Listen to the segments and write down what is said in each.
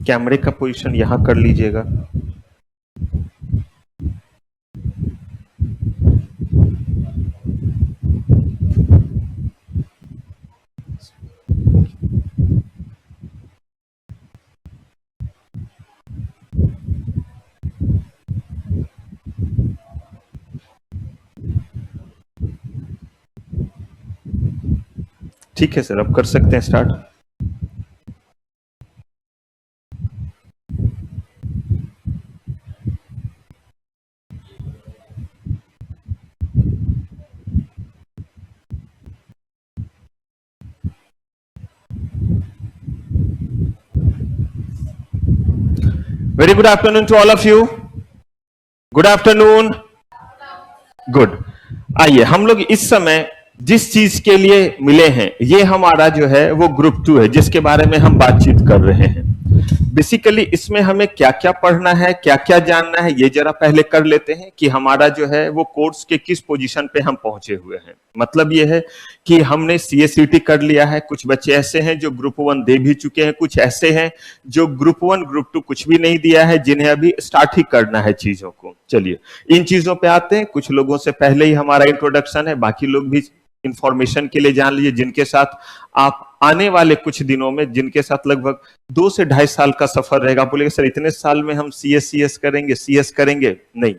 कैमरे का पोजीशन यहां कर लीजिएगा। ठीक है सर, अब कर सकते हैं start. Very good afternoon to all of you. Good afternoon. Good. आइए, हम लोग इस समय जिस चीज के लिए मिले हैं, ये हमारा जो है वो ग्रुप 2 है, जिसके बारे में हम बातचीत कर रहे हैं। बेसिकली इसमें हमें क्या क्या पढ़ना है, क्या क्या जानना है, ये जरा पहले कर लेते हैं कि हमारा जो है वो कोर्स के किस पोजीशन पे हम पहुंचे हुए हैं। मतलब ये है कि हमने सीएससीटी कर लिया है, कुछ बच्चे ऐसे हैं जो ग्रुप 1 दे भी चुके हैं, कुछ ऐसे हैं जो ग्रुप 1 ग्रुप 2 कुछ भी नहीं दिया है, जिन्हें अभी स्टार्ट ही करना है चीजों को। चलिए इन चीजों पे आते हैं। कुछ लोगों से पहले ही हमारा इंट्रोडक्शन है, बाकी लोग भी इंफॉर्मेशन के लिए जान लीजिए, जिनके साथ आप आने वाले कुछ दिनों में, जिनके साथ लगभग 2 से 2.5 साल का सफर रहेगा। बोलेगा सर इतने साल में हम सीएस करेंगे, सीएस करेंगे? नहीं,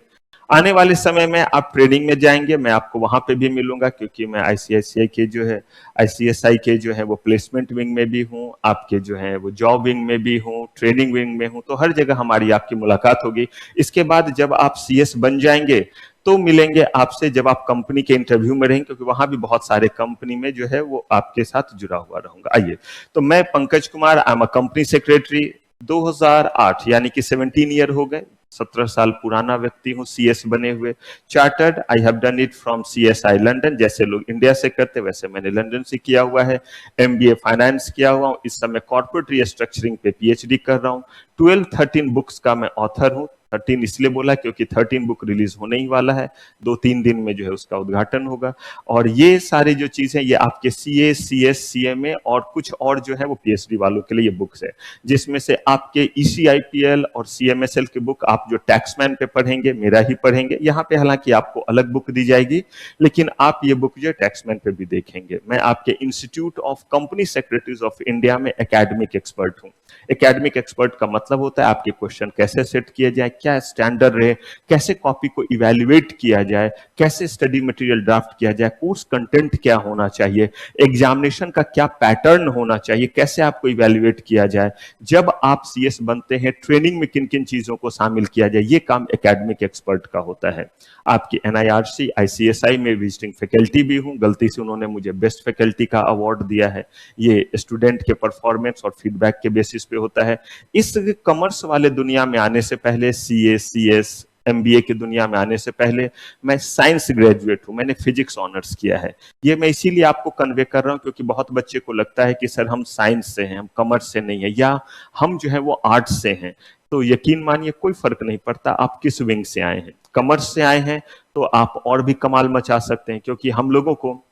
आने वाले समय में आप ट्रेनिंग में जाएंगे, मैं आपको वहां पे भी मिलूंगा, क्योंकि मैं आईसीआईसीआई के जो है, आईसीएसआई के जो है वो प्लेसमेंट विंग में भी हूँ, आपके जो है वो जॉब विंग में भी हूँ, ट्रेनिंग विंग में हूँ, तो हर जगह हमारी आपकी मुलाकात होगी। इसके बाद जब आप सीएस बन जाएंगे तो मिलेंगे आपसे जब आप कंपनी के इंटरव्यू में रहेंगे, क्योंकि वहां भी बहुत सारे कंपनी में जो है वो आपके साथ जुड़ा हुआ रहूंगा। आइए, तो मैं Pankaj Kumar, I am a company secretary. 2008 यानी कि 17 ईयर हो गए, 17 साल पुराना व्यक्ति हूँ सीएस बने हुए। Chartered I have done it from CSI London, जैसे लोग इंडिया से करते वैसे मैंने लंदन से किया हुआ है। एमबीए फाइनेंस किया हुआ हूँ, इस समय कॉर्पोरेट रिस्ट्रक्चरिंग पे पीएचडी कर रहा हूँ। 12-13 बुक्स का मैं ऑथर हूँ। 13 इसलिए बोला क्योंकि 13 बुक रिलीज होने ही वाला है, 2-3 दिन में जो है उसका उद्घाटन होगा। और ये सारी जो चीजें, ये आपके सीए, सीएस, सीएमए और कुछ और जो है वो पीएचडी वालों के लिए ये बुक्स है, जिसमें से आपके ईसीआईपीएल और सीएमएसएल की बुक आप जो टैक्समैन पे पढ़ेंगे, मेरा ही पढ़ेंगे। यहाँ पे हालांकि आपको अलग बुक दी जाएगी, लेकिन आप ये बुक जो टैक्समैन पे भी देखेंगे। मैं आपके institute of company secretaries of India में एकेडमिक एक्सपर्ट हूँ। एकेडमिक एक्सपर्ट का मतलब होता है आपके क्वेश्चन कैसे सेट किए जाए, क्या स्टैंडर्ड रहे, कैसे कॉपी को इवैल्यूएट किया जाए, कैसे स्टडी मटेरियल ड्राफ्ट किया जाए, कोर्स कंटेंट क्या होना चाहिए, एग्जामिनेशन का क्या पैटर्न होना चाहिए, कैसे आपको इवैल्यूएट किया जाए, जब आप सीएस बनते हैं ट्रेनिंग में किन किन चीजों को शामिल किया जाए, ये काम एकेडमिक एक्सपर्ट का होता है। आपकी एनआईआरसी, आईसीएसआई में विजिटिंग फैकल्टी भी हूं, गलती से उन्होंने मुझे बेस्ट फैकल्टी का अवार्ड दिया है। ये स्टूडेंट के परफॉर्मेंस और फीडबैक के बेसिस पे होता है। इस कॉमर्स वाले दुनिया में आने से पहले, सीए, सीएस, एमबीए की दुनिया में आने से पहले मैं साइंस ग्रेजुएट हूं, मैंने फिजिक्स ऑनर्स किया है। ये मैं इसीलिए आपको कन्वे कर रहा हूं क्योंकि बहुत बच्चे को लगता है कि सर हम साइंस से हैं, हम कॉमर्स से नहीं है, या हम जो है वो आर्ट्स से हैं। तो यकीन मानिए कोई फर्क नहीं पड़ता आप किस विंग से आए हैं। कॉमर्स से आए हैं तो आप और भी कमाल मचा सकते हैं, क्योंकि हम लोगों को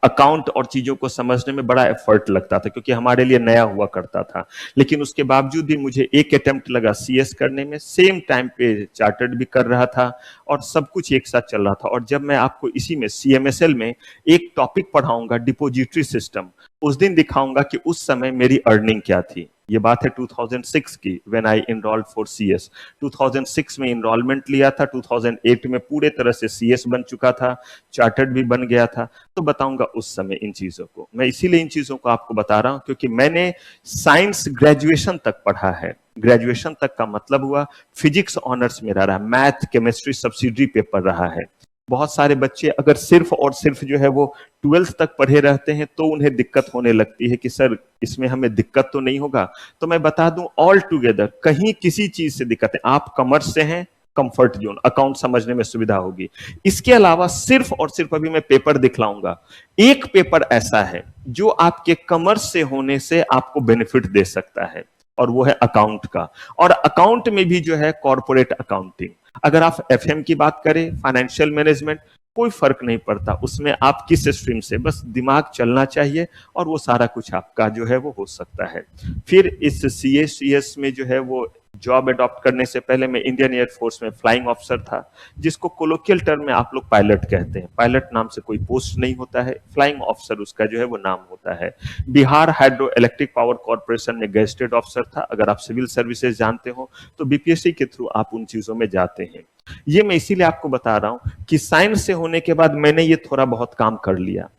अकाउंट और चीजों को समझने में बड़ा एफर्ट लगता था, क्योंकि हमारे लिए नया हुआ करता था। लेकिन उसके बावजूद भी मुझे एक अटेम्प्ट लगा सीएस करने में, सेम टाइम पे चार्टर्ड भी कर रहा था और सब कुछ एक साथ चल रहा था। और जब मैं आपको इसी में सीएमएसएल में एक टॉपिक पढ़ाऊंगा, डिपोजिटरी सिस्टम, उस दिन दिखाऊंगा कि उस समय मेरी अर्निंग क्या थी। ये बात है 2006 की, when I enrolled for CS. 2006 में इनरोलमेंट लिया था, 2008 में पूरे तरह से सीएस बन चुका था, चार्टर्ड भी बन गया था। तो बताऊंगा उस समय इन चीजों को। मैं इसीलिए इन चीजों को आपको बता रहा हूं क्योंकि मैंने साइंस ग्रेजुएशन तक पढ़ा है। ग्रेजुएशन तक का मतलब हुआ फिजिक्स ऑनर्स मेरा रहा, मैथ केमिस्ट्री सब्सिडरी पेपर रहा है। बहुत सारे बच्चे अगर सिर्फ और सिर्फ जो है वो 12th तक पढ़े रहते हैं तो उन्हें दिक्कत होने लगती है कि सर इसमें हमें दिक्कत तो नहीं होगा। तो मैं बता दूं, ऑल टुगेदर कहीं किसी चीज से दिक्कत है, आप कॉमर्स से हैं, कंफर्ट जोन, अकाउंट समझने में सुविधा होगी। इसके अलावा सिर्फ और सिर्फ अभी मैं पेपर दिखलाऊंगा, एक पेपर ऐसा है जो आपके कॉमर्स से होने से आपको बेनिफिट दे सकता है, और वो है अकाउंट का। और अकाउंट में भी जो है कॉर्पोरेट अकाउंटिंग। अगर आप एफएम की बात करें, फाइनेंशियल मैनेजमेंट, कोई फर्क नहीं पड़ता उसमें आप किस स्ट्रीम से, बस दिमाग चलना चाहिए और वो सारा कुछ आपका जो है वो हो सकता है। फिर इस CACS में जो है वो जॉब अडॉप्ट करने से पहले मैं इंडियन एयरफोर्स में फ्लाइंग ऑफिसर था, जिसको कोलोकियल टर्म में आप लोग पायलट कहते हैं। पायलट नाम से कोई पोस्ट नहीं होता है, फ्लाइंग ऑफिसर उसका जो है वो नाम होता है। Bihar hydro electric power corporation में गेस्टेड ऑफिसर था। अगर आप सिविल सर्विसेज जानते हो तो BPSC के थ्रू आप उन चीजों में जाते हैं। ये मैं इसीलिए आपको बता रहा हूं कि साइंस से होने के बाद मैंने ये थोड़ा बहुत काम कर लिया।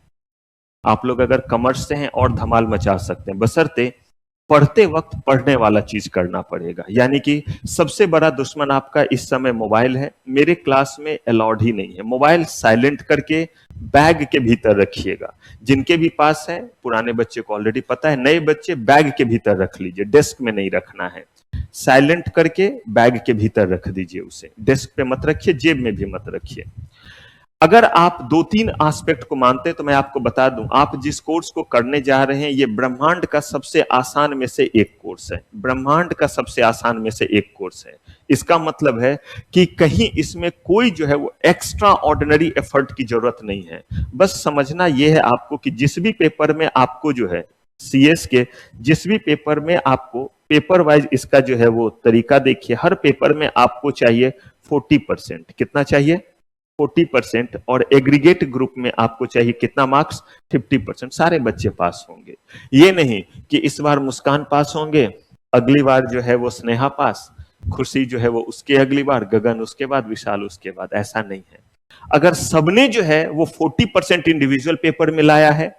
आप लोग अगर कॉमर्स से हैं और धमाल मचा सकते हैं, बशर्ते पढ़ते वक्त पढ़ने वाला चीज करना पड़ेगा। यानी कि सबसे बड़ा दुश्मन आपका इस समय मोबाइल है। मेरे क्लास में अलाउड ही नहीं है, मोबाइल साइलेंट करके बैग के भीतर रखिएगा। जिनके भी पास है, पुराने बच्चे को ऑलरेडी पता है, नए बच्चे बैग के भीतर रख लीजिए, डेस्क में नहीं रखना है। साइलेंट करके बैग के भीतर रख दीजिए, उसे डेस्क पे मत रखिए, जेब में भी मत रखिए। अगर आप 2-3 एस्पेक्ट को मानते हैं तो मैं आपको बता दूं, आप जिस कोर्स को करने जा रहे हैं ये ब्रह्मांड का सबसे आसान में से एक कोर्स है। ब्रह्मांड का सबसे आसान में से एक कोर्स है। इसका मतलब है कि कहीं इसमें कोई जो है वो एक्स्ट्रा ऑर्डिनरी एफर्ट की जरूरत नहीं है। बस समझना यह है आपको कि जिस भी पेपर में आपको जो है CS के जिस भी पेपर में आपको पेपर वाइज इसका जो है वो तरीका देखिए, हर पेपर में आपको चाहिए 40%। कितना चाहिए? 40%। और एग्रीगेट ग्रुप में आपको चाहिए कितना मार्क्स? 50%। सारे बच्चे पास होंगे। ये नहीं कि इस बार मुस्कान पास होंगे, अगली बार जो है वो स्नेहा पास, खुशी जो है वो उसके अगली बार, गगन उसके बाद, विशाल उसके बाद। ऐसा नहीं है। अगर सबने जो है वो 40% इंडिविजुअल पेपर में लाया है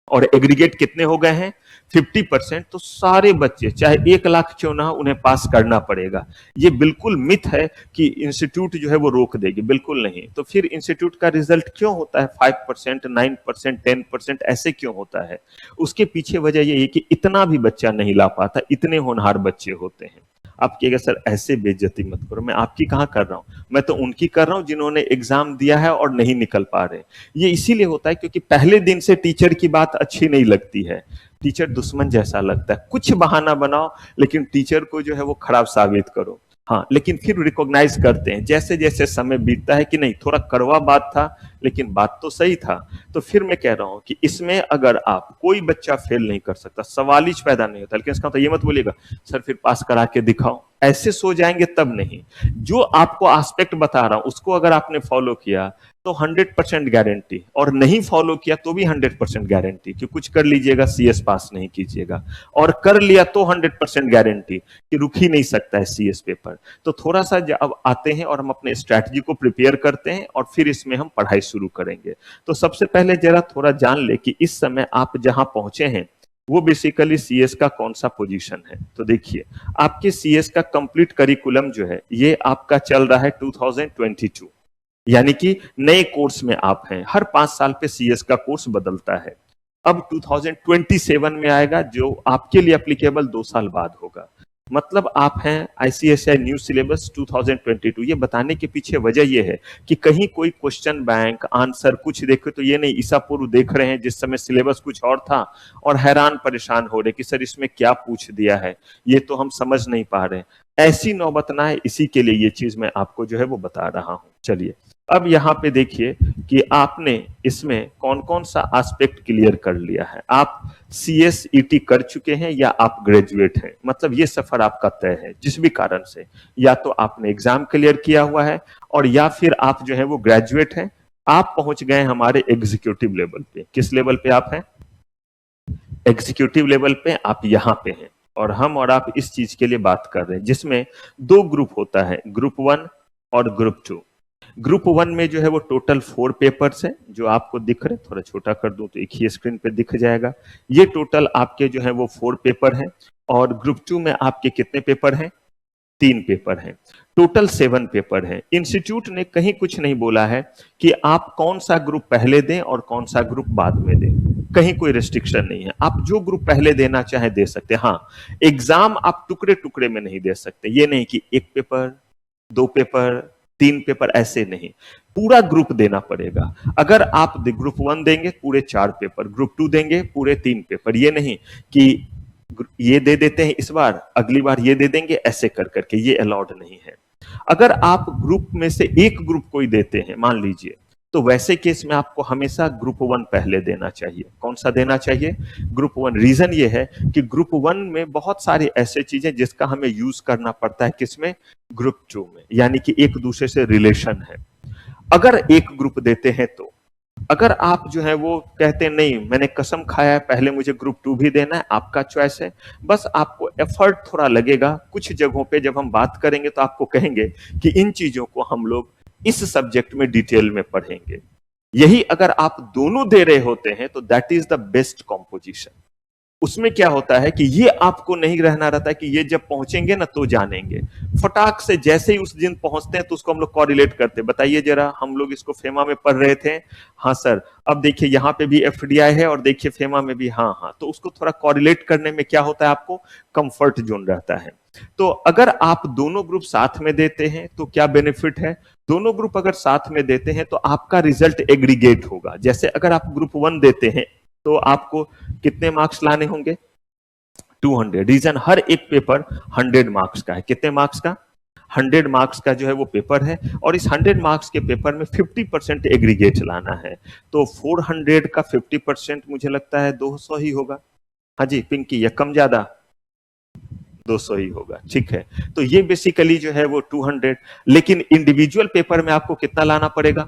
और एग्रीगेट कितने हो गए हैं? 50%, तो सारे बच्चे चाहे 1 लाख क्यों ना हो उन्हें पास करना पड़ेगा। ये बिल्कुल मिथ है कि इंस्टीट्यूट जो है वो रोक देगी, बिल्कुल नहीं। तो फिर इंस्टीट्यूट का रिजल्ट क्यों होता है 5%, 9%, 10%, ऐसे क्यों होता है? उसके पीछे वजह यही है कि इतना भी बच्चा नहीं ला पाता, इतने होनहार बच्चे होते हैं। आप कहिएगा सर ऐसे बेइज्जती मत करो, मैं आपकी कहां कर रहा हूं, मैं तो उनकी कर रहा हूं जिन्होंने एग्जाम दिया है और नहीं निकल पा रहे। ये इसीलिए होता है क्योंकि पहले दिन से टीचर की बात अच्छी नहीं लगती है, टीचर दुश्मन जैसा लगता है। कुछ बहाना बनाओ लेकिन टीचर को जो है वो खराब साबित करो। हाँ, लेकिन फिर रिकॉग्नाइज करते हैं जैसे जैसे समय बीतता है कि नहीं थोड़ा कड़वा बात था लेकिन बात तो सही था। तो फिर मैं कह रहा हूं कि इसमें अगर आप कोई बच्चा फेल नहीं कर सकता, सवाल ही पैदा नहीं होता। लेकिन इसका मतलब ये मत बोलिएगा सर फिर पास करा के दिखाओ, ऐसे सो जाएंगे तब नहीं। जो आपको एस्पेक्ट बता रहा हूं उसको अगर आपने फॉलो किया तो 100% गारंटी, और नहीं फॉलो किया तो भी 100% गारंटी कि कुछ कर लीजिएगा CS पास नहीं कीजिएगा, और कर लिया तो 100% गारंटी कि रुक ही नहीं सकता है CS पेपर। तो थोड़ा सा अब आते हैं और हम अपने स्ट्रैटेजी को प्रिपेयर करते हैं और फिर इसमें हम पढ़ाई शुरू करेंगे। तो सबसे पहले जरा थोड़ा जान ले कि इस समय आप जहां पहुंचे हैं वो बेसिकली CS का कौन सा पोजीशन है। तो देखिए आपके CS का कंप्लीट करिकुलम जो है ये आपका चल रहा है 2022, यानी कि नए कोर्स में आप हैं। हर 5 साल पे CS का कोर्स बदलता है। अब 2027 में आएगा जो आपके लिए एप्लीकेबल 2 साल बाद होगा। मतलब आप हैं ICSI न्यू सिलेबस 2022। ये बताने के पीछे वजह ये है कि कहीं कोई क्वेश्चन बैंक आंसर कुछ देखे तो ये नहीं ईसा पूर्व देख रहे हैं जिस समय सिलेबस कुछ और था और हैरान परेशान हो रहे कि सर इसमें क्या पूछ दिया है, ये तो हम समझ नहीं पा रहे। ऐसी नौबत ना है, इसी के लिए ये चीज मैं आपको जो है वो बता रहा हूं। चलिए अब यहाँ पे देखिए कि आपने इसमें कौन कौन सा एस्पेक्ट क्लियर कर लिया है। आप CSET कर चुके हैं या आप ग्रेजुएट हैं, मतलब ये सफर आपका तय है जिस भी कारण से, या तो आपने एग्जाम क्लियर किया हुआ है और या फिर आप जो है वो ग्रेजुएट हैं। आप पहुंच गए हमारे एग्जीक्यूटिव लेवल पे। किस लेवल पे आप हैं? एग्जीक्यूटिव लेवल पे आप यहाँ पे हैं और हम और आप इस चीज के लिए बात कर रहे हैं जिसमें 2 ग्रुप होता है, ग्रुप 1 और ग्रुप 2। ग्रुप 1 में जो है वो टोटल 4 पेपर्स हैं जो आपको दिख रहे, थोड़ा छोटा कर दूं तो एक ही स्क्रीन पे दिख जाएगा। ये टोटल आपके जो है वो 4 पेपर हैं। और ग्रुप 2 में आपके कितने पेपर हैं? 3 पेपर हैं। टोटल 7 पेपर हैं। इंस्टीट्यूट ने कहीं कुछ नहीं बोला है कि आप कौन सा ग्रुप पहले दें और कौन सा ग्रुप बाद में दें, कहीं कोई रिस्ट्रिक्शन नहीं है। आप जो ग्रुप पहले देना चाहे दे सकते हैं। हाँ, एग्जाम आप टुकड़े टुकड़े में नहीं दे सकते। ये नहीं कि 1 पेपर 2 पेपर 3 पेपर, ऐसे नहीं, पूरा ग्रुप देना पड़ेगा। अगर आप ग्रुप 1 देंगे पूरे 4 पेपर, ग्रुप 2 देंगे पूरे 3 पेपर। ये नहीं कि ये दे देते हैं इस बार अगली बार ये दे देंगे, ऐसे कर करके, ये अलाउड नहीं है। अगर आप ग्रुप में से एक ग्रुप कोई देते हैं मान लीजिए, तो वैसे केस में आपको हमेशा ग्रुप 1 पहले देना चाहिए। कौन सा देना चाहिए? ग्रुप 1। रीजन ये है कि ग्रुप 1 में बहुत सारी ऐसे चीजें जिसका हमें यूज करना पड़ता है, किसमें? ग्रुप 2 में, यानी कि एक दूसरे से रिलेशन है। अगर एक ग्रुप देते हैं तो अगर आप जो है वो कहते हैं नहीं मैंने कसम खाया है पहले मुझे ग्रुप 2 भी देना है, आपका चॉइस है। बस आपको एफर्ट थोड़ा लगेगा। कुछ जगहों पे जब हम बात करेंगे तो आपको कहेंगे कि इन चीजों को हम लोग इस सब्जेक्ट में डिटेल में पढ़ेंगे। यही अगर आप दोनों दे रहे होते हैं तो that is the best composition. उसमें क्या होता है कि ये आपको नहीं रहना रहता है कि ये जब पहुंचेंगे ना तो जानेंगे। फटाक से जैसे ही उस दिन पहुंचते हैं तो उसको हम लोग कोरिलेट करते हैं। बताइए जरा, हम लोग इसको फेमा में पढ़ रहे थे, हाँ सर, अब देखिए यहाँ पे भी एफडीआई है और देखिए फेमा में भी, हाँ हाँ। तो उसको थोड़ा कोरिलेट करने में क्या होता है, आपको कंफर्ट जोन रहता है। तो अगर आप दोनों ग्रुप साथ में देते हैं तो क्या बेनिफिट है? दोनों ग्रुप अगर साथ में देते हैं तो आपका रिजल्ट एग्रीगेट होगा। जैसे अगर आप ग्रुप 1 देते हैं तो आपको कितने मार्क्स लाने होंगे? 200। रीजन, हर एक पेपर 100 मार्क्स का है। कितने मार्क्स का? 100 मार्क्स का जो है वो पेपर है, और इस 100 मार्क्स के पेपर में 50% एग्रीगेट लाना है। तो 400 का 50% मुझे लगता है 200 ही होगा। हाँ जी पिंकी, या कम ज्यादा? 200 ही होगा, ठीक है। तो ये बेसिकली जो है वो 200। लेकिन इंडिविजुअल पेपर में आपको कितना लाना पड़ेगा?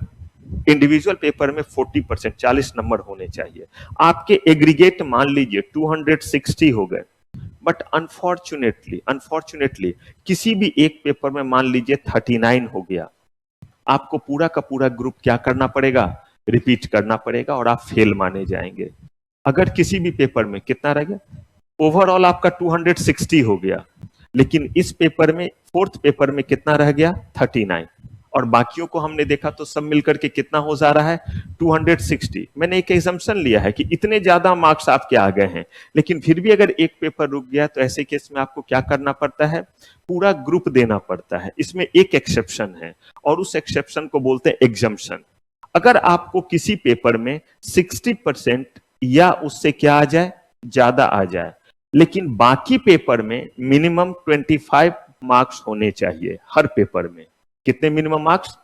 इंडिविजुअल पेपर में 40%, 40 नंबर होने चाहिए। आपके एग्रीगेट मान लीजिए 260 हो गए, बट अनफॉर्चुनेटली किसी भी एक पेपर में मान लीजिए 39 हो गया, आपको पूरा का पूरा ग्रुप क्या करना पड़ेगा? रिपीट करना पड़ेगा और आप फेल माने जाएंगे। अगर किसी भी पेपर में कितना रह गया? ओवरऑल आपका 260 हो गया, लेकिन इस पेपर में, फोर्थ पेपर में कितना रह गया? 39। और बाकियों को हमने देखा तो सब मिलकर के कितना हो जा रहा है? 260। मैंने एक एग्जम्पशन लिया है कि इतने ज्यादा मार्क्स आपके आ गए हैं, लेकिन फिर भी अगर एक पेपर रुक गया तो ऐसे केस में आपको क्या करना पड़ता है? पूरा ग्रुप देना पड़ता है। इसमें एक एक्सेप्शन है और उस एक्सेप्शन को बोलते हैं एग्जम्पशन। अगर आपको किसी पेपर में 60% या उससे क्या आ जाए, ज्यादा आ जाए, लेकिन बाकी पेपर में मिनिमम 25 मार्क्स होने चाहिए हर पेपर में। कितने मिनिमम मार्क्स?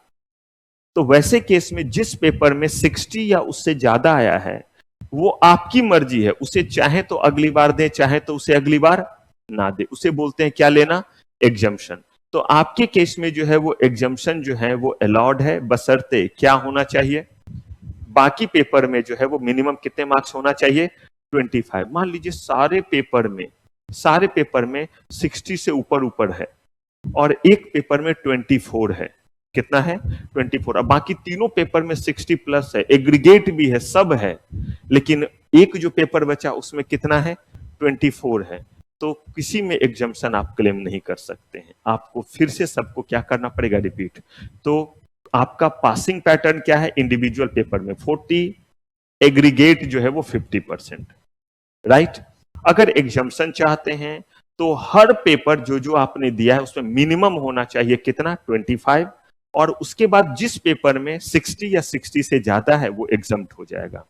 तो वैसे केस में जिस पेपर में 60 या उससे ज्यादा आया है वो आपकी मर्जी है, उसे चाहे तो अगली बार दे, चाहे तो उसे अगली बार ना दे। उसे बोलते हैं क्या लेना? एग्जम्पशन। तो आपके केस में जो है वो एग्जम्पशन जो है वो अलाउड है, बशर्ते क्या होना चाहिए? बाकी पेपर में जो है वो मिनिमम कितने मार्क्स होना चाहिए? 25। मान लीजिए सारे पेपर में 60 से ऊपर ऊपर है और एक पेपर में 24 है। कितना है? 24। अब बाकी तीनों पेपर में 60 प्लस है, एग्रीगेट भी है, सब है, लेकिन एक जो पेपर बचा उसमें कितना है? 24 है। तो किसी में एग्जम्पशन आप क्लेम नहीं कर सकते हैं। आपको फिर से सबको क्या करना पड़ेगा? रिपीट। तो आपका पासिंग पैटर्न क्या है? इंडिविजुअल पेपर में 40, एग्रीगेट जो है वो 50%, राइट। अगर एग्जम्पशन चाहते हैं तो हर पेपर जो जो आपने दिया है उसमें मिनिमम होना चाहिए कितना? 25। और उसके बाद जिस पेपर में 60 या 60 से ज्यादा है वो एग्जम्प्ट हो जाएगा।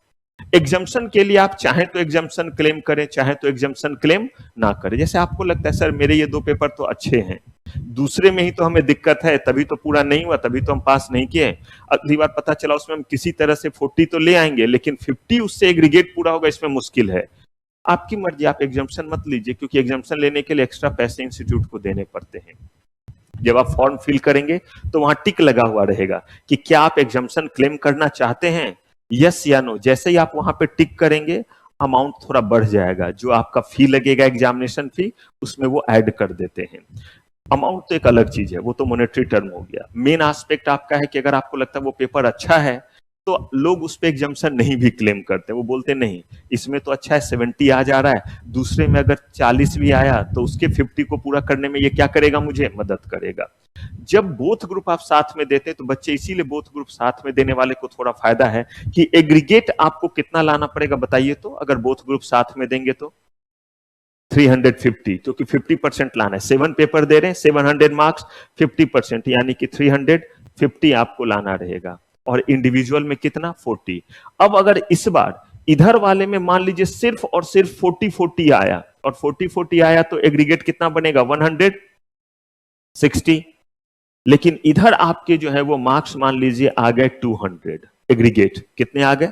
एग्जम्पशन के लिए आप चाहे तो एग्जम्पशन क्लेम करें, चाहे तो एग्जम्पशन क्लेम ना करें। जैसे आपको लगता है सर मेरे ये 2 पेपर तो अच्छे हैं, दूसरे में ही तो हमें दिक्कत है, तभी तो पूरा नहीं हुआ, तभी तो हम पास नहीं किए। अगली बार पता चला उसमें हम किसी तरह से 40 तो ले आएंगे, लेकिन 50 उससे एग्रीगेट पूरा होगा, इसमें मुश्किल है। आपकी मर्जी, आप एग्जम्पशन मत लीजिए, क्योंकि एग्जम्पशन लेने के लिए एक्स्ट्रा पैसे इंस्टीट्यूट को देने पड़ते हैं। जब आप फॉर्म फिल करेंगे तो वहां टिक लगा हुआ रहेगा कि क्या आप एग्जम्पशन क्लेम करना चाहते हैं, यस या नो। जैसे ही आप वहां पे टिक करेंगे अमाउंट थोड़ा बढ़ जाएगा, जो आपका फी लगेगा एग्जामिनेशन फी, उसमें वो ऐड कर देते हैं। अमाउंट तो एक अलग चीज है, वो तो मॉनेटरी टर्म हो गया। मेन एस्पेक्ट आपका है कि अगर आपको लगता है वो पेपर अच्छा है तो लोग उस पे एग्जम्पशन नहीं भी क्लेम करते। वो बोलते नहीं इसमें तो अच्छा है 70 आ जा रहा है, दूसरे में अगर 40 भी आया तो उसके 50 को पूरा करने में ये क्या करेगा? मुझे मदद करेगा। जब बोथ ग्रुप आप साथ में देते हैं तो बच्चे, इसीलिए बोथ ग्रुप साथ में देने वाले को थोड़ा फायदा है कि एग्रीगेट आपको कितना लाना पड़ेगा बताइए तो? अगर बोथ ग्रुप साथ में देंगे तो 350, क्योंकि 50% लाना है। 7 पेपर दे रहे हैं, 700 मार्क्स, 50% यानी कि 350 आपको लाना रहेगा। और इंडिविजुअल में कितना? 40। अब अगर इस बार इधर वाले में मान लीजिए सिर्फ और सिर्फ 40-40 आया, और 40-40 आया तो एग्रीगेट कितना बनेगा? 160। लेकिन इधर आपके जो है वो मार्क्स मान लीजिए आ गए 200, एग्रीगेट कितने आ गए?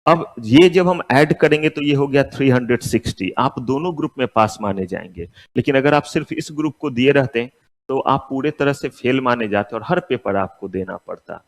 अब ये जब हम ऐड करेंगे तो ये हो गया 360। आप दोनों ग्रुप में पास माने जाएंगे, लेकिन अगर आप सिर्फ इस ग्रुप को दिए रहते तो आप पूरे तरह से फेल माने जाते और हर पेपर आपको देना पड़ता।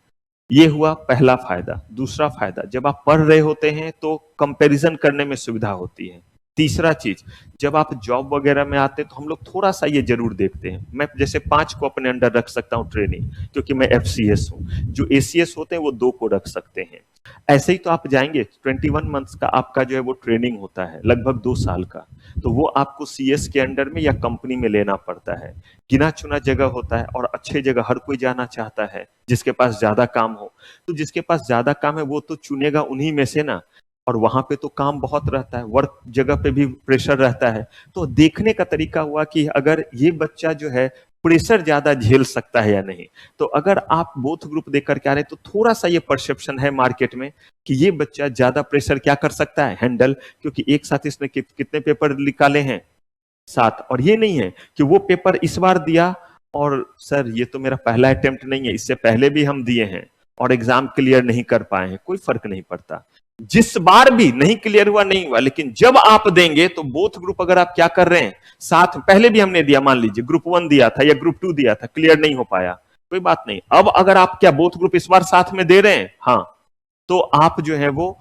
ये हुआ पहला फायदा। दूसरा फायदा, जब आप पढ़ रहे होते हैं तो कंपैरिजन करने में सुविधा होती है। तीसरा चीज, जब आप जॉब वगैरह में आते हैं तो हम लोग थोड़ा सा ये जरूर देखते हैं। मैं जैसे 5 को अपने अंडर रख सकता हूँ ट्रेनिंग, क्योंकि मैं एफसीएस हूँ। जो एसीएस होते हैं वो 2 को रख सकते हैं। ऐसे ही तो आप जाएंगे, 21 मंथ्स का आपका जो है वो ट्रेनिंग होता है, लगभग 2 साल का। तो वो आपको सीएस के अंडर में या कंपनी में लेना पड़ता है। गिना चुना जगह होता है और अच्छे जगह हर कोई जाना चाहता है जिसके पास ज्यादा काम हो। तो जिसके पास ज्यादा काम है वो तो चुनेगा उन्हीं में से ना। और वहां पे तो काम बहुत रहता है, वर्क जगह पे भी प्रेशर रहता है। तो देखने का तरीका हुआ कि अगर ये बच्चा जो है प्रेशर ज्यादा झेल सकता है या नहीं। तो अगर आप बोथ ग्रुप देख करके आ रहे हैं तो थोड़ा सा ये परसेप्शन है मार्केट में कि ये बच्चा ज्यादा प्रेशर क्या कर सकता है, हैंडल। क्योंकि एक साथ इसने कितने पेपर निकाले हैं, 7। और ये नहीं है कि वो पेपर इस बार दिया और सर ये तो मेरा पहला अटेम्प्ट नहीं है, इससे पहले भी हम दिए हैं और एग्जाम क्लियर नहीं कर पाए हैं। कोई फर्क नहीं पड़ता, जिस बार भी नहीं क्लियर हुआ नहीं हुआ, लेकिन जब आप देंगे तो बोथ ग्रुप अगर आप क्या कर रहे हैं साथ, पहले भी हमने दिया, मान लीजिए ग्रुप 1 दिया था या ग्रुप 2 दिया था, क्लियर नहीं हो पाया, कोई बात नहीं। अब अगर आप क्या बोथ ग्रुप इस बार साथ में दे रहे हैं, हाँ, तो आप जो है वो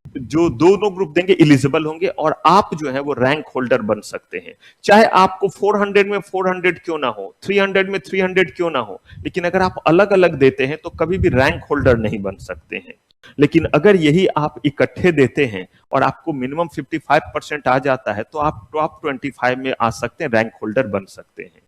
जो दोनों ग्रुप देंगे एलिजिबल होंगे और आप जो है वो रैंक होल्डर बन सकते हैं। चाहे आपको 400 में 400 क्यों ना हो, 300 में 300 क्यों ना हो, लेकिन अगर आप अलग अलग देते हैं तो कभी भी रैंक होल्डर नहीं बन सकते हैं। लेकिन अगर यही आप इकट्ठे देते हैं और आपको मिनिमम 55% आ जाता है तो आप टॉप 25 में आ सकते हैं, रैंक होल्डर बन सकते हैं।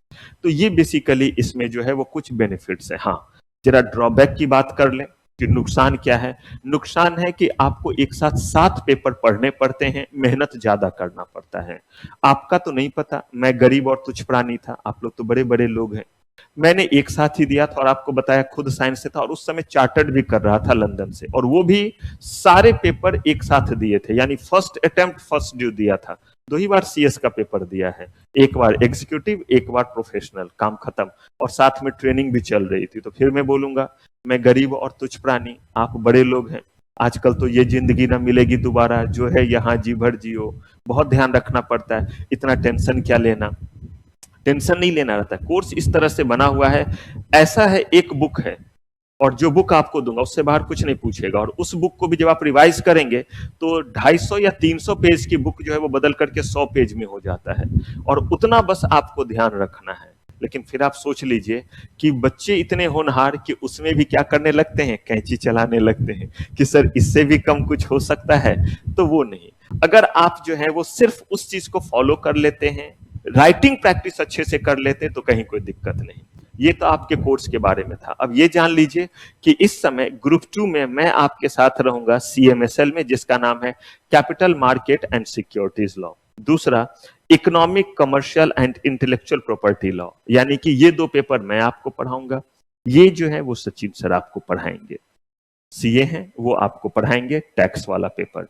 तो ये बेसिकली इसमें जो है वो कुछ बेनिफिट्स है। हाँ, जरा ड्रॉबैक की बात कर लें कि नुकसान क्या है। नुकसान है कि आपको एक साथ 7 पेपर पढ़ने पड़ते हैं, मेहनत ज्यादा करना पड़ता है। आपका तो नहीं पता, मैं गरीब और तुच्छ प्राणी था, आप लोग तो बड़े बड़े लोग हैं। मैंने एक साथ ही दिया था और आपको बताया खुद साइंस से था और उस समय चार्टर्ड भी कर रहा था लंदन से, और वो भी सारे पेपर एक साथ दिए थे, यानी फर्स्ट अटेम्प्ट फर्स्ट ड्यू दिया था। 2 ही बार सीएस का पेपर दिया है, एक बार एग्जीक्यूटिव एक बार प्रोफेशनल, काम खत्म। और साथ में ट्रेनिंग भी चल रही थी। तो फिर मैं बोलूंगा, मैं गरीब और तुच्छ प्राणी, आप बड़े लोग हैं। आजकल तो ये जिंदगी ना मिलेगी दोबारा, जो है यहाँ जी भर जियो। बहुत ध्यान रखना पड़ता है, इतना टेंशन क्या लेना, टेंशन नहीं लेना रहता। कोर्स इस तरह से बना हुआ है, ऐसा है एक बुक है और जो बुक आपको दूंगा उससे बाहर कुछ नहीं पूछेगा। और उस बुक को भी जब आप रिवाइज करेंगे तो 250 या 300 पेज की बुक जो है वो बदल करके 100 पेज में हो जाता है, और उतना बस आपको ध्यान रखना है। लेकिन फिर आप सोच लीजिए कि बच्चे इतने होनहार कि उसमें भी क्या करने लगते हैं, कैंची चलाने लगते हैं कि सर इससे भी कम कुछ हो सकता है। तो वो नहीं, अगर आप जो है वो सिर्फ उस चीज को फॉलो कर लेते हैं, राइटिंग प्रैक्टिस अच्छे से कर लेते हैं, तो कहीं कोई दिक्कत नहीं। ये तो आपके कोर्स के बारे में था। अब ये जान लीजिए कि इस समय ग्रुप 2 में मैं आपके साथ रहूंगा सीएमएसएल में, जिसका नाम है capital market and securities law. दूसरा economic commercial and intellectual property law, यानी कि ये 2 पेपर मैं आपको पढ़ाऊंगा। ये जो है वो सचिन सर आपको पढ़ाएंगे। सीए हैं वो आपको पढ़ाएंगे टैक्स वाला पेपर।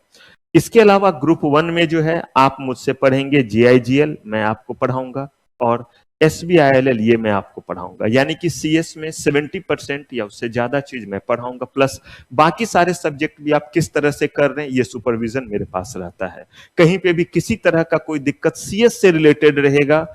इसके अलावा ग्रुप 1 में जो है आप मुझसे पढ़ेंगे जीआईजीएल, मैं आपको पढ़ाऊंगा, और एसबीआईएलएल ये मैं आपको पढ़ाऊंगा। यानी कि सीएस में 70% या उससे ज्यादा चीज मैं पढ़ाऊंगा, प्लस बाकी सारे सब्जेक्ट भी आप किस तरह से कर रहे हैं ये सुपरविजन मेरे पास रहता है। कहीं पे भी किसी तरह का कोई दिक्कत सीएस से रिलेटेड रहेगा,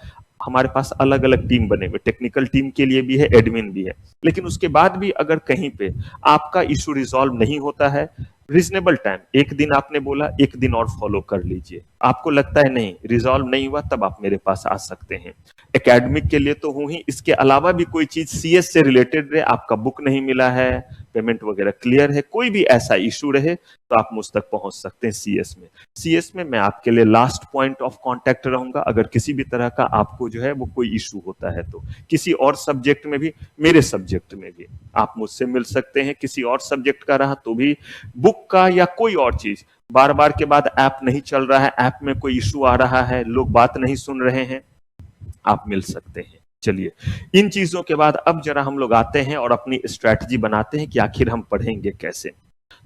हमारे पास अलग अलग टीम बने हुए, टेक्निकल टीम के लिए भी है, एडमिन भी है। लेकिन उसके बाद भी अगर कहीं पे आपका इशू रिजॉल्व नहीं होता है, रीजनेबल टाइम, एक दिन आपने बोला, एक दिन और फॉलो कर लीजिए। आपको लगता है नहीं रिजॉल्व नहीं हुआ, तब आप मेरे पास आ सकते हैं। एकेडमिक के लिए तो हूं ही, इसके अलावा भी कोई चीज सीएस से रिलेटेड रहे, आपका बुक नहीं मिला है, पेमेंट वगैरह क्लियर है, कोई भी ऐसा इशू रहे, तो आप मुझ तक पहुंच सकते हैं सीएस में। सीएस में मैं आपके लिए लास्ट पॉइंट ऑफ कांटेक्ट रहूंगा। अगर किसी भी तरह का आपको जो है वो कोई इशू होता है तो किसी और सब्जेक्ट में भी, मेरे सब्जेक्ट में भी आप मुझसे मिल सकते हैं। किसी और सब्जेक्ट का रहा तो भी, बुक का या कोई और चीज, बार बार के बाद ऐप नहीं चल रहा है, ऐप में कोई इशू आ रहा है, लोग बात नहीं सुन रहे हैं, आप मिल सकते हैं। चलिए, इन चीजों के बाद अब जरा हम लोग आते हैं और अपनी स्ट्रैटेजी बनाते हैं कि आखिर हम पढ़ेंगे कैसे।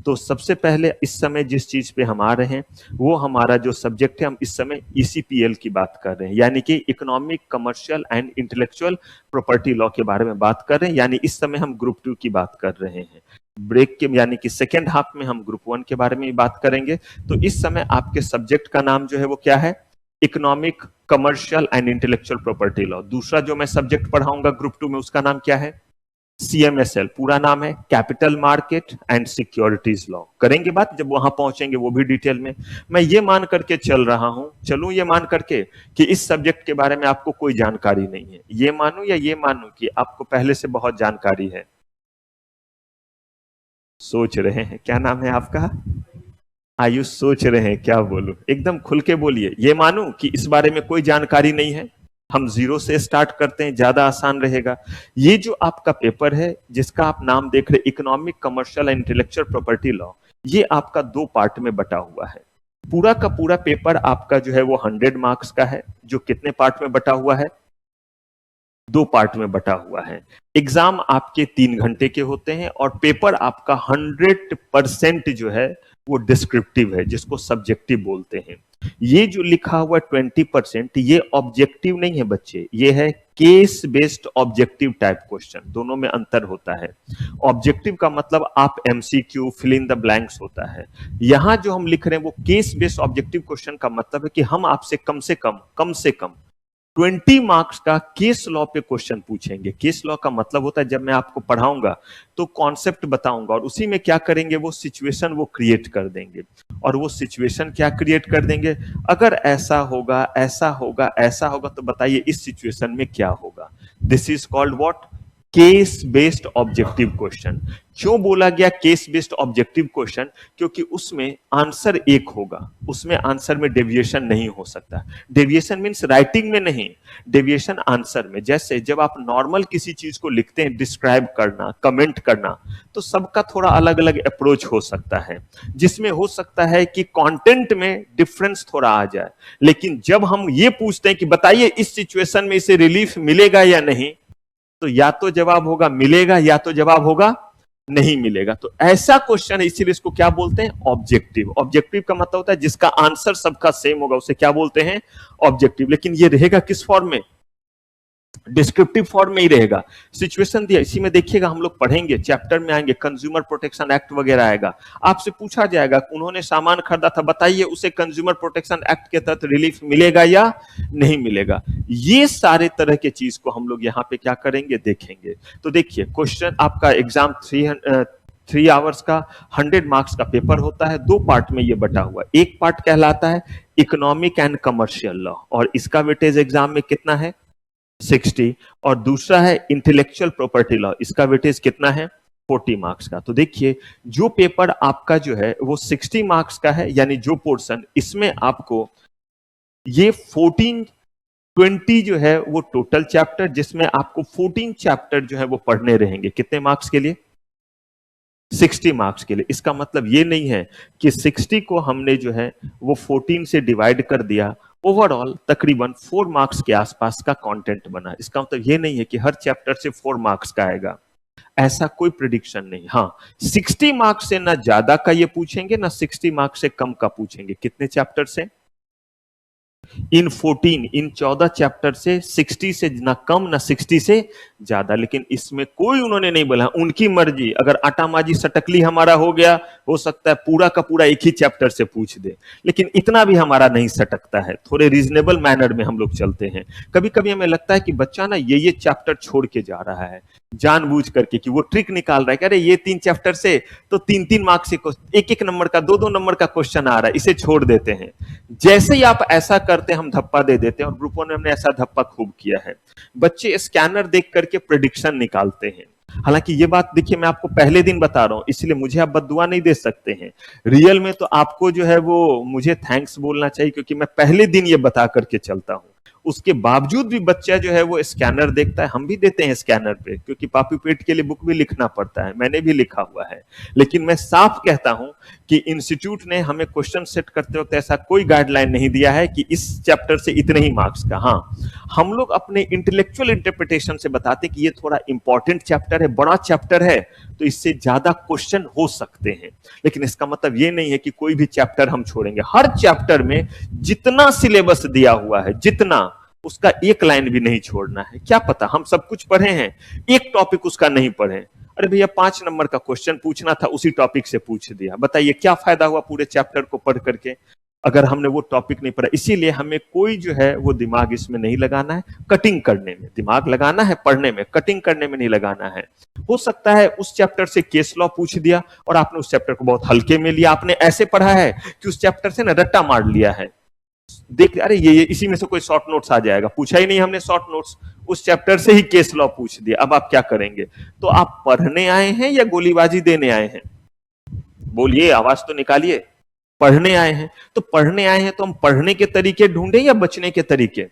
तो सबसे पहले इस समय जिस चीज पे हम आ रहे हैं वो हमारा जो सब्जेक्ट है, हम इस समय ईसीपीएल की बात कर रहे हैं, यानी कि economic commercial and intellectual property law के बारे में बात कर रहे हैं। यानी इस समय हम ग्रुप 2 की बात कर रहे हैं। ब्रेक के यानी कि सेकेंड हाफ में हम ग्रुप 1 के बारे में बात करेंगे। तो इस समय आपके सब्जेक्ट का नाम जो है वो क्या है? Economic, commercial and intellectual property law. दूसरा जो मैं सब्जेक्ट पढ़ाऊंगा ग्रुप 2 में, उसका नाम क्या है? CMSL, पूरा नाम है capital market and securities law. करेंगे बात जब वहां पहुंचेंगे वो भी डिटेल में। मैं ये मान करके चल रहा हूं, चलूं ये मान करके कि इस सब्जेक्ट के बारे में आपको कोई जानकारी नहीं है, ये मानूं या ये मानूं कि आपको पहले से बहुत जानकारी है? सोच रहे हैं, क्या नाम है आपका? आयुष, सोच रहे हैं क्या बोलूं? एकदम खुल के बोलिए। ये मानूं कि इस बारे में कोई जानकारी नहीं है, हम जीरो से स्टार्ट करते हैं, ज्यादा आसान रहेगा। ये जो आपका पेपर है जिसका आप नाम देख रहे economic, commercial and intellectual property law, ये आपका 2 पार्ट में बटा हुआ है। पूरा का पूरा पेपर आपका जो है वो 100 मार्क्स का है, जो कितने पार्ट में बटा हुआ है? 2 पार्ट में बटा हुआ है। एग्जाम आपके 3 घंटे के होते हैं और पेपर आपका 100% जो है वो डिस्क्रिप्टिव है, जिसको सब्जेक्टिव बोलते हैं। ये जो लिखा हुआ 20% ये ऑब्जेक्टिव नहीं है बच्चे, ये है case based objective type question. दोनों में अंतर होता है। ऑब्जेक्टिव का मतलब आप MCQ, fill in the blanks होता है। यहां जो हम लिख रहे हैं वो केस बेस्ड ऑब्जेक्टिव क्वेश्चन का मतलब है कि हम आपसे कम से कम 20 मार्क्स का केस लॉ पे क्वेश्चन पूछेंगे। केस लॉ का मतलब होता है जब मैं आपको पढ़ाऊंगा तो कॉन्सेप्ट बताऊंगा और उसी में क्या करेंगे, वो सिचुएशन वो क्रिएट कर देंगे। और वो सिचुएशन क्या क्रिएट कर देंगे? अगर ऐसा होगा, ऐसा होगा, ऐसा होगा, तो बताइए इस सिचुएशन में क्या होगा? This is called what? Case based objective question. क्यों बोला गया केस बेस्ड ऑब्जेक्टिव क्वेश्चन? क्योंकि उसमें आंसर एक होगा, उसमें आंसर में डेविएशन नहीं हो सकता। डेविएशन मींस राइटिंग में नहीं, डेविएशन आंसर में। जैसे जब आप नॉर्मल किसी चीज को लिखते हैं, डिस्क्राइब करना, कमेंट करना, तो सबका थोड़ा अलग अलग अप्रोच हो सकता है, जिसमें हो सकता है कि कंटेंट में डिफरेंस थोड़ा आ जाए। लेकिन जब हम ये पूछते हैं कि बताइए इस सिचुएशन में इसे रिलीफ मिलेगा या नहीं, तो या तो जवाब होगा मिलेगा या तो जवाब होगा नहीं मिलेगा। तो ऐसा क्वेश्चन है, इसीलिए इसको क्या बोलते हैं? ऑब्जेक्टिव। ऑब्जेक्टिव का मतलब होता है जिसका आंसर सबका सेम होगा, उसे क्या बोलते हैं? ऑब्जेक्टिव। लेकिन ये रहेगा किस फॉर्म में? डिस्क्रिप्टिव फॉर्म में ही रहेगा। सिचुएशन दिया, इसी में देखिएगा, हम लोग पढ़ेंगे, चैप्टर में आएंगे, कंज्यूमर प्रोटेक्शन एक्ट वगैरह आएगा। आपसे पूछा जाएगा उन्होंने सामान खरीदा था, बताइए उसे कंज्यूमर प्रोटेक्शन एक्ट के तहत रिलीफ मिलेगा या नहीं मिलेगा। ये सारे तरह के चीज को हम लोग यहाँ पे क्या करेंगे, देखेंगे। तो देखिए क्वेश्चन आपका एग्जाम 3 आवर्स का 100 मार्क्स का पेपर होता है। 2 पार्ट में ये बटा हुआ। एक पार्ट कहलाता है इकोनॉमिक एंड कमर्शियल लॉ, और इसका वेटेज एग्जाम में कितना है? 60। और दूसरा है इंटेलेक्चुअल प्रॉपर्टी लॉ, इसका वेटेज कितना है? 40 मार्क्स का। तो देखिए जो पेपर आपका जो है वो 60 मार्क्स का है, यानी जो पोर्शन, इसमें आपको ये 20 जो है वो टोटल चैप्टर, जिसमें आपको 14 चैप्टर जो है वो पढ़ने रहेंगे। कितने मार्क्स के लिए? 60 मार्क्स के लिए। इसका मतलब ये नहीं है कि 60 को हमने जो है वो 14 से डिवाइड कर दिया, ओवरऑल तकरीबन 4 मार्क्स के आसपास का कंटेंट बना। इसका मतलब ये नहीं है कि हर चैप्टर से 4 मार्क्स का आएगा, ऐसा कोई प्रिडिक्शन नहीं। हाँ, 60 मार्क्स से ना ज्यादा का ये पूछेंगे, ना 60 मार्क्स से कम का पूछेंगे। कितने चैप्टर से? इन 14 चैप्टर से 60 से ना कम ना 60 से ज्यादा। लेकिन इसमें कोई उन्होंने नहीं बोला, उनकी मर्जी। अगर आटा माजी सटकली हमारा हो गया, हो सकता है पूरा का पूरा एक ही चैप्टर से पूछ दे, लेकिन इतना भी हमारा नहीं सटकता है। थोड़े रीजनेबल मैनर में हम लोग चलते हैं। कभी कभी हमें लगता है कि बच्चा ना ये चैप्टर छोड़ के जा रहा है जानबूझ करके, कि वो ट्रिक निकाल रहा है कि अरे ये 3 चैप्टर से तो 3 मार्क्स से एक नंबर का 2 नंबर का क्वेश्चन आ रहा है, इसे छोड़ देते हैं। जैसे ही आप ऐसा करते हैं हम धप्पा दे देते हैं, और ग्रुप 1 में हमने ऐसा धप्पा खूब किया है। बच्चे स्कैनर देख करके प्रेडिक्शन निकालते हैं। हालांकि ये बात देखिए मैं आपको पहले दिन बता रहा हूं, इसलिए मुझे आप बद्दुआ नहीं दे सकते हैं। रियल में तो आपको जो है वो मुझे थैंक्स बोलना चाहिए, क्योंकि मैं पहले दिन ये बता करके चलता हूं। उसके बावजूद भी बच्चा जो है वो स्कैनर देखता है। हम भी देते हैं स्कैनर पे, क्योंकि पापी पेट के लिए बुक भी लिखना पड़ता है, मैंने भी लिखा हुआ है। लेकिन मैं साफ कहता हूं कि इंस्टीट्यूट ने हमें क्वेश्चन सेट करते वक्त ऐसा कोई गाइडलाइन नहीं दिया है कि इस चैप्टर से इतने ही मार्क्स का। हाँ, हम लोग अपने इंटेलेक्चुअल इंटरप्रिटेशन से बताते कि ये थोड़ा इंपॉर्टेंट चैप्टर है, बड़ा चैप्टर है, तो इससे ज्यादा क्वेश्चन हो सकते हैं। लेकिन इसका मतलब ये नहीं है कि कोई भी चैप्टर हम छोड़ेंगे। हर चैप्टर में जितना सिलेबस दिया हुआ है, जितना, उसका एक लाइन भी नहीं छोड़ना है। क्या पता हम सब कुछ पढ़े हैं, एक टॉपिक उसका नहीं पढ़े। अरे भैया 5 नंबर का क्वेश्चन पूछना था, उसी टॉपिक से पूछ दिया। बताइए क्या फायदा हुआ पूरे चैप्टर को पढ़ करके, अगर हमने वो टॉपिक नहीं पढ़ा। इसीलिए हमें कोई जो है वो दिमाग इसमें नहीं लगाना है, कटिंग करने में दिमाग लगाना है, पढ़ने में, कटिंग करने में नहीं लगाना है। हो सकता है उस चैप्टर से केस लॉ पूछ दिया और आपने उस चैप्टर को बहुत हल्के में लिया, आपने ऐसे पढ़ा है कि उस चैप्टर से ना रट्टा मार लिया है, देख अरे ये इसी में से कोई शॉर्ट नोट्स आ जाएगा, पूछा ही नहीं हमने शॉर्ट नोट्स, उस चैप्टर से ही केस लॉ पूछ दिया। अब आप क्या करेंगे? तो आप पढ़ने आए हैं या गोलीबाजी देने आए हैं? बोलिए, आवाज तो निकालिए। पढ़ने आए हैं, तो पढ़ने आए हैं तो हम पढ़ने के तरीके ढूंढें या बचने के तरीके?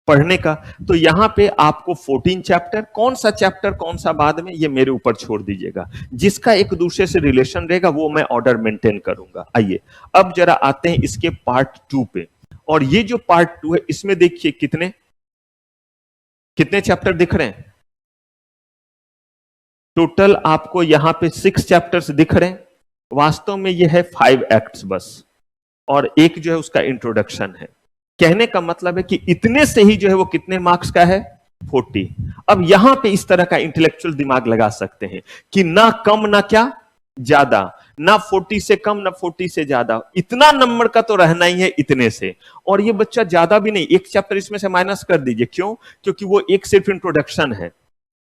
पढ़ने का। तो यहां पे आपको 14 चैप्टर, कौन सा चैप्टर कौन सा बाद में, ये मेरे ऊपर छोड़ दीजिएगा। जिसका एक दूसरे से रिलेशन रहेगा वो मैं ऑर्डर मेंटेन करूंगा। आइए अब जरा आते हैं इसके पार्ट 2 पे। और ये जो पार्ट 2 है इसमें देखिए कितने कितने चैप्टर दिख रहे हैं? टोटल आपको यहां पे 6 चैप्टर्स दिख रहे हैं। वास्तव में ये है 5 एक्ट्स बस, और एक जो है उसका इंट्रोडक्शन है। कहने का मतलब है कि इतने से ही जो है वो कितने मार्क्स का है? 40। अब यहां पे इस तरह का इंटेलेक्चुअल दिमाग लगा सकते हैं कि ना कम ना क्या ज्यादा, ना 40 से कम ना 40 से ज्यादा, इतना नंबर का तो रहना ही है इतने से। और ये बच्चा ज्यादा भी नहीं, एक चैप्टर इसमें से माइनस कर दीजिए। क्यों? क्योंकि वो एक सिर्फ इंट्रोडक्शन है।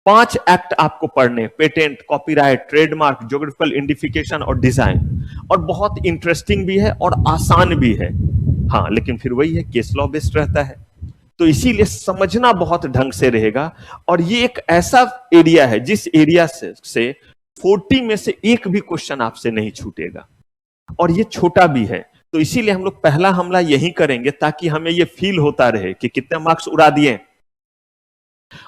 5 एक्ट आपको पढ़ने, patent, copyright, trademark, geographical identification और डिजाइन, और बहुत इंटरेस्टिंग भी है और आसान भी है। हाँ, लेकिन फिर वही है, केस लॉ बेस्ड रहता है, तो इसीलिए समझना बहुत ढंग से रहेगा। और ये एक ऐसा एरिया है जिस एरिया से 40 में से एक भी क्वेश्चन आपसे नहीं छूटेगा, और ये छोटा भी है। तो इसीलिए हम लोग पहला हमला यही करेंगे ताकि हमें ये फील होता रहे कि कितने मार्क्स उड़ा दिए,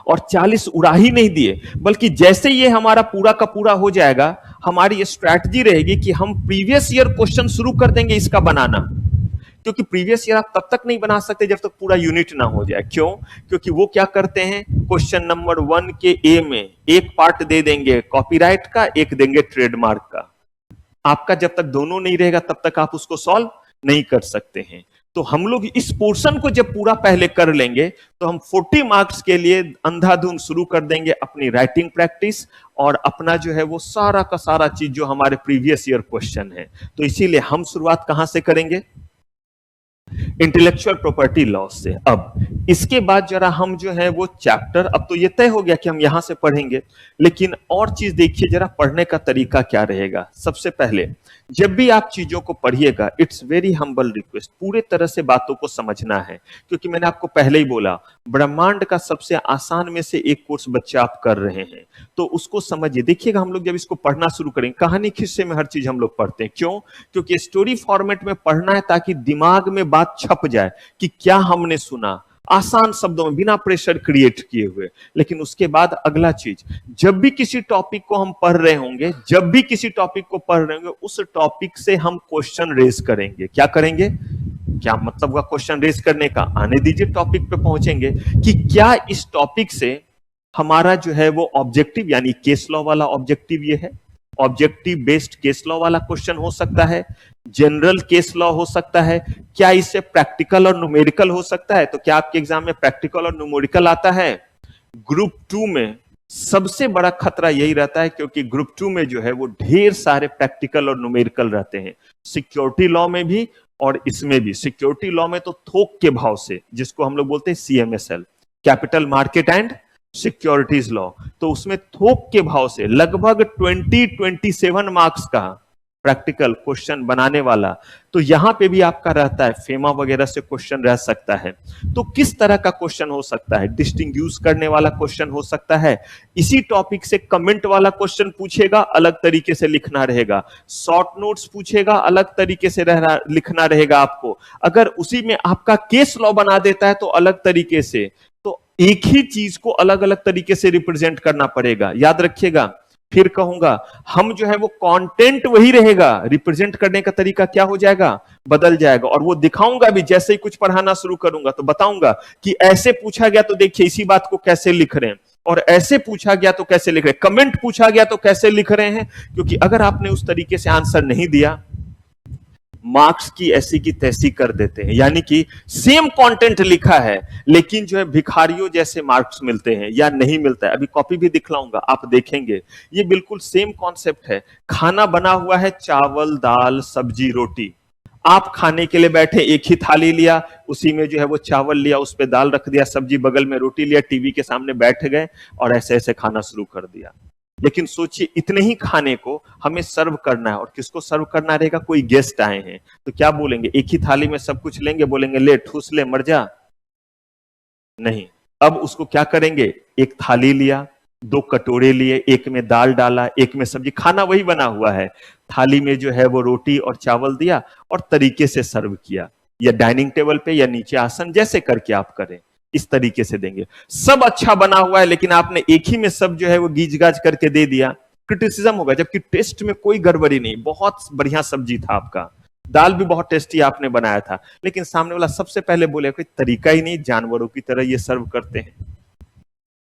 और 40 उड़ा ही नहीं दिए, बल्कि जैसे ये हमारा पूरा का पूरा हो जाएगा, हमारी ये स्ट्रैटेजी रहेगी कि हम प्रीवियस ईयर क्वेश्चन शुरू कर देंगे इसका बनाना। क्योंकि प्रीवियस ईयर आप तब तक नहीं बना सकते जब तक पूरा यूनिट ना हो जाए। क्यों? क्योंकि वो क्या करते हैं, क्वेश्चन नंबर 1 के ए में एक पार्ट दे देंगे कॉपीराइट का, एक देंगे ट्रेडमार्क का। आपका जब तक दोनों नहीं रहेगा तब तक आप उसको सॉल्व नहीं कर सकते हैं। तो हम लोग इस पोर्शन को जब पूरा पहले कर लेंगे तो हम 40 मार्क्स के लिए अंधाधुंध शुरू कर देंगे अपनी राइटिंग प्रैक्टिस, और अपना जो है वो सारा का सारा चीज जो हमारे प्रीवियस ईयर क्वेश्चन है। तो इसीलिए हम शुरुआत कहां से करेंगे? इंटेलेक्चुअल प्रॉपर्टी लॉ से। अब इसके बाद जरा हम जो है वो चैप्टर, अब तो ये तय हो गया कि हम यहां से पढ़ेंगे, लेकिन और चीज देखिए जरा पढ़ने का तरीका क्या रहेगा। सबसे पहले जब भी आप चीजों को पढ़िएगा, इट्स वेरी हम्बल रिक्वेस्ट, पूरे तरह से बातों को समझना है। क्योंकि मैंने आपको पहले ही बोला, ब्रह्मांड का सबसे आसान में से एक कोर्स बच्चे आप कर रहे हैं, तो उसको समझिए। देखिएगा हम लोग जब इसको पढ़ना शुरू करेंगे, कहानी खिस्से में हर चीज हम लोग पढ़ते हैं। क्यों? क्योंकि स्टोरी फॉर्मेट में पढ़ना है ताकि दिमाग में बात छप जाए कि क्या हमने सुना, आसान शब्दों में, बिना प्रेशर क्रिएट किए हुए। लेकिन उसके बाद अगला चीज, जब भी किसी टॉपिक को हम पढ़ रहे होंगे, जब भी किसी टॉपिक को पढ़ रहे होंगे, उस टॉपिक से हम क्वेश्चन रेज करेंगे। क्या करेंगे? क्या मतलब हुआ क्वेश्चन रेज करने का? आने दीजिए, टॉपिक पे पहुंचेंगे कि क्या इस टॉपिक से हमारा जो है वो ऑब्जेक्टिव, यानी केस लॉ वाला ऑब्जेक्टिव ये है, ऑब्जेक्टिव बेस्ड केस लॉ वाला क्वेश्चन हो सकता है, जनरल केस लॉ हो सकता है, क्या इससे प्रैक्टिकल और न्यूमेरिकल हो सकता है? तो क्या आपके एग्जाम में प्रैक्टिकल और न्यूमेरिकल आता है? ग्रुप 2 में सबसे बड़ा खतरा यही रहता है, क्योंकि ग्रुप 2 में जो है वो ढेर सारे प्रैक्टिकल और न्यूमेरिकल रहते हैं। सिक्योरिटी लॉ में भी और इसमें भी। सिक्योरिटी लॉ में तो थोक के भाव से, जिसको हम लोग बोलते हैं CMSL, capital market and securities law, तो उसमें थोक के भाव से लगभग 27 मार्क्स का प्रैक्टिकल क्वेश्चन बनाने वाला। तो यहां पे भी आपका रहता है, फेमा वगैरह से क्वेश्चन रह सकता है। तो किस तरह का क्वेश्चन हो सकता है? डिस्टिंग्विश करने वाला क्वेश्चन हो सकता है, इसी टॉपिक से कमेंट वाला क्वेश्चन पूछेगा, अलग तरीके से लिखना रहेगा, शॉर्ट नोट्स पूछेगा, अलग तरीके से लिखना रहेगा आपको। अगर उसी में आपका केस लॉ बना देता है तो अलग तरीके से, तो एक ही चीज को अलग अलग तरीके से रिप्रेजेंट करना पड़ेगा। याद रखिएगा, फिर कहूंगा, हम जो है वो कंटेंट वही रहेगा, रिप्रेजेंट करने का तरीका क्या हो जाएगा? बदल जाएगा। और वो दिखाऊंगा भी, जैसे ही कुछ पढ़ाना शुरू करूंगा तो बताऊंगा कि ऐसे पूछा गया तो देखिए इसी बात को कैसे लिख रहे हैं, और ऐसे पूछा गया तो कैसे लिख रहे हैं, कमेंट पूछा गया तो कैसे लिख रहे हैं। क्योंकि अगर आपने उस तरीके से आंसर नहीं दिया, मार्क्स की ऐसी की तैसी कर देते हैं, यानी कि सेम कंटेंट लिखा है लेकिन जो है भिखारियों जैसे मार्क्स मिलते हैं या नहीं मिलता है। अभी कॉपी भी दिखलाऊंगा, आप देखेंगे ये बिल्कुल सेम कॉन्सेप्ट है। खाना बना हुआ है चावल दाल सब्जी रोटी, आप खाने के लिए बैठे, एक ही थाली लिया, उसी में जो है वो चावल लिया, उस पे दाल रख दिया, सब्जी बगल में रोटी लिया, टीवी के सामने बैठ गए और ऐसे ऐसे खाना शुरू कर दिया। लेकिन सोचिए इतने ही खाने को हमें सर्व करना है और किसको सर्व करना रहेगा, कोई गेस्ट आए हैं तो क्या बोलेंगे, एक ही थाली में सब कुछ लेंगे, बोलेंगे ले ठूस ले मर जा? नहीं। अब उसको क्या करेंगे, एक थाली लिया, दो कटोरे लिए, एक में दाल डाला, एक में सब्जी, खाना वही बना हुआ है, थाली में जो है वो रोटी और चावल दिया और तरीके से सर्व किया, या डाइनिंग टेबल पे या नीचे आसन जैसे करके आप करें, इस तरीके से देंगे। सब अच्छा बना हुआ है लेकिन आपने एक ही में सब जो है वो गीज गाज करके दे दिया, क्रिटिसिज्म होगा, जबकि टेस्ट में कोई गड़बड़ी नहीं, बहुत बढ़िया सब्जी था आपका, दाल भी बहुत टेस्टी आपने बनाया था, लेकिन सामने वाला सबसे पहले बोले कोई तरीका ही नहीं, जानवरों की तरह ये सर्व करते हैं।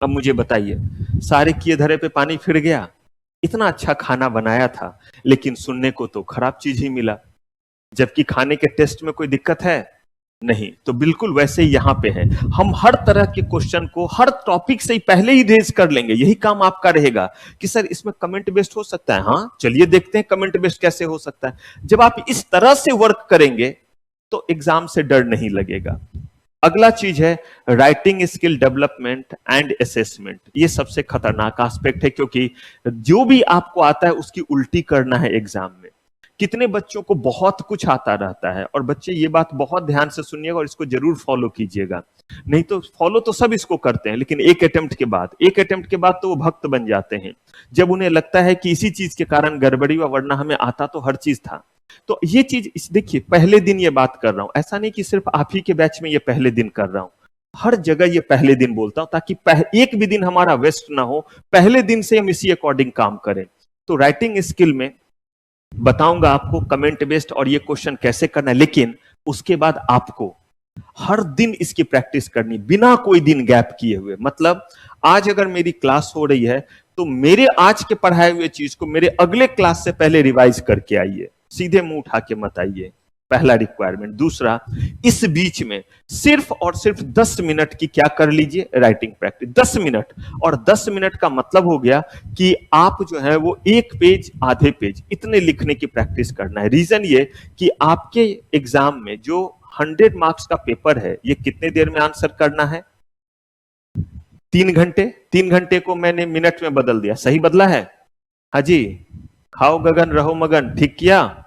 अब मुझे बताइए, सारे किए धरे पे पानी फिर गया, इतना अच्छा खाना बनाया था लेकिन सुनने को तो खराब चीज ही मिला, जबकि खाने के टेस्ट में कोई दिक्कत है नहीं। तो बिल्कुल वैसे ही यहां पे है, हम हर तरह के क्वेश्चन को हर टॉपिक से ही पहले ही रेज कर लेंगे, यही काम आपका रहेगा कि सर इसमें कमेंट बेस्ड हो सकता है, हाँ चलिए देखते हैं कमेंट बेस्ड कैसे हो सकता है। जब आप इस तरह से वर्क करेंगे तो एग्जाम से डर नहीं लगेगा। अगला चीज है writing skill development and assessment, ये सबसे खतरनाक एस्पेक्ट है, क्योंकि जो भी आपको आता है उसकी उल्टी करना है एग्जाम में। कितने बच्चों को बहुत कुछ आता रहता है, और बच्चे ये बात बहुत ध्यान से सुनिएगा और इसको जरूर फॉलो कीजिएगा, नहीं तो फॉलो तो सब इसको करते हैं लेकिन एक अटेम्प्ट के बाद तो वो भक्त बन जाते हैं, जब उन्हें लगता है कि इसी चीज के कारण गड़बड़ी हुआ, वरना हमें आता तो हर चीज था। तो ये चीज देखिए, पहले दिन ये बात कर रहा हूं, ऐसा नहीं कि सिर्फ आप ही के बैच में ये पहले दिन कर रहा हूं, हर जगह ये पहले दिन बोलता हूं ताकि एक भी दिन हमारा वेस्ट ना हो, पहले दिन से हम इसी अकॉर्डिंग काम करें। तो राइटिंग स्किल में बताऊंगा आपको कमेंट बेस्ड और ये क्वेश्चन कैसे करना है, लेकिन उसके बाद आपको हर दिन इसकी प्रैक्टिस करनी बिना कोई दिन गैप किए हुए। मतलब आज अगर मेरी क्लास हो रही है तो मेरे आज के पढ़ाए हुए चीज को मेरे अगले क्लास से पहले रिवाइज करके आइए, सीधे मुंह उठा के मत आइए, पहला रिक्वायरमेंट। दूसरा, इस बीच में सिर्फ और सिर्फ 10 मिनट की क्या कर लीजिए, राइटिंग प्रैक्टिस 10 मिनट। और 10 मिनट का मतलब हो गया कि आप जो है वो एक पेज आधे पेज इतने लिखने की प्रैक्टिस करना है। रीजन ये कि आपके एग्जाम में जो 100 मार्क्स का पेपर है, ये कितने देर में आंसर करना है, 3 घंटे। 3 घंटे को मैंने मिनट में बदल दिया, सही बदला है? हाँ जी, खाओ गगन रहो मगन, ठीक किया।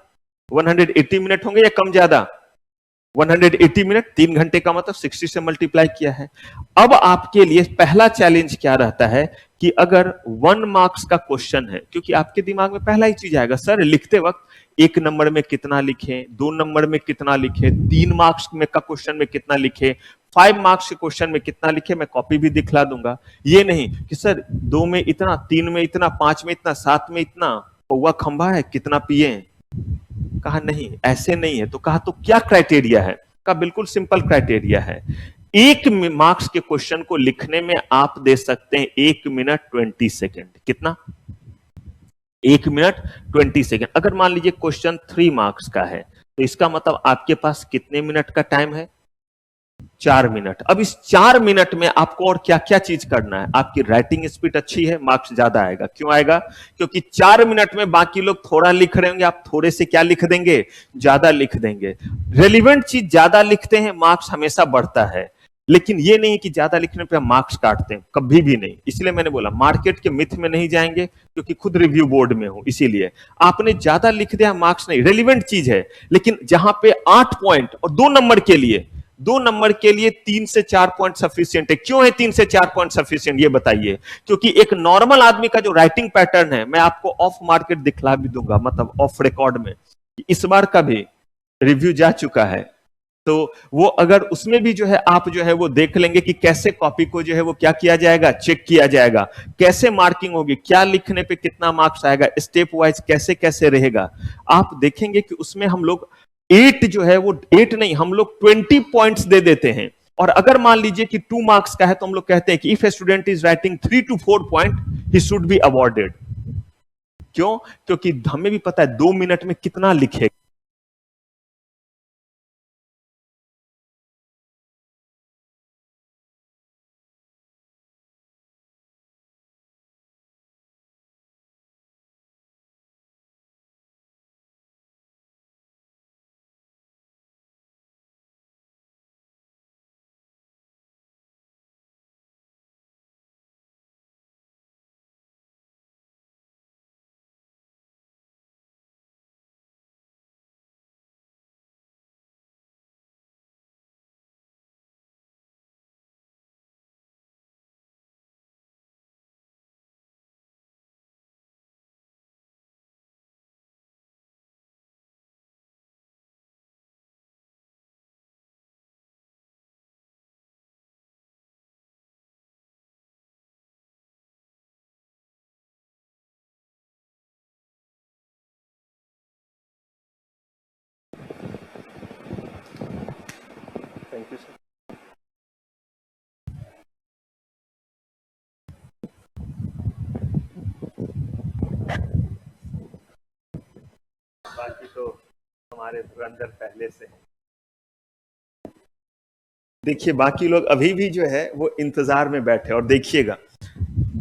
180 मिनट होंगे या कम ज्यादा? 180 मिनट, 3 घंटे का मतलब 60 से मल्टीप्लाई किया है। अब आपके लिए पहला चैलेंज क्या रहता है कि अगर 1 मार्क्स का क्वेश्चन है, क्योंकि आपके दिमाग में पहला ही चीज आएगा, सर लिखते वक्त 1 नंबर में कितना लिखें, 2 नंबर में कितना लिखें, 3 मार्क्स में का क्वेश्चन में कितना लिखें, 5 मार्क्स के क्वेश्चन में कितना लिखे, मैं कॉपी भी दिखला दूंगा। ये नहीं कि सर 2 में इतना, 3 में इतना, 5 में इतना, 7 में इतना, पौवा खंभा है कितना पिए, कहा नहीं ऐसे नहीं है। तो कहा तो क्या क्राइटेरिया है? कहा बिल्कुल सिंपल क्राइटेरिया है, 1 मार्क्स के क्वेश्चन को लिखने में आप दे सकते हैं 1 मिनट 20 सेकेंड। कितना? 1 मिनट 20 सेकेंड। अगर मान लीजिए क्वेश्चन 3 मार्क्स का है तो इसका मतलब आपके पास कितने मिनट का टाइम है? 4 मिनट। अब इस 4 मिनट में आपको और क्या क्या चीज करना है? आपकी राइटिंग स्पीड अच्छी है, मार्क्स ज्यादा आएगा। क्यों आएगा? क्योंकि 4 मिनट में बाकी लोग थोड़ा लिख रहे होंगे, आप थोड़े से क्या लिख देंगे, ज्यादा लिख देंगे। रेलिवेंट चीज ज्यादा लिखते हैं, मार्क्स हमेशा बढ़ता है। लेकिन ये नहीं कि ज्यादा लिखने पे हम मार्क्स काटते हैं, कभी भी नहीं। इसलिए मैंने बोला मार्केट के मिथ में नहीं जाएंगे, क्योंकि खुद रिव्यू बोर्ड में हूं, इसीलिए आपने ज्यादा लिख दिया, मार्क्स नहीं। रेलिवेंट चीज है, लेकिन जहां पे 8 पॉइंट और 2 नंबर के लिए 3 से 4 पॉइंट सफिशियंट है। क्यों है 3 से 4 पॉइंट सफिशियंट, ये बताइए? क्योंकि एक नॉर्मल आदमी का जो राइटिंग पैटर्न है, मैं आपको ऑफ मार्केट दिखला भी दूंगा, मतलब ऑफ रिकॉर्ड में, इस बार का भी रिव्यू जा चुका है, तो वो अगर उसमें भी जो है आप जो है वो देख लेंगे कि कैसे कॉपी को जो है वो क्या किया जाएगा, चेक किया जाएगा, कैसे मार्किंग होगी, क्या लिखने पे कितना मार्क्स आएगा, स्टेप वाइज कैसे कैसे रहेगा। आप देखेंगे कि उसमें हम लोग 8 जो है वो 8 नहीं, हम लोग 20 पॉइंट्स दे देते हैं। और अगर मान लीजिए कि 2 मार्क्स का है तो हम लोग कहते हैं कि if a student is writing 3 to 4 point he should be awarded. क्यों? क्योंकि हमें भी पता है 2 मिनट में कितना लिखेगा। Thank you sir. बाकी तो हमारे धुरंधर पहले से हैं। देखिए बाकी लोग अभी भी जो है वो इंतजार में बैठे, और देखिएगा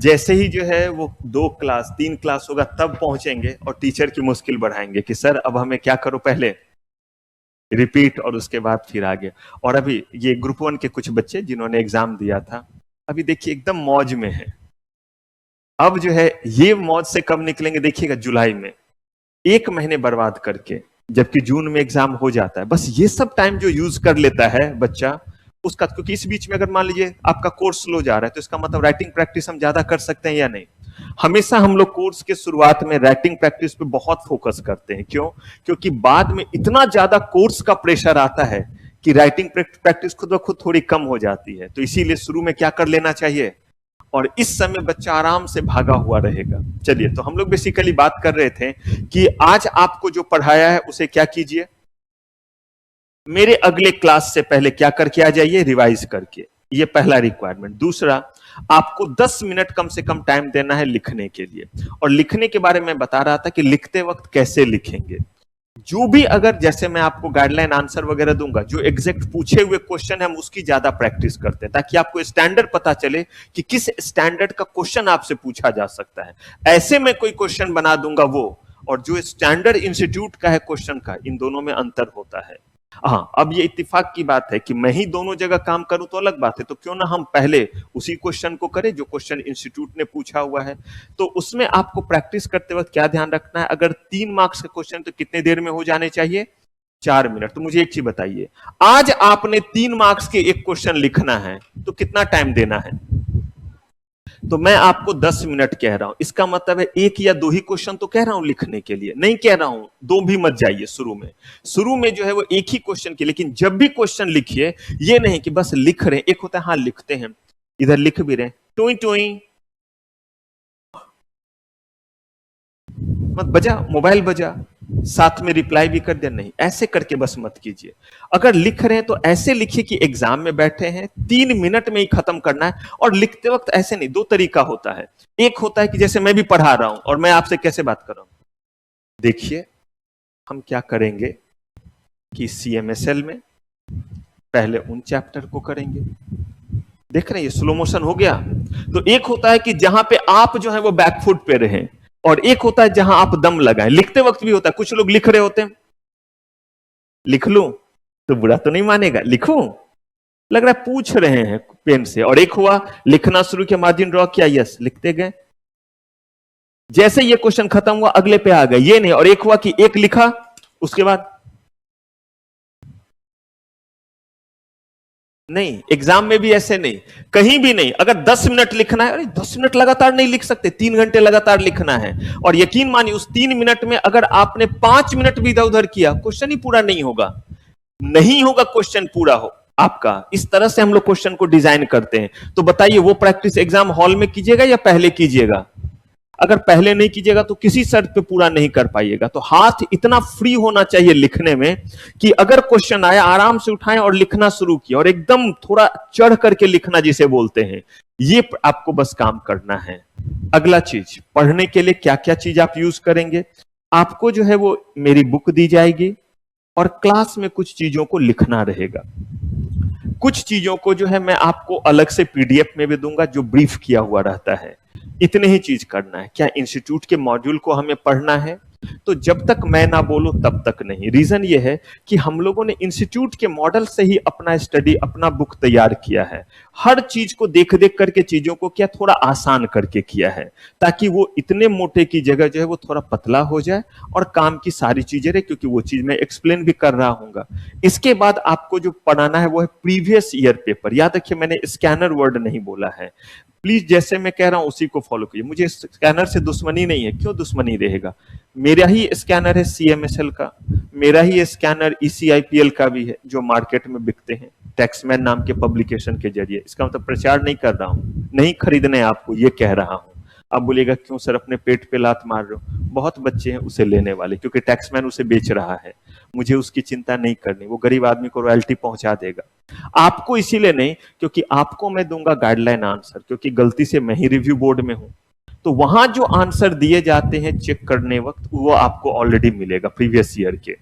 जैसे ही जो है वो 2 क्लास 3 क्लास होगा तब पहुंचेंगे और टीचर की मुश्किल बढ़ाएंगे कि सर अब हमें क्या करो, पहले रिपीट और उसके बाद फिर आगे। और अभी ये ग्रुप 1 के कुछ बच्चे जिन्होंने एग्जाम दिया था, अभी देखिए एकदम मौज में है। अब जो है ये मौज से कब निकलेंगे देखिएगा, जुलाई में, 1 महीने बर्बाद करके, जबकि जून में एग्जाम हो जाता है। बस ये सब टाइम जो यूज कर लेता है बच्चा उसका, क्योंकि इस बीच में अगर मान लीजिए आपका कोर्स स्लो जा रहा है तो इसका मतलब राइटिंग प्रैक्टिस हम ज्यादा कर सकते हैं या नहीं। हमेशा हम लोग कोर्स के शुरुआत में राइटिंग प्रैक्टिस पे बहुत फोकस करते हैं। क्यों? क्योंकि बाद में इतना ज्यादा कोर्स का प्रेशर आता है कि राइटिंग प्रैक्टिस खुद ब खुद थोड़ी कम हो जाती है। तो इसीलिए शुरू में क्या कर लेना चाहिए, और इस समय बच्चा आराम से भागा हुआ रहेगा। चलिए, तो हम लोग बेसिकली बात कर रहे थे कि आज आपको जो पढ़ाया है उसे क्या कीजिए, मेरे अगले क्लास से पहले क्या करके आ जाइए, रिवाइज करके। ये पहला रिक्वायरमेंट। दूसरा, आपको 10 मिनट कम से कम टाइम देना है लिखने के लिए। और लिखने के बारे में बता रहा था कि लिखते वक्त कैसे लिखेंगे। जो भी, अगर जैसे मैं आपको गाइडलाइन आंसर वगैरह दूंगा, जो एग्जैक्ट पूछे हुए क्वेश्चन है हम उसकी ज्यादा प्रैक्टिस करते हैं, ताकि आपको स्टैंडर्ड पता चले कि किस स्टैंडर्ड का क्वेश्चन आपसे पूछा जा सकता है। ऐसे में कोई क्वेश्चन बना दूंगा वो, और जो स्टैंडर्ड इंस्टीट्यूट का है क्वेश्चन का, इन दोनों में अंतर होता है। हाँ, अब ये इत्तेफाक की बात है कि मैं ही दोनों जगह काम करूं तो अलग बात है, तो क्यों ना हम पहले उसी क्वेश्चन को करें जो क्वेश्चन इंस्टीट्यूट ने पूछा हुआ है। तो उसमें आपको प्रैक्टिस करते वक्त क्या ध्यान रखना है, अगर 3 मार्क्स का क्वेश्चन तो कितने देर में हो जाने चाहिए, 4 मिनट। तो मुझे एक चीज बताइए, आज आपने 3 मार्क्स के एक क्वेश्चन लिखना है तो कितना टाइम देना है? तो मैं आपको 10 मिनट कह रहा हूं, इसका मतलब है 1 या 2 ही क्वेश्चन तो कह रहा हूं लिखने के लिए, नहीं कह रहा हूं 2 भी मत जाइए शुरू में जो है वो एक ही क्वेश्चन की। लेकिन जब भी क्वेश्चन लिखिए, ये नहीं कि बस लिख रहे हैं। एक होता है हाँ लिखते हैं, इधर लिख भी रहे हैं, टोई टोई मत बजा, मोबाइल बजा, साथ में रिप्लाई भी कर दिया, नहीं, ऐसे करके बस मत कीजिए। अगर लिख रहे हैं तो ऐसे लिखिए कि एग्जाम में बैठे हैं, 3 मिनट में ही खत्म करना है। और लिखते वक्त ऐसे नहीं, 2 तरीका होता है। एक होता है कि जैसे मैं भी पढ़ा रहा हूं और मैं आपसे कैसे बात कर रहा हूं, देखिए हम क्या करेंगे कि CMSL में पहले उन चैप्टर को करेंगे, देख रहे हैं ये स्लो मोशन हो गया। तो एक होता है कि जहां पे आप जो है वो बैकफुट पे रहें, और एक होता है जहां आप दम लगाएं। लिखते वक्त भी होता है, कुछ लोग लिख रहे होते हैं, लिख लूं तो बुरा तो नहीं मानेगा, लिखूं, लग रहा है पूछ रहे हैं पेन से। और एक हुआ लिखना शुरू किया, मार्जिन ड्रॉ किया, यस लिखते गए, जैसे ये क्वेश्चन खत्म हुआ अगले पे आ गए, ये नहीं। और एक हुआ कि एक लिखा उसके बाद नहीं, एग्जाम में भी ऐसे नहीं, कहीं भी नहीं। अगर 10 मिनट लिखना है, अरे 10 मिनट लगातार नहीं लिख सकते, 3 घंटे लगातार लिखना है। और यकीन मानिए उस 3 मिनट में अगर आपने 5 मिनट भी इधर उधर किया, क्वेश्चन ही पूरा नहीं होगा, नहीं होगा क्वेश्चन पूरा हो आपका। इस तरह से हम लोग क्वेश्चन को डिजाइन करते हैं। तो बताइए वो प्रैक्टिस एग्जाम हॉल में कीजिएगा या पहले कीजिएगा? अगर पहले नहीं कीजिएगा तो किसी शर्त पे पूरा नहीं कर पाइएगा। तो हाथ इतना फ्री होना चाहिए लिखने में कि अगर क्वेश्चन आया आराम से उठाएं और लिखना शुरू किया, और एकदम थोड़ा चढ़ करके लिखना जिसे बोलते हैं, ये आपको बस काम करना है। अगला चीज, पढ़ने के लिए क्या क्या चीज आप यूज करेंगे, आपको जो है वो मेरी बुक दी जाएगी और क्लास में कुछ चीजों को लिखना रहेगा। कुछ चीजों को जो है मैं आपको अलग से PDF में भी दूंगा जो ब्रीफ किया हुआ रहता है। इतने ही चीज करना है। क्या इंस्टीट्यूट के मॉड्यूल को हमें पढ़ना है? तो जब तक मैं ना बोलूं तब तक नहीं। रीजन ये है कि हम लोगों ने इंस्टीट्यूट के मॉडल से ही अपना स्टडी, अपना बुक तैयार किया है। हर चीज को देख देख करके चीजों को क्या थोड़ा आसान करके किया है, ताकि वो इतने मोटे की जगह जो है वो थोड़ा पतला हो जाए और काम की सारी चीजें रहे, क्योंकि वो चीज मैं एक्सप्लेन भी कर रहा हूंगा। इसके बाद आपको जो पढ़ाना है वो है प्रीवियस ईयर पेपर। याद रखिए मैंने स्कैनर वर्ड नहीं बोला है। प्लीज जैसे मैं कह रहा हूं उसी को फॉलो कीजिए। मुझे स्कैनर से दुश्मनी नहीं है, क्यों दुश्मनी रहेगा? मेरा ही स्कैनर है CMSL का, मेरा ही स्कैनर ECIPL का भी है जो मार्केट में बिकते हैं टैक्समैन नाम के पब्लिकेशन के जरिए। इसका मतलब प्रचार नहीं कर रहा हूं, नहीं खरीदने आपको, ये कह रहा हूं। अब बोलेगा क्यों सर अपने पेट पे लात मार रहे हो? बहुत बच्चे हैं उसे लेने वाले, क्योंकि टैक्समैन उसे बेच रहा है। मुझे उसकी चिंता नहीं करनी, वो गरीब आदमी को रॉयल्टी पहुंचा देगा। आपको इसीलिए नहीं, क्योंकि आपको मैं दूंगा गाइडलाइन आंसर, क्योंकि गलती से मैं ही रिव्यू बोर्ड में हूं, तो वहां जो आंसर दिए जाते हैं चेक करने वक्त, वो आपको ऑलरेडी मिलेगा प्रीवियस ईयर के।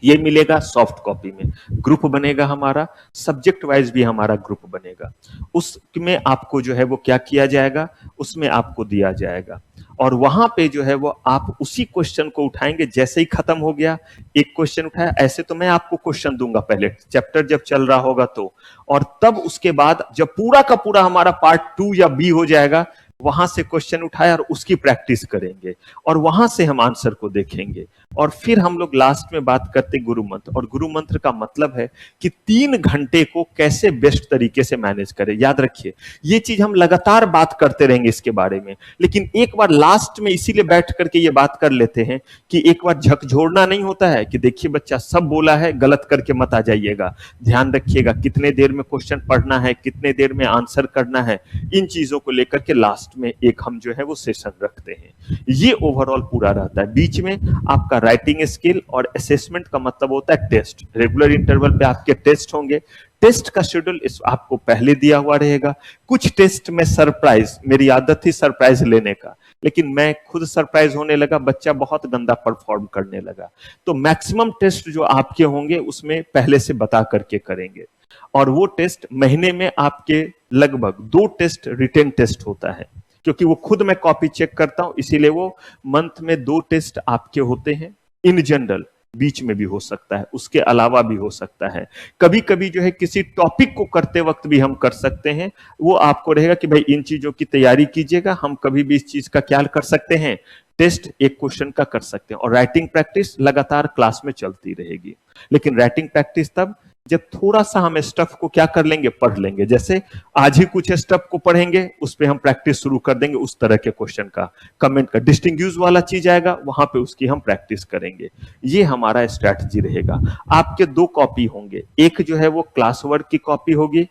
ये मिलेगा सॉफ्ट कॉपी में, ग्रुप बनेगा हमारा, सब्जेक्ट वाइज भी हमारा ग्रुप बनेगा, उसमें आपको जो है वो क्या किया जाएगा, उसमें आपको दिया जाएगा। और वहां पे जो है वो आप उसी क्वेश्चन को उठाएंगे, जैसे ही खत्म हो गया एक क्वेश्चन उठाया, ऐसे तो मैं आपको क्वेश्चन दूंगा पहले चैप्टर जब चल रहा होगा तो, और तब उसके बाद जब पूरा का पूरा हमारा पार्ट 2 या बी हो जाएगा, वहां से क्वेश्चन उठाया और उसकी प्रैक्टिस करेंगे, और वहां से हम आंसर को देखेंगे। और फिर हम लोग लास्ट में बात करते गुरु मंत्र, और गुरु मंत्र का मतलब है कि 3 घंटे को कैसे बेस्ट तरीके से मैनेज करें। याद रखिए, ये चीज हम लगातार बात करते रहेंगे इसके बारे में, लेकिन एक बार लास्ट में इसीलिए बैठ करके ये बात कर लेते हैं कि एक बार झकझोरना नहीं होता है कि देखिए बच्चा सब बोला है, गलत करके मत आ जाइएगा, ध्यान रखिएगा कितने देर में क्वेश्चन पढ़ना है, कितने देर में आंसर करना है, इन चीजों को लेकर के लास्ट में एक हम जो है वो सेशन रखते हैं। ये ओवरऑल पूरा रहता है। बीच में आपका राइटिंग स्किल और असेसमेंट का मतलब होता है टेस्ट, रेगुलर इंटरवल पे आपके टेस्ट होंगे। टेस्ट का शेड्यूल इस आपको पहले दिया हुआ रहेगा। कुछ टेस्ट में सरप्राइज, मेरी आदत थी सरप्राइज लेने का, लेकिन मैं खुद सरप्राइज होने लगा, बच्चा बहुत गंदा परफॉर्म करने लगा। तो मैक्सिमम टेस्ट जो आपके होंगे उसमें पहले से बता करके करेंगे, और वो टेस्ट महीने में आपके लगभग 2 टेस्ट रिटेन टेस्ट होता है, क्योंकि वो खुद मैं कॉपी चेक करता हूं, इसीलिए वो मंथ में 2 टेस्ट आपके होते हैं इन जनरल। बीच में भी हो सकता है, उसके अलावा भी हो सकता है, कभी कभी जो है किसी टॉपिक को करते वक्त भी हम कर सकते हैं। वो आपको रहेगा कि भाई इन चीजों की तैयारी कीजिएगा, हम कभी भी इस चीज का क्या कर सकते हैं, टेस्ट एक क्वेश्चन का कर सकते हैं। और राइटिंग प्रैक्टिस लगातार क्लास में चलती रहेगी, लेकिन राइटिंग प्रैक्टिस तब जब थोड़ा सा हम स्टफ को क्या कर लेंगे, पढ़ लेंगे। जैसे आज ही कुछ स्टफ को पढ़ेंगे, उस पर हम प्रैक्टिस शुरू कर देंगे, उस तरह के क्वेश्चन का, कमेंट का डिस्टिंग्विश वाला चीज आएगा, वहां पे उसकी हम प्रैक्टिस करेंगे। ये हमारा स्ट्रैटेजी रहेगा। आपके 2 कॉपी होंगे, एक जो है वो क्लास वर्क की कॉपी होगी,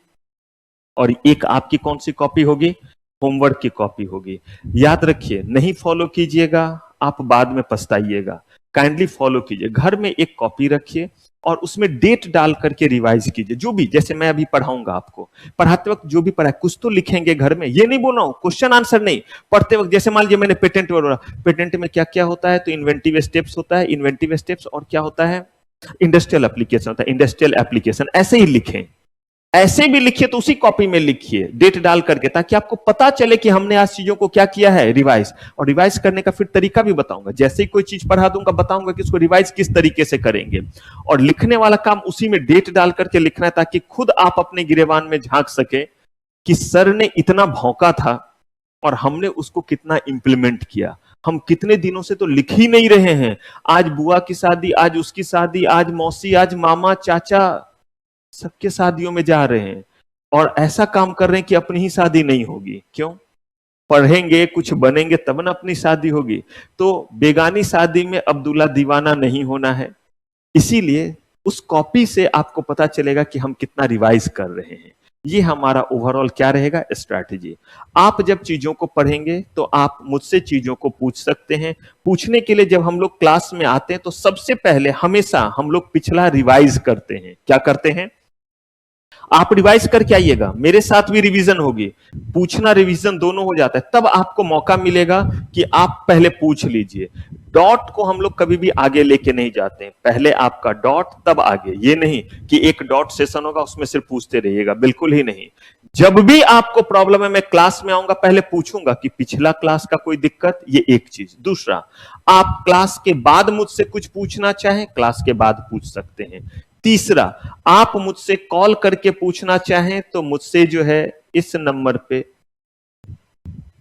और एक आपकी कौन सी कॉपी होगी, होमवर्क की कॉपी होगी। याद रखिए, नहीं फॉलो कीजिएगा आप बाद में पछताइएगा, काइंडली फॉलो कीजिए। घर में एक कॉपी रखिए और उसमें डेट डाल करके रिवाइज कीजिए। जो भी, जैसे मैं अभी पढ़ाऊंगा आपको, पढ़ाते वक्त जो भी पढ़ा कुछ तो लिखेंगे घर में, ये नहीं बोल रहा हूं क्वेश्चन आंसर नहीं, पढ़ते वक्त जैसे मान लीजिए मैंने पेटेंट बोला, पेटेंट में क्या क्या होता है, तो इन्वेंटिव स्टेप्स होता है, इन्वेंटिव स्टेप्स, और क्या होता है, इंडस्ट्रियल एप्लीकेशन होता है, इंडस्ट्रियल एप्लीकेशन, ऐसे ही लिखें। ऐसे भी लिखिए तो उसी कॉपी में लिखिए डेट डाल करके, ताकि आपको पता चले कि हमने आज चीजों को क्या किया है, रिवाइज। और रिवाइज करने का फिर तरीका भी बताऊंगा, जैसे ही कोई चीज पढ़ा दूंगा बताऊंगा कि इसको रिवाइज किस तरीके से करेंगे। और लिखने वाला काम उसी में डेट डाल करके लिखना है, ताकि खुद आप अपने गिरेबान में झांक सके कि सर ने इतना भौंका था और हमने उसको कितना इंप्लीमेंट किया। हम कितने दिनों से तो लिख ही नहीं रहे हैं, आज बुआ की शादी, आज उसकी शादी, आज मौसी, आज मामा, चाचा, सबके शादियों में जा रहे हैं, और ऐसा काम कर रहे हैं कि अपनी ही शादी नहीं होगी। क्यों? पढ़ेंगे, कुछ बनेंगे तब ना अपनी शादी होगी। तो बेगानी शादी में अब्दुल्ला दीवाना नहीं होना है। इसीलिए उस कॉपी से आपको पता चलेगा कि हम कितना रिवाइज कर रहे हैं। ये हमारा ओवरऑल क्या रहेगा, स्ट्रैटेजी। आप जब चीजों को पढ़ेंगे तो आप मुझसे चीजों को पूछ सकते हैं। पूछने के लिए जब हम लोग क्लास में आते हैं तो सबसे पहले हमेशा हम लोग पिछला रिवाइज करते हैं। क्या करते हैं? आप रिवाइज करके आइएगा, मेरे साथ भी रिवीजन होगी, पूछना रिवीजन दोनों हो जाता है। तब आपको मौका मिलेगा कि आप पहले पूछ लीजिए। डॉट को हम लोग कभी भी आगे लेके नहीं जाते हैं, पहले आपका डॉट तब आगे। ये नहीं कि एक डॉट सेशन होगा उसमें सिर्फ पूछते रहिएगा, बिल्कुल ही नहीं। जब भी आपको प्रॉब्लम है, मैं क्लास में आऊंगा पहले पूछूंगा कि पिछला क्लास का कोई दिक्कत, ये एक चीज। दूसरा, आप क्लास के बाद मुझसे कुछ पूछना चाहें, क्लास के बाद पूछ सकते हैं। तीसरा, आप मुझसे कॉल करके पूछना चाहें तो मुझसे जो है इस नंबर पे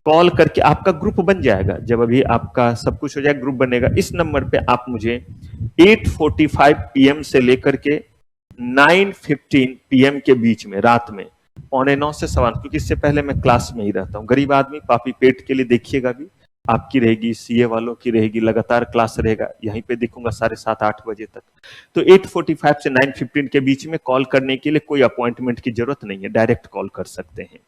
कॉल करके, आपका ग्रुप बन जाएगा, जब अभी आपका सब कुछ हो जाएगा ग्रुप बनेगा, इस नंबर पे आप मुझे 8:45 PM से लेकर के 9:15 PM के बीच में, रात में 9:15 से 9:15, क्योंकि इससे पहले मैं क्लास में ही रहता हूँ। गरीब आदमी, पापी पेट के लिए देखिएगा भी, आपकी रहेगी, सीए वालों की रहेगी, लगातार क्लास रहेगा, यहीं पे दिखूंगा 7:30-8 बजे तक। तो 8:45 से 9:15 के बीच में कॉल करने के लिए कोई अपॉइंटमेंट की जरूरत नहीं है, डायरेक्ट कॉल कर सकते हैं।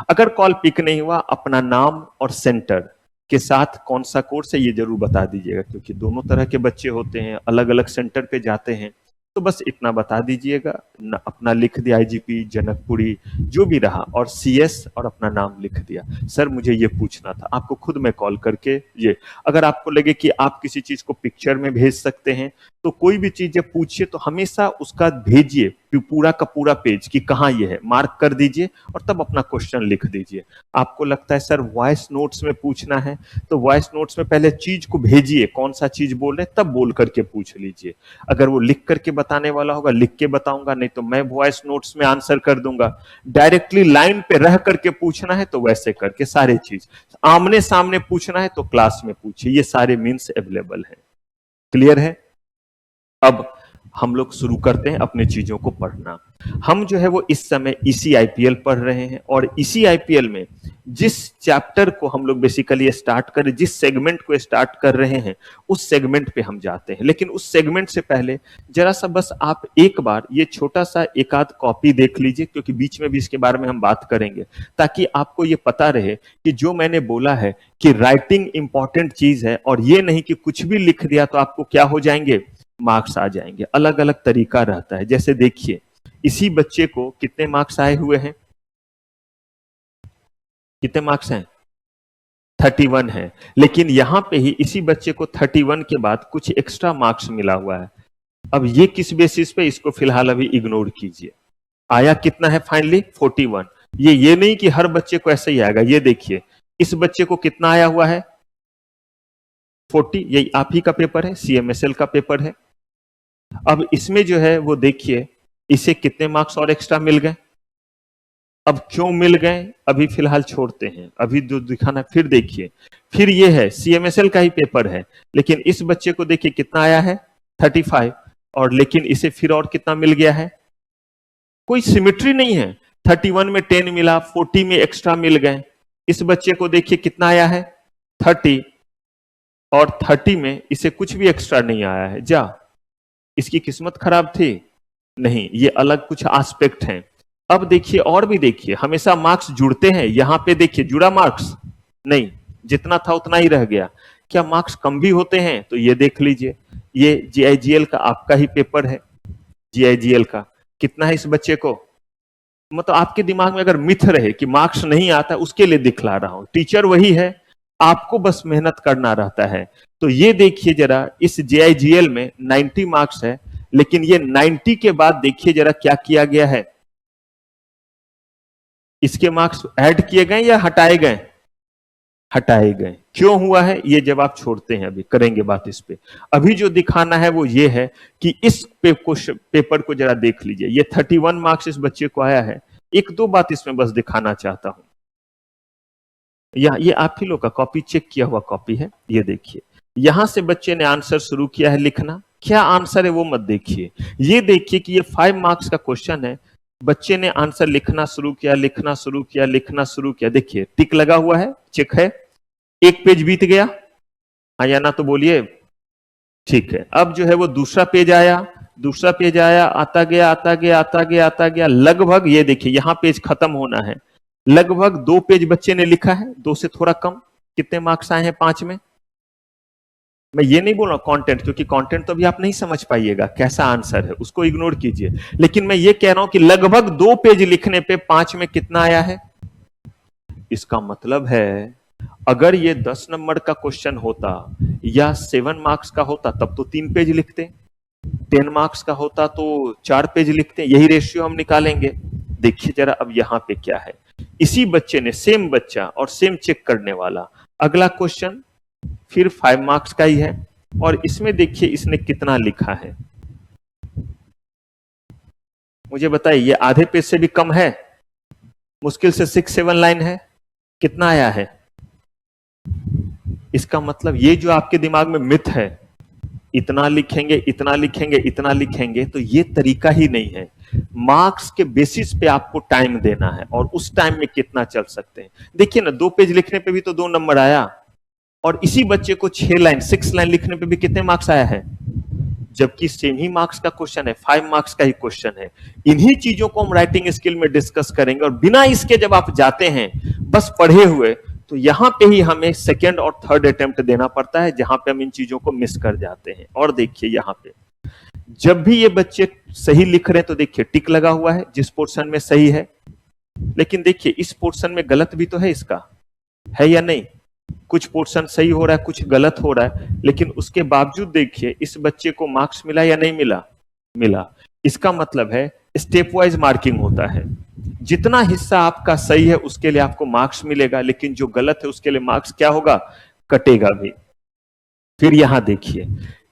अगर कॉल पिक नहीं हुआ, अपना नाम और सेंटर, के साथ कौन सा कोर्स है ये जरूर बता दीजिएगा, क्योंकि दोनों तरह के बच्चे होते हैं, अलग अलग सेंटर पे जाते हैं। तो बस इतना बता दीजिएगा, अपना लिख दिया आईजीपी जनकपुरी जो भी रहा, और सीएस और अपना नाम लिख दिया। सर मुझे ये पूछना था, आपको खुद में कॉल करके ये, अगर आपको लगे कि आप किसी चीज को पिक्चर में भेज सकते हैं तो कोई भी चीज जब पूछिए तो हमेशा उसका भेजिए पूरा का पूरा पेज कि कहाँ ये है, मार्क कर दीजिए और तब अपना क्वेश्चन लिख दीजिए। आपको लगता है सर वॉइस नोट्स में पूछना है, तो वॉइस नोट्स में पहले चीज को भेजिए, कौन सा चीज बोल रहे तब बोल करके पूछ लीजिए। अगर वो लिख करके बताने वाला होगा लिख के बताऊंगा, नहीं तो मैं वॉइस नोट्स में आंसर कर दूंगा। डायरेक्टली लाइन पे रह करके पूछना है तो वैसे करके सारे चीज, आमने सामने पूछना है तो क्लास में पूछिए, ये सारे मीन्स अवेलेबल है। क्लियर है? अब हम लोग शुरू करते हैं अपने चीजों को पढ़ना। हम जो है वो इस समय इसी आईपीएल पढ़ रहे हैं, और इसी आईपीएल में जिस चैप्टर को हम लोग बेसिकली स्टार्ट कर, जिस सेगमेंट को स्टार्ट कर रहे हैं उस सेगमेंट पे हम जाते हैं। लेकिन उस सेगमेंट से पहले जरा सा बस आप एक बार ये छोटा सा एक आध कॉपी देख लीजिए, क्योंकि बीच में भी इसके बारे में हम बात करेंगे, ताकि आपको ये पता रहे कि जो मैंने बोला है कि राइटिंग इंपॉर्टेंट चीज है, और ये नहीं कि कुछ भी लिख दिया तो आपको क्या हो जाएंगे, मार्क्स आ जाएंगे। अलग अलग तरीका रहता है। जैसे देखिए इसी बच्चे को कितने मार्क्स आए हुए हैं, कितने मार्क्स हैं, 31 है। लेकिन यहां पे ही इसी बच्चे को 31 के बाद कुछ एक्स्ट्रा मार्क्स मिला हुआ है। अब ये किस बेसिस पे, इसको फिलहाल अभी इग्नोर कीजिए। आया कितना है फाइनली, 41। ये नहीं कि हर बच्चे को ऐसे ही आएगा। ये देखिए इस बच्चे को कितना आया हुआ है, 40। यही आप ही का पेपर है, सीएमएसएल का पेपर है। अब इसमें जो है वो देखिए इसे कितने मार्क्स और एक्स्ट्रा मिल गए। अब क्यों मिल गए अभी फिलहाल छोड़ते हैं, अभी जो दिखाना फिर देखिए। फिर ये है सीएमएसएल का ही पेपर है, लेकिन इस बच्चे को देखिए कितना आया है, 35। और लेकिन इसे फिर और कितना मिल गया है, कोई सिमेट्री नहीं है। 31 में 10 मिला, 40 में एक्स्ट्रा मिल गए। इस बच्चे को देखिए कितना आया है, 30, और 30 में इसे कुछ भी एक्स्ट्रा नहीं आया है। जा, इसकी किस्मत खराब थी? नहीं, ये अलग कुछ एस्पेक्ट हैं। अब देखिए और भी देखिए, हमेशा मार्क्स जुड़ते हैं। यहां पे देखिए जुड़ा मार्क्स नहीं, जितना था उतना ही रह गया। क्या मार्क्स कम भी होते हैं? तो ये देख लीजिए, ये जीआईजीएल का आपका ही पेपर है। जीआईजीएल का कितना है इस बच्चे को, मतलब आपके दिमाग में अगर मिथ रहे कि मार्क्स नहीं आता, उसके लिए दिखला रहा हूं। टीचर वही है, आपको बस मेहनत करना रहता है। तो ये देखिए जरा, इस जेआईजीएल में 90 मार्क्स है, लेकिन ये 90 के बाद देखिए जरा क्या किया गया है, इसके मार्क्स ऐड किए गए या हटाए गए, हटाए गए। क्यों हुआ है ये जब आप छोड़ते हैं, अभी करेंगे बात इस पे। अभी जो दिखाना है वो ये है कि इस पेपर को जरा देख लीजिए। ये 31 मार्क्स इस बच्चे को आया है। एक दो बात इसमें बस दिखाना चाहता हूं। ये आप ही लोग का कॉपी, चेक किया हुआ कॉपी है। ये देखिए यहां से बच्चे ने आंसर शुरू किया है लिखना। क्या आंसर है वो मत देखिए, ये देखिए कि ये 5 मार्क्स का क्वेश्चन है। बच्चे ने आंसर लिखना शुरू किया, लिखना शुरू किया, लिखना शुरू किया। देखिए टिक लगा हुआ है, चेक है। एक पेज बीत गया, हाँ या ना तो बोलिए। ठीक है, अब जो है वो दूसरा पेज आया, दूसरा पेज आया, आता गया आता गया आता गया आता गया। लगभग ये देखिए यहां पेज खत्म होना है। लगभग 2 पेज बच्चे ने लिखा है, 2 से थोड़ा कम। कितने मार्क्स आए हैं 5 में? मैं ये नहीं बोल रहा कंटेंट, क्योंकि कंटेंट तो अभी आप नहीं समझ पाइएगा कैसा आंसर है, उसको इग्नोर कीजिए। लेकिन मैं ये कह रहा हूं कि लगभग 2 पेज लिखने पे 5 में कितना आया है। इसका मतलब है अगर ये 10 नंबर का क्वेश्चन होता या 7 मार्क्स का होता तब तो 3 पेज लिखते, 10 मार्क्स का होता तो 4 पेज लिखते। यही रेशियो हम निकालेंगे। देखिए जरा अब यहां पे क्या है। इसी बच्चे ने, सेम बच्चा और सेम चेक करने वाला, अगला क्वेश्चन फिर 5 मार्क्स का ही है, और इसमें देखिए इसने कितना लिखा है। मुझे बताइए, ये आधे पेज से भी कम है, मुश्किल से 6-7 लाइन है। कितना आया है? इसका मतलब ये जो आपके दिमाग में मिथ है, इतना लिखेंगे इतना लिखेंगे इतना लिखेंगे, तो ये तरीका ही नहीं है। मार्क्स के बेसिस पे आपको टाइम देना है, और उस टाइम में कितना चल सकते हैं। देखिए ना, 2 पेज लिखने पे भी तो 2 नंबर आया, और इसी बच्चे को 6 लाइन लिखने पे भी कितने मार्क्स आया है, जबकि सेम ही मार्क्स का क्वेश्चन है, 5 मार्क्स का ही क्वेश्चन है। इन्हीं चीजों को हम राइटिंग स्किल में डिस्कस करेंगे, और बिना इसके जब आप जाते हैं बस पढ़े हुए, तो यहां पे ही हमें सेकेंड और थर्ड अटेम्प्ट देना पड़ता है, जहां पे हम इन चीजों को मिस कर जाते हैं। और देखिए यहां पे जब भी ये बच्चे सही लिख रहे हैं तो देखिए टिक लगा हुआ है जिस पोर्शन में सही है, लेकिन देखिए इस पोर्शन में गलत भी तो है, इसका है या नहीं? कुछ पोर्शन सही हो रहा है, कुछ गलत हो रहा है, लेकिन उसके बावजूद देखिए इस बच्चे को मार्क्स मिला या नहीं मिला? मिला। इसका मतलब है स्टेप वाइज मार्किंग होता है। जितना हिस्सा आपका सही है उसके लिए आपको मार्क्स मिलेगा, लेकिन जो गलत है उसके लिए मार्क्स क्या होगा? कटेगा भी। फिर यहां देखिए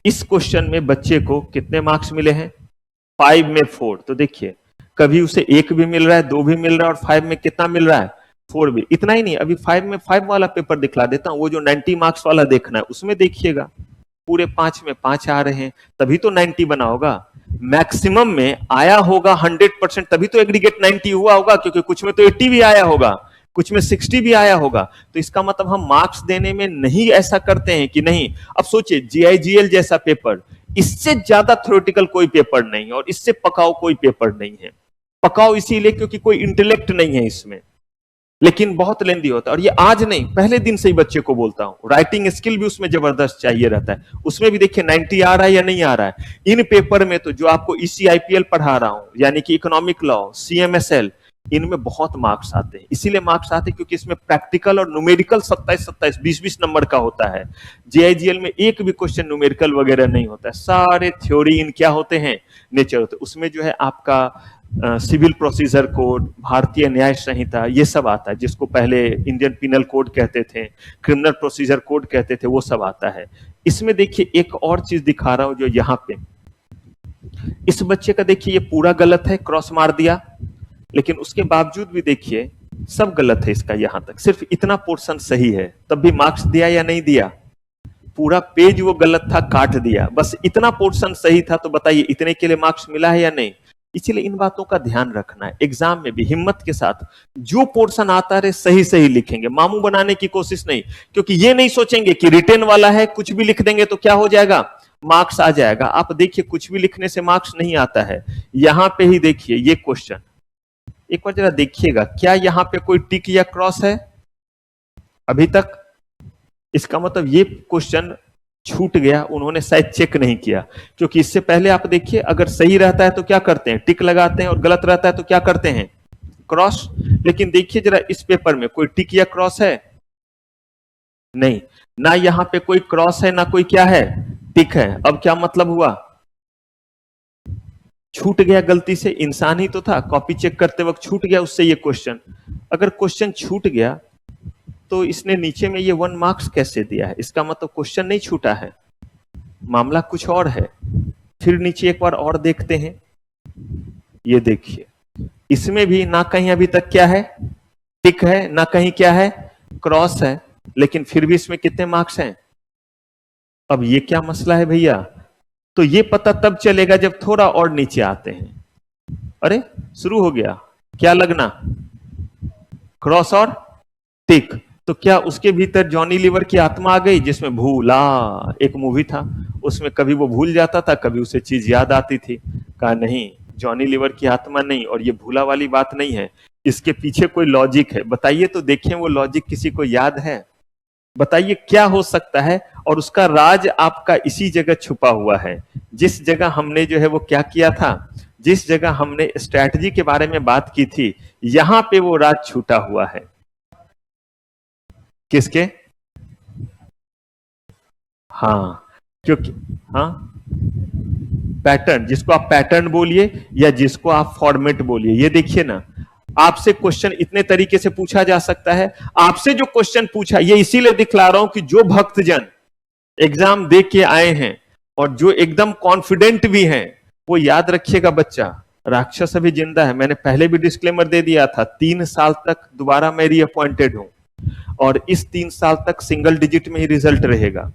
इस क्वेश्चन में बच्चे को कितने मार्क्स मिले हैं? 5 में 4। तो देखिए कभी उसे 1 भी मिल रहा है, 2 भी मिल रहा है, और 5 में कितना मिल रहा है? 4 भी। इतना ही नहीं, अभी 5 में 5 वाला पेपर दिखला देता हूं, वो जो 90 मार्क्स वाला देखना है उसमें देखिएगा पूरे 5 में 5 आ रहे हैं, तभी तो 90 बना होगा। मैक्सिमम में आया होगा 100%, तभी तो एग्रीगेट 90 हुआ होगा, क्योंकि कुछ में तो 80 भी आया होगा, कुछ में 60 भी आया होगा। तो इसका मतलब हम मार्क्स देने में नहीं ऐसा करते हैं कि नहीं। अब सोचिए जीआईजीएल जैसा पेपर, इससे ज्यादा थ्योरेटिकल कोई पेपर नहीं और इससे पकाओ कोई पेपर नहीं है। पकाओ इसीलिए क्योंकि कोई इंटेलेक्ट नहीं है इसमें, लेकिन बहुत लेंदी होता है। और ये आज नहीं, पहले दिन से ही बच्चे को बोलता हूं, राइटिंग स्किल भी उसमें जबरदस्त चाहिए रहता है। उसमें भी देखिए 90 आ रहा है या नहीं आ रहा है। इन पेपर में तो जो आपको ईसीआईपीएल पढ़ा रहा हूं, यानी कि इकोनॉमिक लॉ, सीएमएसएल, इनमें बहुत मार्क्स आते हैं। इसीलिए मार्क्स आते हैं क्योंकि इसमें प्रैक्टिकल और न्यूमेरिकल 27-27, 20-20 नंबर का होता है। जेआईजीएल में एक भी क्वेश्चन न्यूमेरिकल वगैरह नहीं होता है, सारे थ्योरी इन क्या होते हैं? नेचर होते हैं। उसमें जो है आपका सिविल प्रोसीजर कोड, भारतीय न्याय संहिता, ये सब आता है, जिसको पहले इंडियन पिनल कोड कहते थे, क्रिमिनल प्रोसीजर कोड कहते थे, वो सब आता है। इसमें देखिए एक और चीज दिखा रहा हूं जो यहाँ पे इस बच्चे का देखिए ये पूरा गलत है, क्रॉस मार दिया, लेकिन उसके बावजूद भी देखिए सब गलत है इसका, यहां तक सिर्फ इतना पोर्शन सही है, तब भी मार्क्स दिया या नहीं दिया? पूरा पेज वो गलत था, काट दिया, बस इतना पोर्शन सही था। तो बताइए इतने के लिए मार्क्स मिला है या नहीं? इसलिए इन बातों का ध्यान रखना है। एग्जाम में भी हिम्मत के साथ जो पोर्शन आता है सही सही लिखेंगे, मामू बनाने की कोशिश नहीं, क्योंकि ये नहीं सोचेंगे कि रिटेन वाला है, कुछ भी लिख देंगे तो क्या हो जाएगा? मार्क्स आ जाएगा। आप देखिए कुछ भी लिखने से मार्क्स नहीं आता है। यहां पे ही देखिए ये क्वेश्चन, एक बार जरा देखिएगा, क्या यहां पे कोई टिक या क्रॉस है अभी तक? इसका मतलब ये क्वेश्चन छूट गया, उन्होंने शायद चेक नहीं किया। क्योंकि इससे पहले आप देखिए अगर सही रहता है तो क्या करते हैं? टिक लगाते हैं, और गलत रहता है तो क्या करते हैं? क्रॉस। लेकिन देखिए जरा इस पेपर में कोई टिक या क्रॉस है? नहीं, ना यहां पे कोई क्रॉस है, ना कोई क्या है? टिक है। अब क्या मतलब हुआ? छूट गया गलती से, इंसान ही तो था, कॉपी चेक करते वक्त छूट गया उससे ये क्वेश्चन। अगर क्वेश्चन छूट गया तो इसने नीचे में ये 1 मार्क्स कैसे दिया है? इसका मतलब क्वेश्चन नहीं छूटा है, मामला कुछ और है। फिर नीचे एक बार और देखते हैं, ये देखिए इसमें भी ना कहीं अभी तक क्या है? टिक है, ना कहीं क्या है? क्रॉस है, लेकिन फिर भी इसमें कितने मार्क्स हैं? अब ये क्या मसला है भैया? तो ये पता तब चलेगा जब थोड़ा और नीचे आते हैं। अरे शुरू हो गया, क्या लगना? क्रॉस और टिक। तो क्या उसके भीतर जॉनी लीवर की आत्मा आ गई, जिसमें भूला, एक मूवी था उसमें कभी वो भूल जाता था, कभी उसे चीज याद आती थी। कहा नहीं, जॉनी लीवर की आत्मा नहीं, और ये भूला वाली बात नहीं है, इसके पीछे कोई लॉजिक है। बताइए तो देखें वो लॉजिक किसी को याद है? बताइए क्या हो सकता है? और उसका राज आपका इसी जगह छुपा हुआ है, जिस जगह हमने जो है वो क्या किया था, जिस जगह हमने स्ट्रैटेजी के बारे में बात की थी, यहां पे वो राज छूटा हुआ है। किसके? हाँ, क्योंकि हाँ पैटर्न, जिसको आप पैटर्न बोलिए या जिसको आप फॉर्मेट बोलिए, ये देखिए ना, आपसे क्वेश्चन इतने तरीके से पूछा जा सकता है। आपसे जो क्वेश्चन पूछा, ये इसीलिए दिखला रहा हूं कि जो भक्तजन एग्जाम दे के आए हैं और जो एकदम कॉन्फिडेंट भी हैं, वो याद रखिएगा, बच्चा राक्षस अभी जिंदा है। मैंने पहले भी डिस्क्लेमर दे दिया था, 3 साल तक दोबारा मैं रीअपॉइंटेड हूं, और इस 3 साल तक सिंगल डिजिट में ही रिजल्ट रहेगा।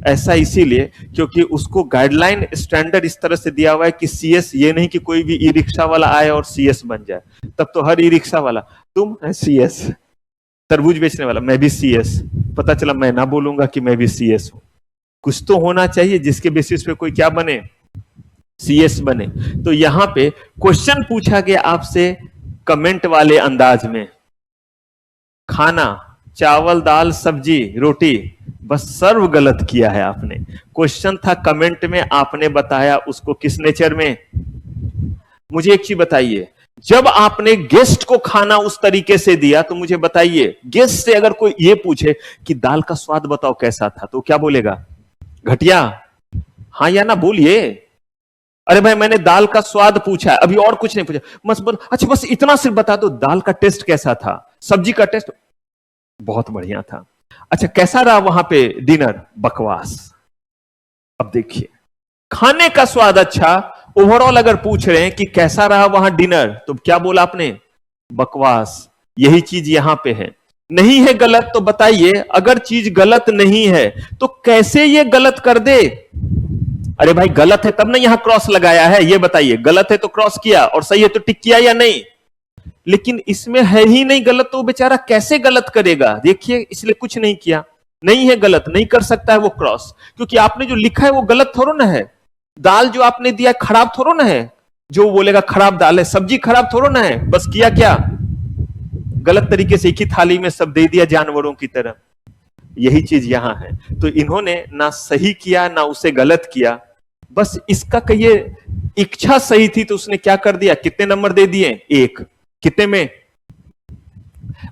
ऐसा इसीलिए क्योंकि उसको गाइडलाइन स्टैंडर्ड इस तरह से दिया हुआ है कि सीएस, ये नहीं कि कोई भी ई रिक्शा वाला आए और सीएस बन जाए, तब तो हर ई रिक्शा वाला, तुम सीएस, तरबूज बेचने वाला मैं भी सीएस, पता चला मैं ना बोलूंगा कि मैं भी सीएस हूं। कुछ तो होना चाहिए जिसके बेसिस पे कोई क्या बने? सीएस बने। तो यहां पे क्वेश्चन पूछा गया आपसे कमेंट वाले अंदाज में, खाना चावल दाल सब्जी रोटी, बस सर्व गलत किया है आपने। क्वेश्चन था कमेंट में, आपने बताया उसको किस नेचर में। मुझे एक चीज बताइए, जब आपने गेस्ट को खाना उस तरीके से दिया तो मुझे बताइए, गेस्ट से अगर कोई ये पूछे कि दाल का स्वाद बताओ कैसा था, तो क्या बोलेगा? घटिया। हाँ या ना बोलिए। अरे भाई मैंने दाल का स्वाद पूछा है, अभी और कुछ नहीं पूछा, बस अच्छा बस इतना सिर्फ बता दो दाल का टेस्ट कैसा था, सब्जी का टेस्ट बहुत बढ़िया था। अच्छा कैसा रहा वहां पे डिनर? बकवास। अब देखिए, खाने का स्वाद अच्छा, ओवरऑल अगर पूछ रहे हैं कि कैसा रहा वहां डिनर, तो क्या बोला आपने? बकवास। यही चीज यहां पे है। नहीं है गलत तो बताइए, अगर चीज गलत नहीं है तो कैसे ये गलत कर दे? अरे भाई गलत है तब ना यहां क्रॉस लगाया है, ये बताइए। गलत है तो क्रॉस किया, और सही है तो टिक किया या नहीं? लेकिन इसमें है ही नहीं गलत, तो बेचारा कैसे गलत करेगा? देखिए, इसलिए कुछ नहीं किया। नहीं है गलत, नहीं कर सकता है वो क्रॉस, क्योंकि आपने जो लिखा है वो गलत थोड़ा ना है। दाल जो आपने दिया खराब थोड़ा ना है, जो बोलेगा खराब दाल है। सब्जी खराब थोड़ा ना है, बस किया क्या? गलत तरीके से एक ही थाली में सब दे दिया जानवरों की तरह। यही चीज यहां है। तो इन्होंने ना सही किया ना उसे गलत किया, बस इसका कहिए इच्छा सही थी तो उसने क्या कर दिया? कितने नंबर दे दिए? 1। कितने में?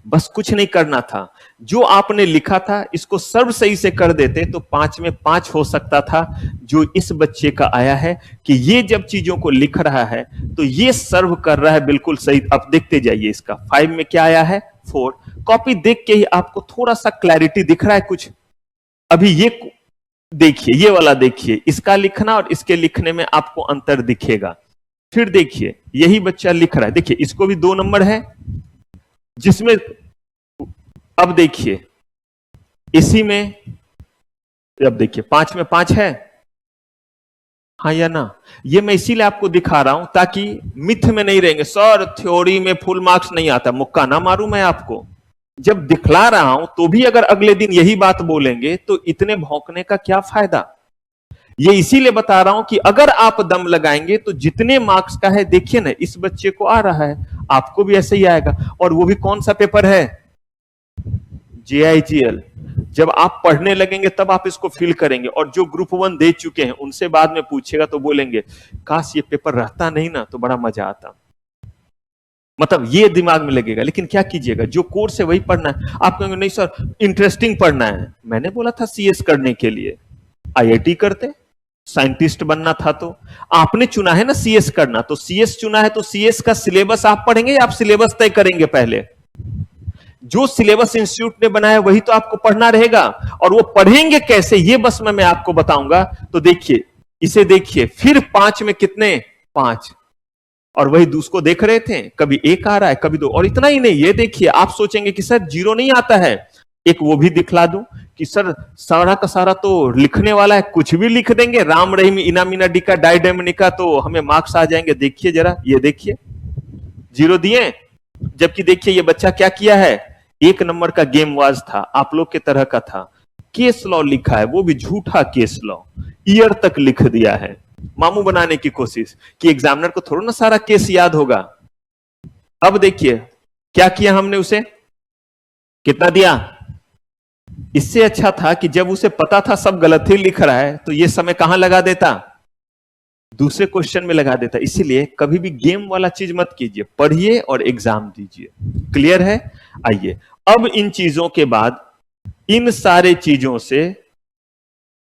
बस कुछ नहीं करना था, जो आपने लिखा था इसको सर्व सही से कर देते तो 5 में 5 हो सकता था। जो इस बच्चे का आया है कि ये जब चीजों को लिख रहा है तो ये सर्व कर रहा है बिल्कुल सही। अब देखते जाइए, इसका 5 में क्या आया है? 4। कॉपी देख के ही आपको थोड़ा सा क्लैरिटी दिख रहा है कुछ? अभी ये देखिए, ये वाला देखिए, इसका लिखना और इसके लिखने में आपको अंतर दिखेगा। फिर देखिए, यही बच्चा लिख रहा है, देखिए इसको भी 2 नंबर है, जिसमें अब देखिए इसी में, अब देखिए 5 में 5 है, हाँ या ना? ये मैं इसीलिए आपको दिखा रहा हूं ताकि मिथ में नहीं रहेंगे। सर थ्योरी में फुल मार्क्स नहीं आता, मुक्का ना मारूं मैं आपको। जब दिखला रहा हूं तो भी अगर अगले दिन यही बात बोलेंगे तो इतने भौंकने का क्या फायदा? ये इसीलिए बता रहा हूं कि अगर आप दम लगाएंगे तो जितने मार्क्स का है, देखिए ना इस बच्चे को आ रहा है, आपको भी ऐसे ही आएगा। और वो भी कौन सा पेपर है? JIGL। जब आप पढ़ने लगेंगे तब आप इसको फील करेंगे। और जो ग्रुप 1 दे चुके हैं उनसे बाद में पूछेगा तो बोलेंगे काश ये पेपर रहता नहीं ना तो बड़ा मजा आता। मतलब ये दिमाग में लगेगा। लेकिन क्या कीजिएगा, जो कोर्स है वही पढ़ना है। आप कहेंगे नहीं सर इंटरेस्टिंग पढ़ना है। मैंने बोला था CS करने के लिए, IIT करते, साइंटिस्ट बनना था तो आपने चुना है ना CS करना, तो CS चुना है तो CS का सिलेबस आप पढ़ेंगे या आप सिलेबस तय करेंगे? पहले जो सिलेबस इंस्टीट्यूट ने बनाया वही तो आपको पढ़ना रहेगा। और वो पढ़ेंगे कैसे ये बस मैं आपको बताऊंगा। तो देखिए, इसे देखिए, फिर 5 में कितने? 5। और वही दूसरे को देख रहे थे, कभी 1 आ रहा है कभी 2। और इतना ही नहीं, ये देखिए, आप सोचेंगे कि सर 0 नहीं आता है, एक वो भी दिखला दूं कि सर सारा का सारा तो लिखने वाला है, कुछ भी लिख देंगे, राम रहीम इना मीना डिका डाइडेमनिका, तो हमें मार्क्स आ जाएंगे। देखिए जरा, ये देखिए 0 दिए। जबकि देखिए ये बच्चा क्या किया है, 1 नंबर का गेम वाज था, आप लोग के तरह का था। केस लॉ लिखा है, वो भी झूठा केस लॉ, ईयर तक लिख दिया है, मामू बनाने की कोशिश कि एग्जामिनर को थोड़ा ना सारा केस याद होगा। अब देखिए क्या किया हमने, उसे कितना दिया? इससे अच्छा था कि जब उसे पता था सब गलत ही लिख रहा है तो ये समय कहां लगा देता? दूसरे क्वेश्चन में लगा देता। इसीलिए कभी भी गेम वाला चीज मत कीजिए, पढ़िए और एग्जाम दीजिए। क्लियर है? आइए, अब इन चीजों के बाद, इन सारे चीजों से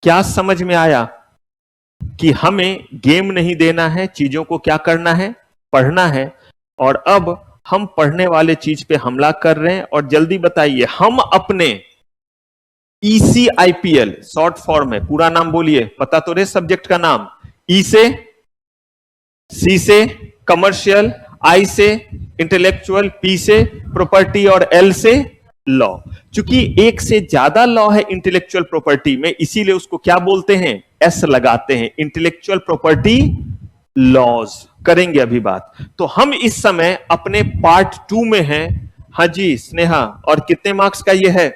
क्या समझ में आया कि हमें गेम नहीं देना है, चीजों को क्या करना है? पढ़ना है। और अब हम पढ़ने वाले चीज पे हमला कर रहे हैं। और जल्दी बताइए, हम अपने ECIPL शॉर्ट फॉर्म है, पूरा नाम बोलिए, पता तो रहे सब्जेक्ट का नाम। E से, C से कमर्शियल, I से इंटेलेक्चुअल, P से प्रॉपर्टी और L से लॉ। चूंकि एक से ज्यादा लॉ है इंटेलेक्चुअल प्रॉपर्टी में, इसीलिए उसको क्या बोलते हैं? S लगाते हैं, इंटेलेक्चुअल प्रॉपर्टी लॉज। करेंगे अभी बात। तो हम इस समय अपने पार्ट 2 में हैं। हाँ जी स्नेहा, और कितने मार्क्स का ये है?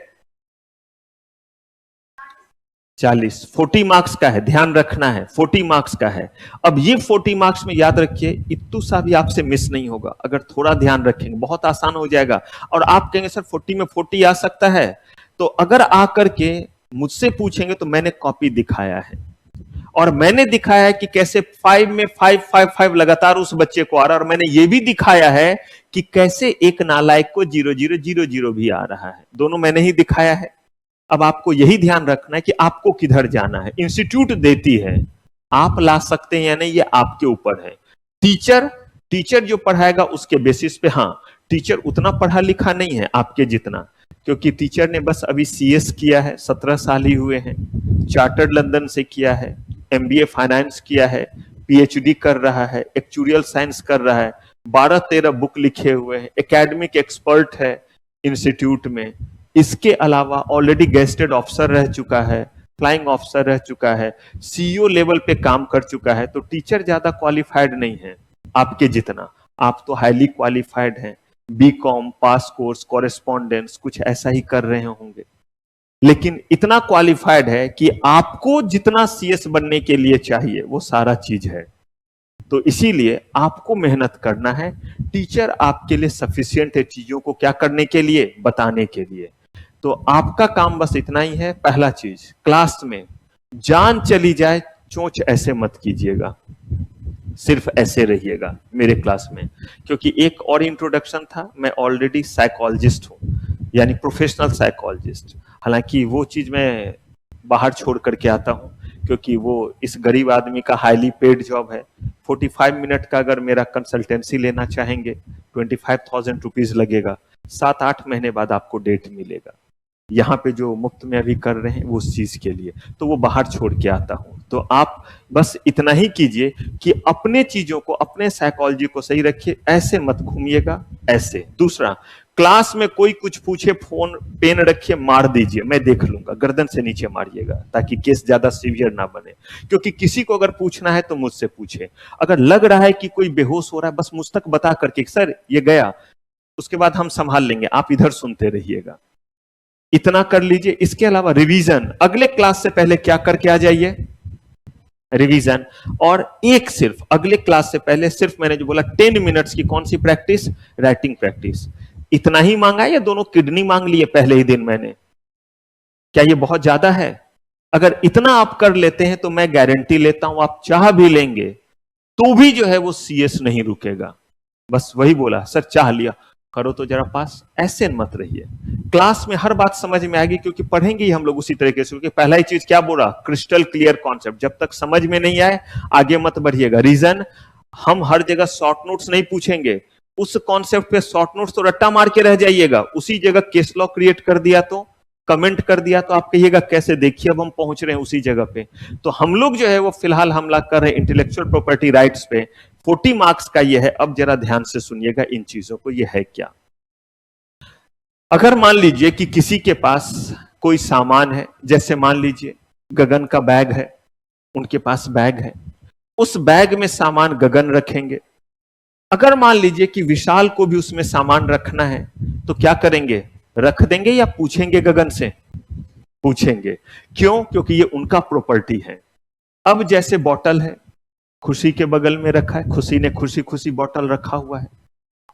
40, 40 मार्क्स का है, ध्यान रखना है, 40 मार्क्स का है। अब ये 40 मार्क्स में याद रखिए, इतू सा भी आपसे मिस नहीं होगा अगर थोड़ा ध्यान रखेंगे, बहुत आसान हो जाएगा। और आप कहेंगे सर 40 में 40 आ सकता है, तो अगर आकर के मुझसे पूछेंगे तो मैंने कॉपी दिखाया है, और मैंने दिखाया है कि कैसे 5 में 5 5 5 लगातार उस बच्चे को आ रहा है, और मैंने ये भी दिखाया है कि कैसे एक नालायक को 0 0 0 0 भी आ रहा है। दोनों मैंने ही दिखाया है। अब आपको यही ध्यान रखना है कि आपको किधर जाना है। इंस्टीट्यूट देती है, आप ला सकते हैं या नहीं ये आपके ऊपर है। टीचर टीचर जो पढ़ाएगा उसके बेसिस पे, हाँ टीचर उतना पढ़ा लिखा नहीं है आपके जितना, क्योंकि टीचर ने बस अभी सीएस किया है, 17 साल ही हुए हैं, चार्टर्ड लंदन से किया है, एमबीए फाइनेंस किया है, पीएचडी कर रहा है, एक्चुरियल साइंस कर रहा है, 12-13 बुक लिखे हुए हैं, एकेडमिक एक्सपर्ट है इंस्टीट्यूट में। इसके अलावा ऑलरेडी गेस्टेड ऑफिसर रह चुका है, फ्लाइंग ऑफिसर रह चुका है, सीईओ लेवल पे काम कर चुका है। तो टीचर ज्यादा क्वालिफाइड नहीं है आपके जितना, आप तो हाईली क्वालिफाइड हैं, बीकॉम पास कोर्स, कॉरेस्पॉन्डेंस कुछ ऐसा ही कर रहे होंगे, लेकिन इतना क्वालिफाइड है कि आपको जितना सीएस बनने के लिए चाहिए वो सारा चीज है। तो इसीलिए आपको मेहनत करना है, टीचर आपके लिए सफिशिएंट है चीजों को क्या करने के लिए, बताने के लिए। तो आपका काम बस इतना ही है। पहला चीज, क्लास में जान चली जाए चोंच ऐसे मत कीजिएगा, सिर्फ ऐसे रहिएगा मेरे क्लास में, क्योंकि एक और इंट्रोडक्शन था, मैं ऑलरेडी साइकोलॉजिस्ट हूं, यानी प्रोफेशनल साइकोलॉजिस्ट। हालांकि वो चीज मैं बाहर छोड़ करके आता हूं, क्योंकि वो इस गरीब आदमी का हाईली पेड जॉब है। 45 मिनट का अगर मेरा कंसल्टेंसी लेना चाहेंगे 25,000 रुपीज लगेगा, 7-8 महीने बाद आपको डेट मिलेगा। यहाँ पे जो मुफ्त में अभी कर रहे हैं वो उस चीज के लिए, तो वो बाहर छोड़ के आता हूं। तो आप बस इतना ही कीजिए कि अपने चीजों को, अपने साइकोलॉजी को सही रखिए, ऐसे मत घूमिएगा ऐसे। दूसरा, क्लास में कोई कुछ पूछे, फोन पेन रखिए, मार दीजिए, मैं देख लूंगा, गर्दन से नीचे मारिएगा ताकि केस ज्यादा सीवियर ना बने। क्योंकि किसी को अगर पूछना है तो मुझसे पूछे, अगर लग रहा है कि कोई बेहोश हो रहा है बस मुझ तक बता करके सर ये गया, उसके बाद हम संभाल लेंगे, आप इधर सुनते रहिएगा। इतना कर लीजिए। इसके अलावा रिवीजन, अगले क्लास से पहले क्या करके आ जाइए, रिवीजन। और एक सिर्फ अगले क्लास से पहले सिर्फ मैंने जो बोला 10 मिनट्स की कौन सी प्रैक्टिस, राइटिंग प्रैक्टिस। इतना ही मांगा या दोनों किडनी मांग लिए पहले ही दिन मैंने, क्या ये बहुत ज्यादा है? अगर इतना आप कर लेते हैं तो मैं गारंटी लेता हूं आप चाह भी लेंगे तो भी जो है वो सीएस नहीं रुकेगा। बस वही बोला, सर चाह लिया, करो तो जरा पास, ऐसे मत रहिए। क्लास में हर बात समझ में आएगी, क्योंकि पढ़ेंगे ही हम लोग उसी तरीके से। क्योंकि पहला ही चीज क्या बोला, क्रिस्टल क्लियर कॉन्सेप्ट, जब तक समझ में नहीं आए आगे मत बढ़िएगा। रीजन, हम हर जगह शॉर्ट नोट्स नहीं पूछेंगे, उस कॉन्सेप्ट पे शॉर्ट नोट्स तो रट्टा मार के रह जाइएगा, उसी जगह केस लॉ क्रिएट कर दिया तो, कमेंट कर दिया तो आप कहिएगा कैसे, देखिए अब हम पहुंच रहे हैं उसी जगह पे। तो हम लोग जो है वो फिलहाल हमला कर रहे हैं इंटेलेक्चुअल प्रॉपर्टी राइट्स पे। 40 मार्क्स का ये है। अब जरा ध्यान से सुनिएगा इन चीजों को, ये है क्या। अगर मान लीजिए कि किसी के पास कोई सामान है, जैसे मान लीजिए गगन का बैग है, उनके पास बैग है, उस बैग में सामान गगन रखेंगे। अगर मान लीजिए कि विशाल को भी उसमें सामान रखना है तो क्या करेंगे, रख देंगे या पूछेंगे गगन से, पूछेंगे। क्यों? क्योंकि ये उनका प्रॉपर्टी है। अब जैसे बॉटल है, खुशी के बगल में रखा है, खुशी ने खुशी खुशी बॉटल रखा हुआ है,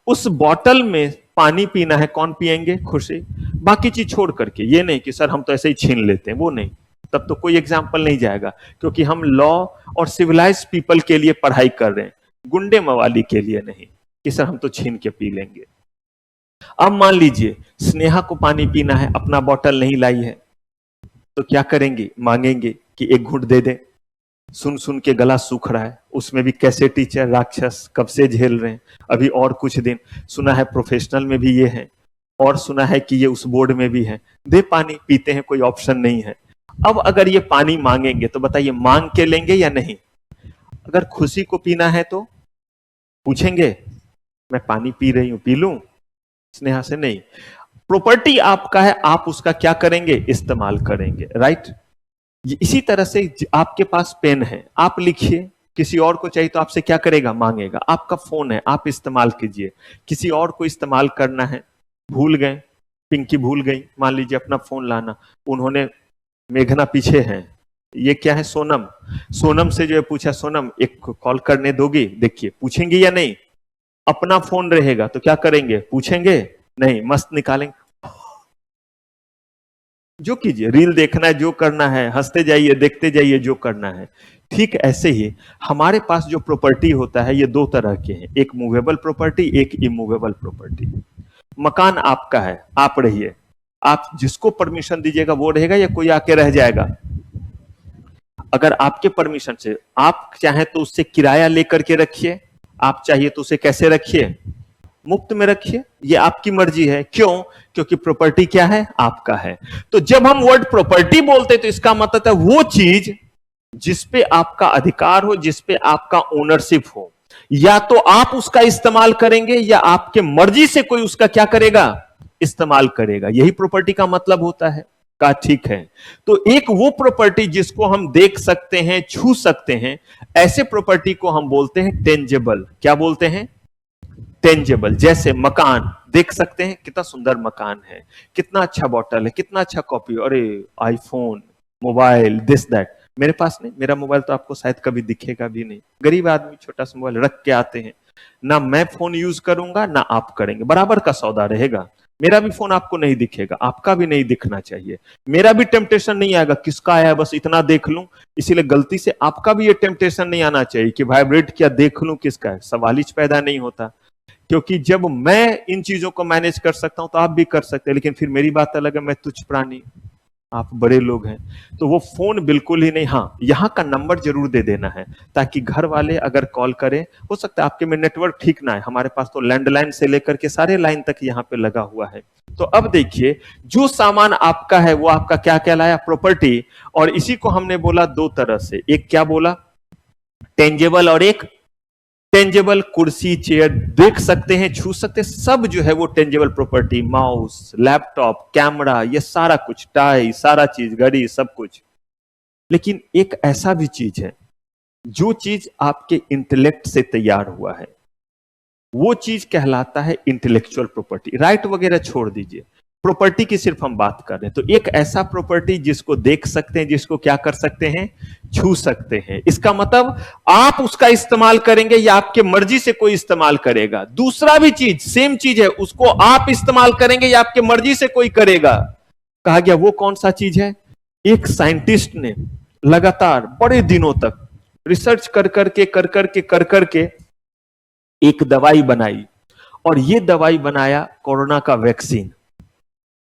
उस बॉटल में पानी पीना है, कौन पिएंगे, खुशी। बाकी चीज छोड़ करके, ये नहीं कि सर हम तो ऐसे ही छीन लेते हैं, वो नहीं, तब तो कोई एग्जाम्पल नहीं जाएगा, क्योंकि हम लॉ और सिविलाइज पीपल के लिए पढ़ाई कर रहे हैं, गुंडे मवाली के लिए नहीं कि सर हम तो छीन के पी लेंगे। अब मान लीजिए स्नेहा को पानी पीना है, अपना बॉटल नहीं लाई है, तो क्या करेंगे, मांगेंगे कि एक घूंट दे दे। सुन सुन के गला सूख रहा है, उसमें भी कैसे टीचर राक्षस कब से झेल रहे हैं, अभी और कुछ दिन। सुना है प्रोफेशनल में भी ये है, और सुना है कि ये उस बोर्ड में भी है। दे पानी, पीते हैं, कोई ऑप्शन नहीं है। अब अगर ये पानी मांगेंगे तो बताइए मांग के लेंगे या नहीं? अगर खुशी को पीना है तो पूछेंगे, मैं पानी पी रही हूं, पी लूं? स्नेहा से नहीं। प्रॉपर्टी आपका है, आप उसका क्या करेंगे, इस्तेमाल करेंगे, राइट। इसी तरह से आपके पास पेन है, आप लिखिए, किसी और को चाहिए तो आपसे क्या करेगा, मांगेगा। आपका फोन है, आप इस्तेमाल कीजिए, किसी और को इस्तेमाल करना है, भूल गए, पिंकी भूल गई मान लीजिए अपना फोन लाना, उन्होंने, मेघना पीछे हैं, ये क्या है? सोनम। सोनम से जो है पूछा, सोनम एक कॉल करने दोगी? देखिए पूछेंगे या नहीं? अपना फोन रहेगा तो क्या करेंगे? पूछेंगे नहीं, मस्त निकालेंगे, जो कीजिए, रील देखना है, जो करना है, हंसते जाइए, देखते जाइए, जो करना है। ठीक ऐसे ही हमारे पास जो प्रॉपर्टी होता है ये दो तरह के हैं, एक मूवेबल प्रॉपर्टी, एक इमूवेबल प्रॉपर्टी। मकान आपका है, आप रहिए, आप जिसको परमिशन दीजिएगा वो रहेगा या कोई आके रह जाएगा? अगर आपके परमिशन से, आप चाहे तो उससे किराया लेकर के रखिए, आप चाहिए तो उसे कैसे रखिए? मुफ्त में रखिए, ये आपकी मर्जी है। क्यों? क्योंकि प्रॉपर्टी क्या है? आपका है। तो जब हम वर्ड प्रॉपर्टी बोलते तो इसका मतलब है वो चीज जिसपे आपका अधिकार हो, जिसपे आपका ओनरशिप हो, या तो आप उसका इस्तेमाल करेंगे या आपके मर्जी से कोई उसका क्या करेगा? इस्तेमाल करेगा। यही प्रॉपर्टी का मतलब होता है। का ठीक है। तो एक वो प्रॉपर्टी जिसको हम देख सकते हैं, छू सकते हैं, ऐसे प्रॉपर्टी को हम बोलते हैं टेंजेबल। क्या बोलते हैं? टेंजेबल। जैसे मकान देख सकते हैं, कितना सुंदर मकान है, कितना अच्छा बॉटल है, कितना अच्छा कॉपी, अरे आईफोन, मोबाइल, दिस दैट। मेरे पास नहीं, मेरा मोबाइल तो आपको शायद कभी दिखेगा भी नहीं। गरीब आदमी छोटा सा मोबाइल रख के आते हैं, ना मैं फोन यूज करूंगा ना आप करेंगे, बराबर का सौदा रहेगा। मेरा भी फोन आपको नहीं दिखेगा, आपका भी नहीं दिखना चाहिए। मेरा भी टेम्पटेशन नहीं आएगा किसका आया है बस इतना देख लूं, इसीलिए गलती से आपका भी ये टेम्पटेशन नहीं आना चाहिए कि वाइब्रेट किया देख लूं किसका है। सवाल ही पैदा नहीं होता। क्योंकि जब मैं इन चीजों को मैनेज कर सकता हूं तो आप भी कर सकते हैं। लेकिन फिर मेरी बात अलग है, मैं तुच्छ प्राणी, आप बड़े लोग हैं, तो वो फोन बिल्कुल ही नहीं। हाँ, यहाँ का नंबर जरूर दे देना है ताकि घर वाले अगर कॉल करें, हो सकता है आपके में नेटवर्क ठीक ना है, हमारे पास तो लैंडलाइन से लेकर के सारे लाइन तक यहाँ पे लगा हुआ है। तो अब देखिए, जो सामान आपका है वो आपका क्या कहलाया? प्रॉपर्टी। और इसी को हमने बोला दो तरह से, एक क्या बोला? टेंजेबल और एक टेंजेबल। कुर्सी, चेयर देख सकते हैं, छू सकते हैं, सब जो है वो tangible property. Mouse, laptop, camera, ये सारा कुछ, टाई, सारा चीज, घड़ी, सब कुछ। लेकिन एक ऐसा भी चीज है जो चीज आपके इंटेलेक्ट से तैयार हुआ है, वो चीज कहलाता है इंटेलेक्चुअल प्रॉपर्टी। राइट वगैरह छोड़ दीजिए, प्रॉपर्टी की सिर्फ हम बात कर रहे हैं। तो एक ऐसा प्रॉपर्टी जिसको देख सकते हैं, जिसको क्या कर सकते हैं? छू सकते हैं। इसका मतलब आप उसका इस्तेमाल करेंगे या आपके मर्जी से कोई इस्तेमाल करेगा। दूसरा भी चीज, सेम चीज है, उसको आप इस्तेमाल करेंगे या आपके मर्जी से कोई करेगा। कहा गया वो कौन सा चीज है? एक साइंटिस्ट ने लगातार बड़े दिनों तक रिसर्च कर करके एक दवाई बनाई, और ये दवाई बनाया कोरोना का वैक्सीन।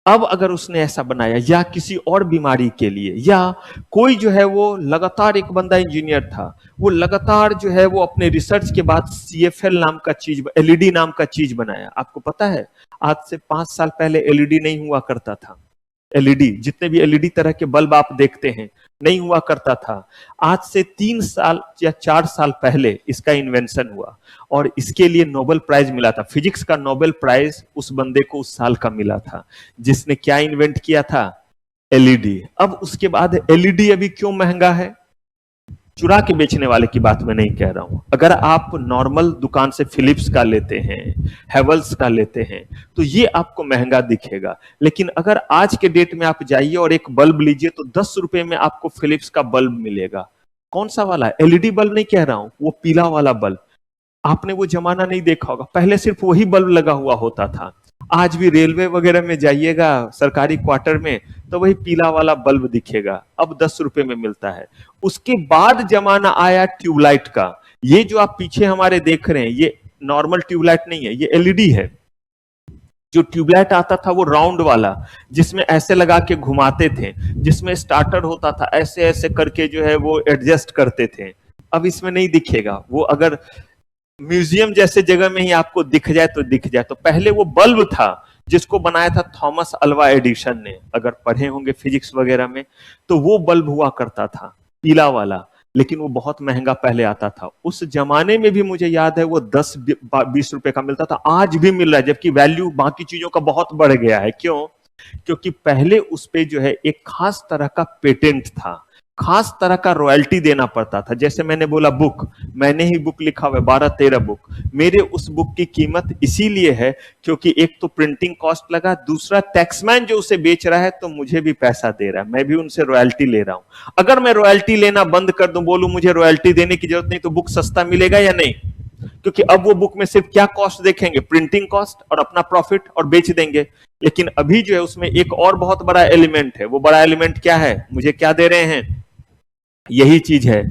अब अगर उसने ऐसा बनाया या किसी और बीमारी के लिए, या कोई जो है वो लगातार, एक बंदा इंजीनियर था, वो लगातार जो है वो अपने रिसर्च के बाद CFL नाम का चीज, LED नाम का चीज बनाया। आपको पता है आज से 5 साल पहले LED नहीं हुआ करता था। LED, जितने भी LED तरह के बल्ब आप देखते हैं, नहीं हुआ करता था। आज से 3 साल या 4 साल पहले इसका इन्वेंशन हुआ, और इसके लिए नोबेल प्राइज मिला था। फिजिक्स का नोबेल प्राइज उस बंदे को उस साल का मिला था, जिसने क्या इन्वेंट किया था? LED। अब उसके बाद LED अभी क्यों महंगा है? चुरा के बेचने वाले की बात मैं नहीं कह रहा हूं। अगर आप नॉर्मल दुकान से फिलिप्स का लेते हैं, हेवल्स का लेते हैं, तो ये आपको महंगा दिखेगा। लेकिन अगर आज के डेट में आप जाइए और एक बल्ब लीजिए तो 10 रुपए में आपको फिलिप्स का बल्ब मिलेगा। कौन सा वाला? LED बल्ब नहीं कह रहा हूं, वो पीला वाला बल्ब। आपने वो जमाना नहीं देखा होगा, पहले सिर्फ वही बल्ब लगा हुआ होता था। आज भी रेलवे वगैरह में जाइएगा, सरकारी क्वार्टर में, तो वही पीला वाला बल्ब दिखेगा। अब 10 रुपए में मिलता है। उसके बाद जमाना आया ट्यूबलाइट का। ये जो आप पीछे हमारे देख रहे हैं, ये नॉर्मल ट्यूबलाइट नहीं है, ये LED है। जो ट्यूबलाइट आता था वो राउंड वाला, जिसमें ऐसे लगा के घुमाते थे, जिसमें स्टार्टर होता था, ऐसे ऐसे करके जो है वो एडजस्ट करते थे। अब इसमें नहीं दिखेगा। वो अगर म्यूजियम जैसे जगह में ही आपको दिख जाए तो दिख जाए। तो पहले वो बल्ब था जिसको बनाया था थॉमस अल्वा एडिशन ने, अगर पढ़े होंगे फिजिक्स वगैरह में, तो वो बल्ब हुआ करता था पीला वाला, लेकिन वो बहुत महंगा पहले आता था। उस जमाने में भी मुझे याद है वो 10-20 रुपए का मिलता था, आज भी मिल रहा है, जबकि वैल्यू बाकी चीजों का बहुत बढ़ गया है। क्यों? क्योंकि पहले उस पे जो है एक खास तरह का पेटेंट था, खास तरह का रॉयल्टी देना पड़ता था। जैसे मैंने बोला बुक, मैंने ही बुक लिखा हुआ है 12-13 बुक, मेरे उस बुक की कीमत इसीलिए है क्योंकि एक तो प्रिंटिंग कॉस्ट लगा, दूसरा टैक्समैन जो उसे बेच रहा है तो मुझे भी पैसा दे रहा है, मैं भी उनसे रॉयल्टी ले रहा हूं। अगर मैं रॉयल्टी लेना बंद कर दूं, बोलूं मुझे रॉयल्टी देने की जरूरत नहीं, तो बुक सस्ता मिलेगा या नहीं? क्योंकि अब वो बुक में सिर्फ क्या कॉस्ट देखेंगे, प्रिंटिंग कॉस्ट और अपना प्रॉफिट, और बेच देंगे। लेकिन अभी जो है उसमें एक और बहुत बड़ा एलिमेंट है। वो बड़ा एलिमेंट क्या है? मुझे क्या दे रहे हैं? यही चीज है।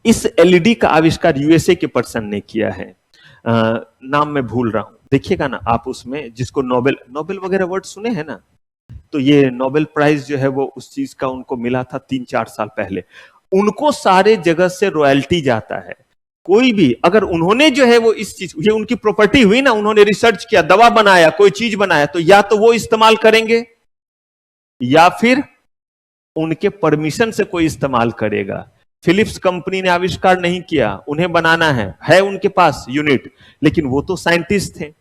इस एलईडी का आविष्कार यूएसए के पर्सन ने किया है, नाम मैं भूल रहा हूं, देखिएगा ना आप उसमें, जिसको नोबेल नोबेल वगैरह वर्ड सुने हैं ना, तो ये नोबेल प्राइज जो है वो उस चीज का उनको मिला था 3-4 साल पहले। उनको सारे जगह से रॉयल्टी जाता है। कोई भी अगर उन्होंने जो है वो इस चीज, ये उनकी प्रॉपर्टी हुई ना, उन्होंने रिसर्च किया, दवा बनाया, कोई चीज बनाया, तो या तो वो इस्तेमाल करेंगे या फिर उनके परमिशन से कोई इस्तेमाल करेगा। फिलिप्स कंपनी ने आविष्कार नहीं किया, उन्हें बनाना है उनके पास यूनिट, लेकिन वो तो साइंटिस्ट थे।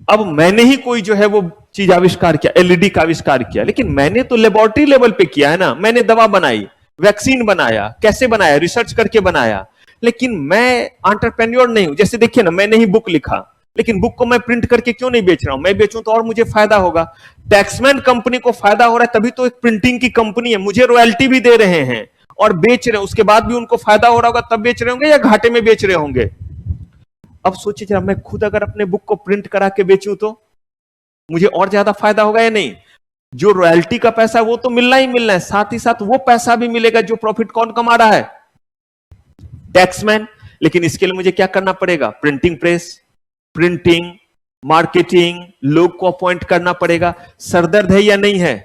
अब मैंने ही कोई जो है वो चीज आविष्कार किया, एलईडी का आविष्कार किया, लेकिन मैंने तो लेबोरेटरी लेवल पे किया है ना, मैंने दवा बनाई, वैक्सीन बनाया, कैसे बनाया? रिसर्च करके बनाया। लेकिन मैं एंटरप्रेन्योर नहीं हूं। जैसे देखिए ना, मैंने ही बुक लिखा, लेकिन बुक को मैं प्रिंट करके क्यों नहीं बेच रहा हूं? मैं बेचूं तो और मुझे फायदा होगा। टैक्समैन कंपनी को फायदा हो रहा है, तभी तो एक प्रिंटिंग की कंपनी है, मुझे रॉयल्टी भी दे रहे हैं और बेच रहे हैं, उसके बाद भी उनको फायदा हो रहा होगा, तब बेच रहे होंगे या घाटे में बेच रहे होंगे? अब सोचिए जरा, मैं खुद अगर अपने बुक को प्रिंट करा के बेचूं तो मुझे और ज्यादा फायदा होगा या नहीं? जो रॉयल्टी का पैसा है वो तो मिलना ही मिलना है, साथ ही साथ वो पैसा भी मिलेगा जो प्रॉफिट कौन कमा रहा है? टैक्समैन। लेकिन इसके लिए मुझे क्या करना पड़ेगा? प्रिंटिंग प्रेस, प्रिंटिंग, मार्केटिंग, लोग को अपॉइंट करना पड़ेगा। सरदर्द है या नहीं है?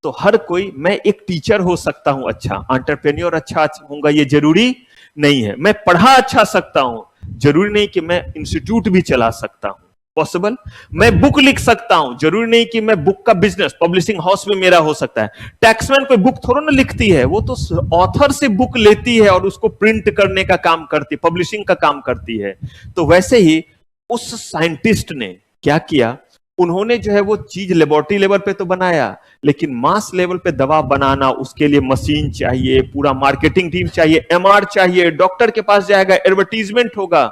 तो हर कोई, मैं एक टीचर हो सकता हूं अच्छा, एंटरप्रेन्योर अच्छा होऊंगा ये जरूरी नहीं है। मैं पढ़ा अच्छा सकता हूं, जरूरी नहीं कि मैं इंस्टीट्यूट भी चला सकता हूं, पॉसिबल। मैं बुक लिख सकता हूं, जरूरी नहीं कि मैं बुक का बिजनेस पब्लिशिंग हाउस में मेरा हो सकता है। टैक्समैन कोई बुक थोड़ा ना लिखती है, वो तो ऑथर से बुक लेती है और उसको प्रिंट करने का काम करती है, पब्लिशिंग का काम करती है। तो वैसे ही उस साइंटिस्ट ने क्या किया, उन्होंने जो है वो चीज लेबोरेटरी लेवल पे तो बनाया, लेकिन मास लेवल पे दवा बनाना, उसके लिए मशीन चाहिए, पूरा मार्केटिंग टीम चाहिए, एमआर चाहिए, डॉक्टर के पास जाएगा, एडवर्टीजमेंट होगा,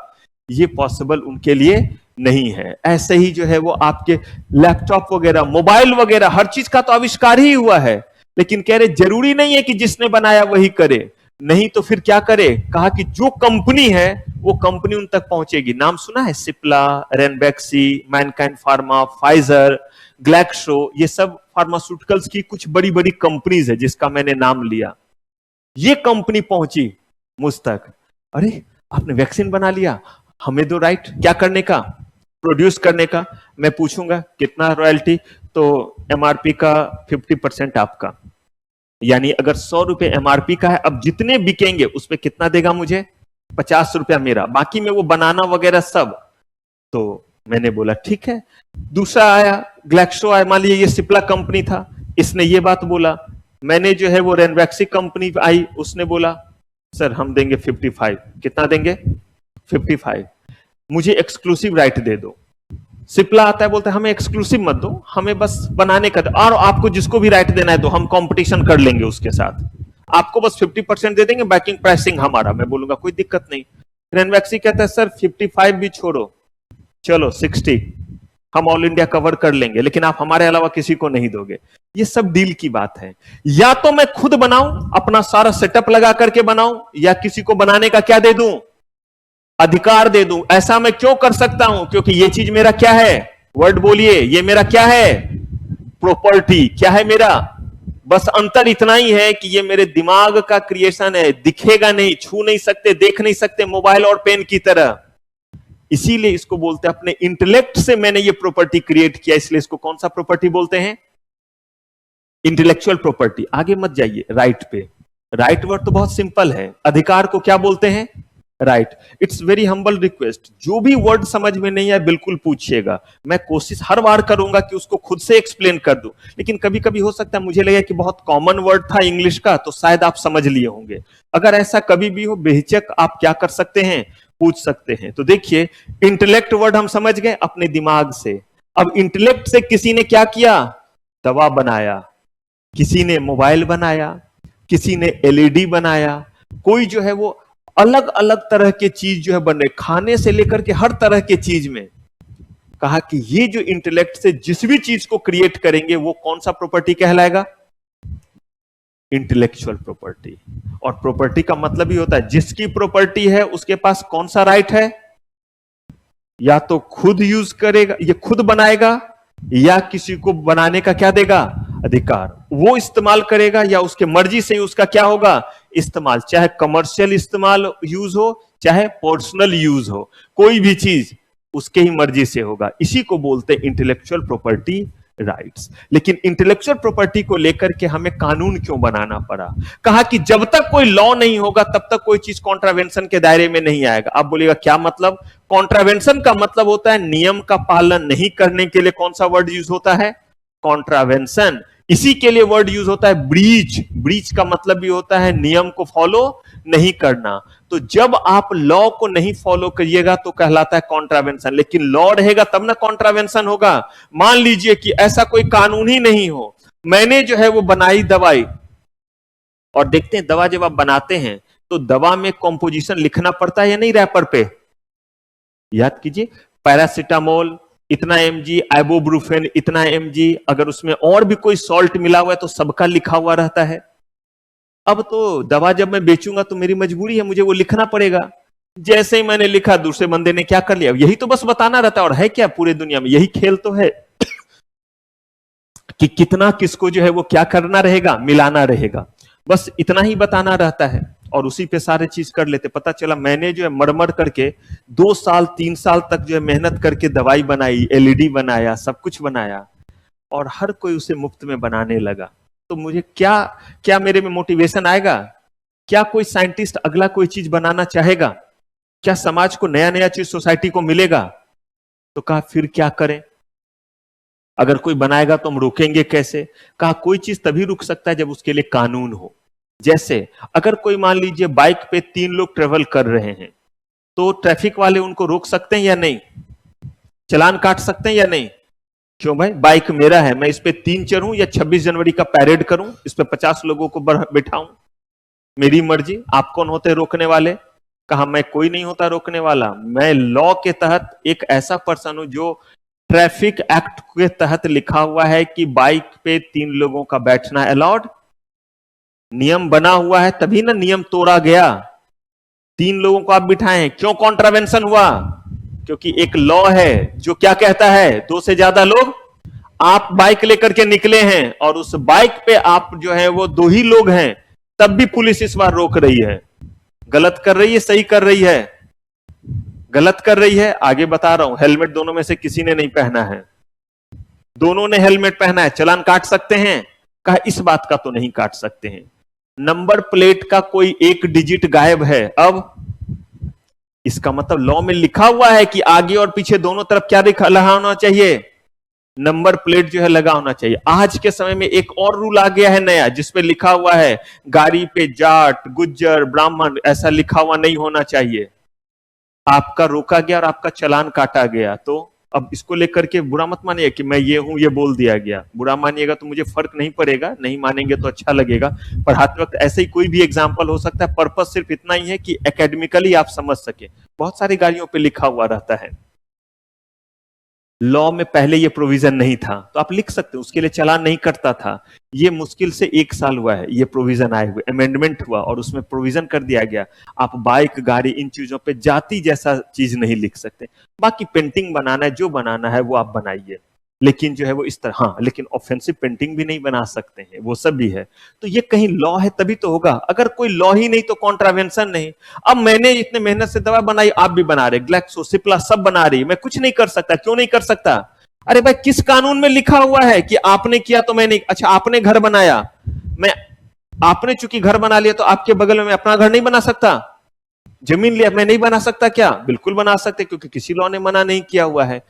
ये पॉसिबल उनके लिए नहीं है। ऐसे ही जो है वो आपके लैपटॉप वगैरह, मोबाइल वगैरह, हर चीज का तो आविष्कार ही हुआ है, लेकिन कह रहे जरूरी नहीं है कि जिसने बनाया वही करे। नहीं तो फिर क्या करे? कहा कि जो कंपनी है वो कंपनी उन तक पहुंचेगी। नाम सुना है? Cipla, Ranbaxy, Mankind pharma, Pfizer, Glaxo, ये सब फार्मास्यूटिकल्स की कुछ बड़ी बड़ी कंपनीज है जिसका मैंने नाम लिया। ये कंपनी पहुंची मुझ तक, अरे आपने वैक्सीन बना लिया, हमें दो राइट क्या करने का? प्रोड्यूस करने का। मैं पूछूंगा कितना रॉयल्टी? तो एमआरपी का 50% आपका, यानी अगर 100 रुपए एमआरपी का है, अब जितने बिकेंगे उस पर कितना देगा मुझे? 50 रुपया मेरा, बाकी में वो बनाना वगैरह सब। तो मैंने बोला ठीक है। दूसरा आया, ग्लैक्सो आया, मान लीजिए ये सिप्ला कंपनी था, इसने ये बात बोला। मैंने जो है वो रेनवैक्सी कंपनी आई, उसने बोला सर हम देंगे 55। कितना देंगे? 55। मुझे एक्सक्लूसिव राइट दे दो। सिप्ला आता है, बोलता है हमें एक्सक्लूसिव मत दो, हमें बस बनाने का दो, और आपको जिसको भी राइट देना है तो हम कंपटीशन कर लेंगे उसके साथ, आपको बस 50% दे देंगे, बैकिंग प्राइसिंग हमारा। मैं बोलूंगा कोई दिक्कत नहीं। रेनवैक्सी कहता है सर 55 भी छोड़ो, चलो 60, हम ऑल इंडिया कवर कर लेंगे, लेकिन आप हमारे अलावा किसी को नहीं दोगे। ये सब डील की बात है। या तो मैं खुद बनाऊं, अपना सारा सेटअप लगा करके बनाऊं, या किसी को बनाने का क्या दे दूं? अधिकार दे दूं। ऐसा मैं क्यों कर सकता हूं? क्योंकि ये चीज मेरा क्या है? वर्ड बोलिए, ये मेरा क्या है? प्रॉपर्टी। क्या है मेरा? बस अंतर इतना ही है कि ये मेरे दिमाग का क्रिएशन है, दिखेगा नहीं, छू नहीं सकते, देख नहीं सकते, मोबाइल और पेन की तरह। इसीलिए इसको बोलते हैं अपने इंटेलेक्ट से मैंने ये प्रॉपर्टी क्रिएट किया, इसलिए इसको कौन सा प्रॉपर्टी बोलते हैं? Intellectual property. आगे मत जाइए, राइट पे। राइट वर्ड तो बहुत सिंपल है, अधिकार को क्या बोलते हैं? Right. It's very humble request, जो भी वर्ड समझ में नहीं आए बिल्कुल पूछिएगा, मैं कोशिश हर बार करूंगा कि उसको खुद से एक्सप्लेन कर दूं। लेकिन कभी कभी हो सकता है मुझे लगे कि बहुत कॉमन वर्ड था इंग्लिश का, तो शायद आप समझ लिए होंगे। अगर ऐसा कभी भी हो, बेहिचक आप क्या कर सकते हैं? पूछ सकते हैं। तो देखिए, इंटेलेक्ट वर्ड हम समझ गए अपने दिमाग से। अब इंटेलेक्ट से किसी ने क्या किया? दवा बनाया, किसी ने मोबाइल बनाया, किसी ने एलईडी बनाया, कोई जो है वो अलग अलग तरह के चीज जो है बन रहे, खाने से लेकर के हर तरह के चीज में। कहा कि ये जो इंटेलेक्ट से जिस भी चीज को क्रिएट करेंगे वो कौन सा प्रॉपर्टी कहलाएगा? Intellectual property. और प्रॉपर्टी का मतलब ही होता है जिसकी प्रॉपर्टी है उसके पास कौन सा राइट है? या तो खुद यूज करेगा, ये खुद बनाएगा, या किसी को बनाने का क्या देगा? अधिकार। वो इस्तेमाल करेगा या उसके मर्जी से उसका क्या होगा? इस्तेमाल। चाहे कमर्शियल इस्तेमाल यूज हो, चाहे पर्सनल यूज हो, कोई भी चीज उसके ही मर्जी से होगा। इसी को बोलते हैं इंटेलेक्चुअल प्रॉपर्टी राइट्स। लेकिन इंटेलेक्चुअल प्रॉपर्टी को लेकर के हमें कानून क्यों बनाना पड़ा? कहा कि जब तक कोई लॉ नहीं होगा तब तक कोई चीज कॉन्ट्रावेंशन के दायरे में नहीं आएगा। आप बोलिएगा क्या मतलब? कॉन्ट्रावेंशन का मतलब होता है नियम का पालन नहीं करने के लिए कौन सा वर्ड यूज होता है? कॉन्ट्रावेंशन। इसी के लिए वर्ड यूज होता है ब्रीच। ब्रीच का मतलब भी होता है नियम को फॉलो नहीं करना। तो जब आप लॉ को नहीं फॉलो करिएगा तो कहलाता है कॉन्ट्रावेंशन, लेकिन लॉ रहेगा तब ना कॉन्ट्रावेंशन होगा। मान लीजिए कि ऐसा कोई कानून ही नहीं हो, मैंने जो है वो बनाई दवाई, और देखते हैं दवा जब आप बनाते हैं तो दवा में कॉम्पोजिशन लिखना पड़ता है या नहीं रैपर पे? याद कीजिए, पैरासिटामोल इतना एमजी, आइबोब्रूफेन इतना एमजी, अगर उसमें और भी कोई सॉल्ट मिला हुआ है तो सबका लिखा हुआ रहता है। अब तो दवा जब मैं बेचूंगा तो मेरी मजबूरी है, मुझे वो लिखना पड़ेगा। जैसे ही मैंने लिखा दूसरे बंदे ने क्या कर लिया? यही तो बस बताना रहता है। और है क्या पूरे दुनिया में? यही खेल तो है कि कितना किसको जो है वो क्या करना रहेगा, मिलाना रहेगा, बस इतना ही बताना रहता है और उसी पे सारे चीज कर लेते। पता चला मैंने जो है मरमर करके 2 साल 3 साल तक जो है मेहनत करके दवाई बनाई, एलईडी बनाया, सब कुछ बनाया, और हर कोई उसे मुफ्त में बनाने लगा। तो मुझे क्या क्या मेरे में मोटिवेशन आएगा? क्या कोई साइंटिस्ट अगला कोई चीज बनाना चाहेगा? क्या समाज को नया नया चीज सोसाइटी को मिलेगा? तो कहा फिर क्या करें? अगर कोई बनाएगा तो हम रोकेंगे कैसे? कहा कोई चीज तभी रुक सकता है जब उसके लिए कानून हो। जैसे अगर कोई मान लीजिए बाइक पे 3 लोग ट्रेवल कर रहे हैं तो ट्रैफिक वाले उनको रोक सकते हैं या नहीं? चलान काट सकते हैं या नहीं? क्यों भाई? बाइक मेरा है, मैं इस पे 3 चढ़ूं या 26 जनवरी का पैरेड करूं, इस पे 50 लोगों को बिठाऊं, मेरी मर्जी। आप कौन होते रोकने वाले? कहा मैं कोई नहीं होता रोकने वाला, मैं लॉ के तहत एक ऐसा पर्सन हूं जो ट्रैफिक एक्ट के तहत लिखा हुआ है कि बाइक पे 3 लोगों का बैठना अलाउड। नियम बना हुआ है तभी ना नियम तोड़ा गया। 3 लोगों को आप बिठाए हैं, क्यों कॉन्ट्रावेंशन हुआ? क्योंकि एक लॉ है जो क्या कहता है 2 से ज्यादा लोग, आप बाइक लेकर के निकले हैं और उस बाइक पे आप जो है वो 2 ही लोग हैं, तब भी पुलिस इस बार रोक रही है। गलत कर रही है, सही कर रही है? गलत कर रही है। आगे बता रहा हूं, हेलमेट दोनों में से किसी ने नहीं पहना है, दोनों ने हेलमेट पहना है, चलान काट सकते हैं? कहा इस बात का तो नहीं काट सकते हैं। नंबर प्लेट का कोई एक डिजिट गायब है, अब इसका मतलब लॉ में लिखा हुआ है कि आगे और पीछे दोनों तरफ क्या लगा होना चाहिए? नंबर प्लेट जो है लगा होना चाहिए। आज के समय में एक और रूल आ गया है नया, जिसपे लिखा हुआ है गाड़ी पे जाट, गुज्जर, ब्राह्मण ऐसा लिखा हुआ नहीं होना चाहिए। आपका रोका गया और आपका चालान काटा गया, तो अब इसको लेकर के बुरा मत मानिए कि मैं ये हूं ये बोल दिया गया। बुरा मानिएगा तो मुझे फर्क नहीं पड़ेगा, नहीं मानेंगे तो अच्छा लगेगा। पढ़ाते वक्त ऐसे ही कोई भी एग्जाम्पल हो सकता है, पर्पस सिर्फ इतना ही है कि एकेडमिकली आप समझ सके। बहुत सारी गाड़ियों पे लिखा हुआ रहता है, लॉ में पहले ये प्रोविजन नहीं था तो आप लिख सकते हो, उसके लिए चालान नहीं कटता था। ये मुश्किल से 1 साल हुआ है ये प्रोविजन आए हुए, अमेंडमेंट हुआ और उसमें प्रोविजन कर दिया गया आप बाइक, गाड़ी, इन चीजों पे जाति जैसा चीज नहीं लिख सकते। बाकी पेंटिंग बनाना है, जो बनाना है वो आप बनाइए, लेकिन जो है वो इस तरह, हाँ लेकिन ऑफेंसिव पेंटिंग भी नहीं बना सकते हैं, वो सब भी है। तो ये कहीं लॉ है तभी तो होगा, अगर कोई लॉ ही नहीं तो कॉन्ट्रावेंशन नहीं। अब मैंने इतने मेहनत से दवा बनाई, आप भी बना रहे, ग्लैक्सो सिप्ला सब बना रही, मैं कुछ नहीं कर सकता। क्यों नहीं कर सकता? अरे भाई किस कानून में लिखा हुआ है कि आपने किया तो मैं नहीं? अच्छा आपने घर बनाया, मैं, आपने चूंकि घर बना लिया तो आपके बगल में मैं अपना घर नहीं बना सकता? जमीन लिया मैं नहीं बना सकता क्या? बिल्कुल बना सकते, क्योंकि किसी लॉ ने मना नहीं किया हुआ है।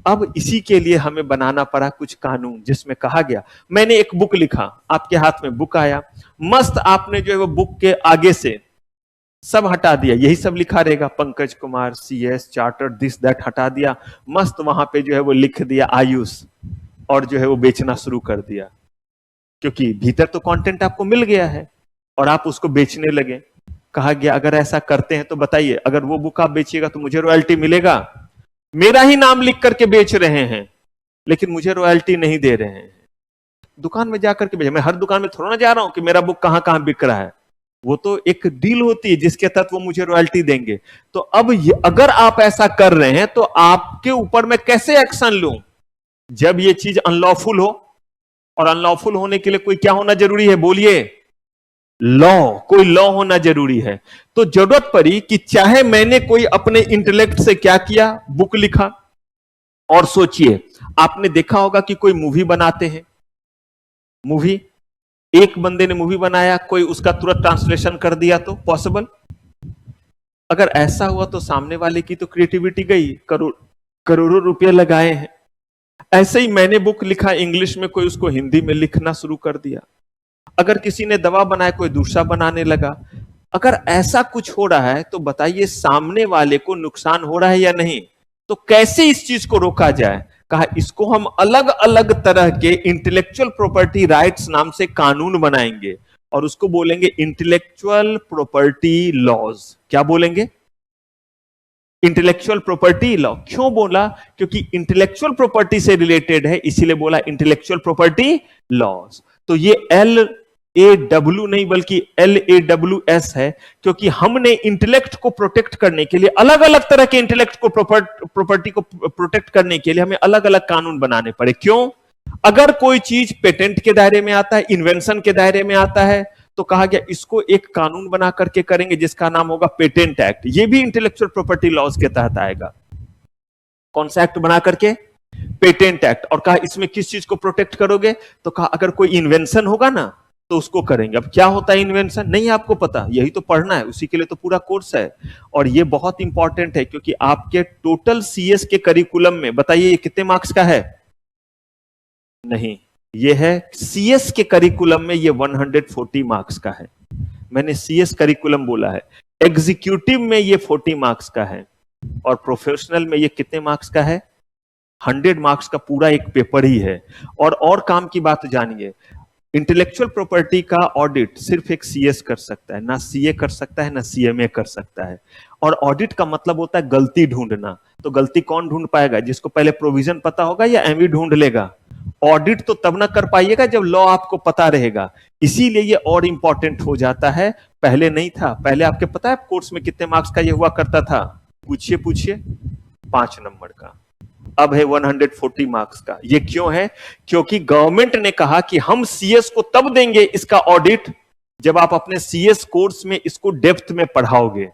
अब इसी के लिए हमें बनाना पड़ा कुछ कानून, जिसमें कहा गया, मैंने एक बुक लिखा, आपके हाथ में बुक आया, मस्त आपने जो है वो बुक के आगे से सब हटा दिया, यही सब लिखा रहेगा, Pankaj Kumar CS chartered this that हटा दिया, मस्त वहां पे जो है वो लिख दिया आयुष, और जो है वो बेचना शुरू कर दिया, क्योंकि भीतर तो कंटेंट आपको मिल गया है। और आप उसको बेचने लगे। कहा गया अगर ऐसा करते हैं तो बताइए, अगर वो बुक आप बेचिएगा तो मुझे रॉयल्टी मिलेगा? मेरा ही नाम लिख करके बेच रहे हैं लेकिन मुझे रॉयल्टी नहीं दे रहे हैं। दुकान में जाकर के बेच, मैं हर दुकान में थोड़ा ना जा रहा हूं कि मेरा बुक कहां कहां बिक रहा है। वो तो एक डील होती है जिसके तहत वो मुझे रॉयल्टी देंगे। तो अब अगर आप ऐसा कर रहे हैं तो आपके ऊपर मैं कैसे एक्शन लूं? जब ये चीज अनलॉफुल हो, और अनलॉफुल होने के लिए कोई क्या होना जरूरी है बोलिए? लॉ, कोई लॉ होना जरूरी है। तो जरूरत पड़ी कि चाहे मैंने कोई अपने इंटेलेक्ट से क्या किया, बुक लिखा। और सोचिए, आपने देखा होगा कि कोई मूवी बनाते हैं, मूवी एक बंदे ने मूवी बनाया, कोई उसका तुरंत ट्रांसलेशन कर दिया तो पॉसिबल? अगर ऐसा हुआ तो सामने वाले की तो क्रिएटिविटी गई, करोड़ों रुपए लगाए हैं। ऐसे ही मैंने बुक लिखा इंग्लिश में, कोई उसको हिंदी में लिखना शुरू कर दिया। अगर किसी ने दवा बनाया, कोई दूसरा बनाने लगा। अगर ऐसा कुछ हो रहा है तो बताइए सामने वाले को नुकसान हो रहा है या नहीं? तो कैसे इस चीज को रोका जाए? कहा इसको हम अलग अलग तरह के इंटेलेक्चुअल प्रॉपर्टी राइट्स नाम से कानून बनाएंगे और उसको बोलेंगे इंटेलेक्चुअल प्रॉपर्टी लॉज। क्या बोलेंगे? Intellectual property law. क्यों बोला? क्योंकि इंटेलेक्चुअल प्रॉपर्टी से रिलेटेड है, इसीलिए बोला इंटेलेक्चुअल प्रॉपर्टी लॉज। तो ये LAW नहीं बल्कि LAWS है, क्योंकि हमने इंटेलेक्ट को प्रोटेक्ट करने के लिए, अलग अलग तरह के इंटेलेक्ट को प्रॉपर्टी को प्रोटेक्ट करने के लिए हमें अलग अलग कानून बनाने पड़े। क्यों? अगर कोई चीज पेटेंट के दायरे में आता है, इन्वेंशन के दायरे में आता है, तो कहा गया इसको एक कानून बना करके करेंगे जिसका नाम होगा पेटेंट एक्ट। ये भी इंटेलेक्चुअल प्रॉपर्टी लॉज के तहत आएगा। कौन सा एक्ट बना करके? Patent act. और कहा इसमें किस चीज को प्रोटेक्ट करोगे? तो कहा अगर कोई इन्वेंशन होगा ना तो उसको करेंगे। अब क्या होता है इन्वेंशन? नहीं आपको पता, यही तो पढ़ना है, उसी के लिए तो पूरा कोर्स है। और ये बहुत इंपॉर्टेंट है क्योंकि आपके टोटल CS के करिकुलम में, बताइए ये कितने मार्क्स का है? नहीं, ये है CS के करिकुलम में ये 140 मार्क्स का है। मैंने CS करिकुलम बोला है। एग्जीक्यूटिव में ये 40 मार्क्स का है और प्रोफेशनल में ये कितने मार्क्स का है? 100 मार्क्स का पूरा एक पेपर ही है। और काम की बात जानिए, इंटेलेक्चुअल प्रॉपर्टी का ऑडिट सिर्फ एक CS कर सकता है, ना CA कर सकता है, ना CMA कर सकता है। और ऑडिट का मतलब होता है गलती ढूंढना। तो गलती कौन ढूंढ पाएगा? जिसको पहले प्रोविजन पता होगा या MV ढूंढ लेगा? ऑडिट तो तब ना कर पाइएगा जब लॉ आपको पता रहेगा। इसीलिए ये और इंपॉर्टेंट हो जाता है। पहले नहीं था, पहले आपके पता है कोर्स में कितने मार्क्स का ये हुआ करता था? पूछिए पूछिए, 5 नंबर का। अब है 140 मार्क्स का। ये क्यों है? क्योंकि गवर्नमेंट ने कहा कि हम CS को तब देंगे इसका ऑडिट जब आप अपने CS कोर्स में इसको डेप्थ में पढ़ाओगे,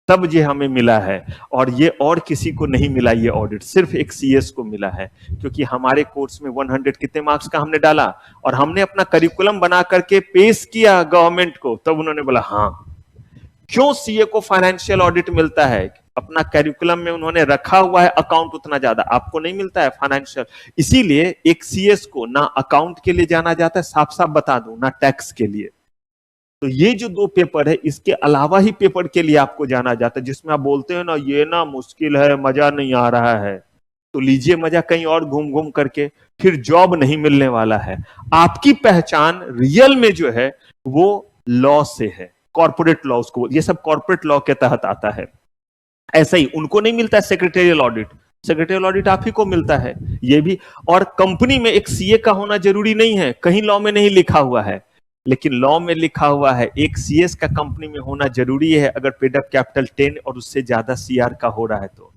तब ये हमें मिला है। और ये और किसी को नहीं मिला, ये ऑडिट सिर्फ एक CS को मिला है। क्योंकि हमारे कोर्स में 100 कितने मार्क्स का हमने डाला और हमने अपना करिकुलम बना करके पेश किया गवर्नमेंट को, तब उन्होंने बोला हाँ। क्यों CA को फाइनेंशियल ऑडिट मिलता है? अपना करिकुलम में उन्होंने रखा हुआ है अकाउंट उतना ज्यादा, आपको नहीं मिलता है फाइनेंशियल। इसीलिए एक CS को ना अकाउंट के लिए जाना जाता है, साफ साफ बता दूं, ना टैक्स के लिए। तो ये जो 2 पेपर है, इसके अलावा ही पेपर के लिए आपको जाना जाता है, जिसमें आप बोलते हैं ना ये ना मुश्किल है, मजा नहीं आ रहा है, तो लीजिए मजा कहीं और घूम घूम करके, फिर जॉब नहीं मिलने वाला है। आपकी पहचान रियल में जो है वो लॉ से है, कॉर्पोरेट लॉ को, ये सब कॉर्पोरेट लॉ के तहत आता है। ऐसा ही उनको नहीं मिलता है सेक्रेटेरियल ऑडिट, सेक्रेटेरियल ऑडिट आप ही को मिलता है ये भी। और कंपनी में एक CA का होना जरूरी नहीं है, कहीं लॉ में नहीं लिखा हुआ है, लेकिन लॉ में लिखा हुआ है एक CS का कंपनी में होना जरूरी है अगर पेड अप कैपिटल 10 और उससे ज्यादा CR का हो रहा है तो।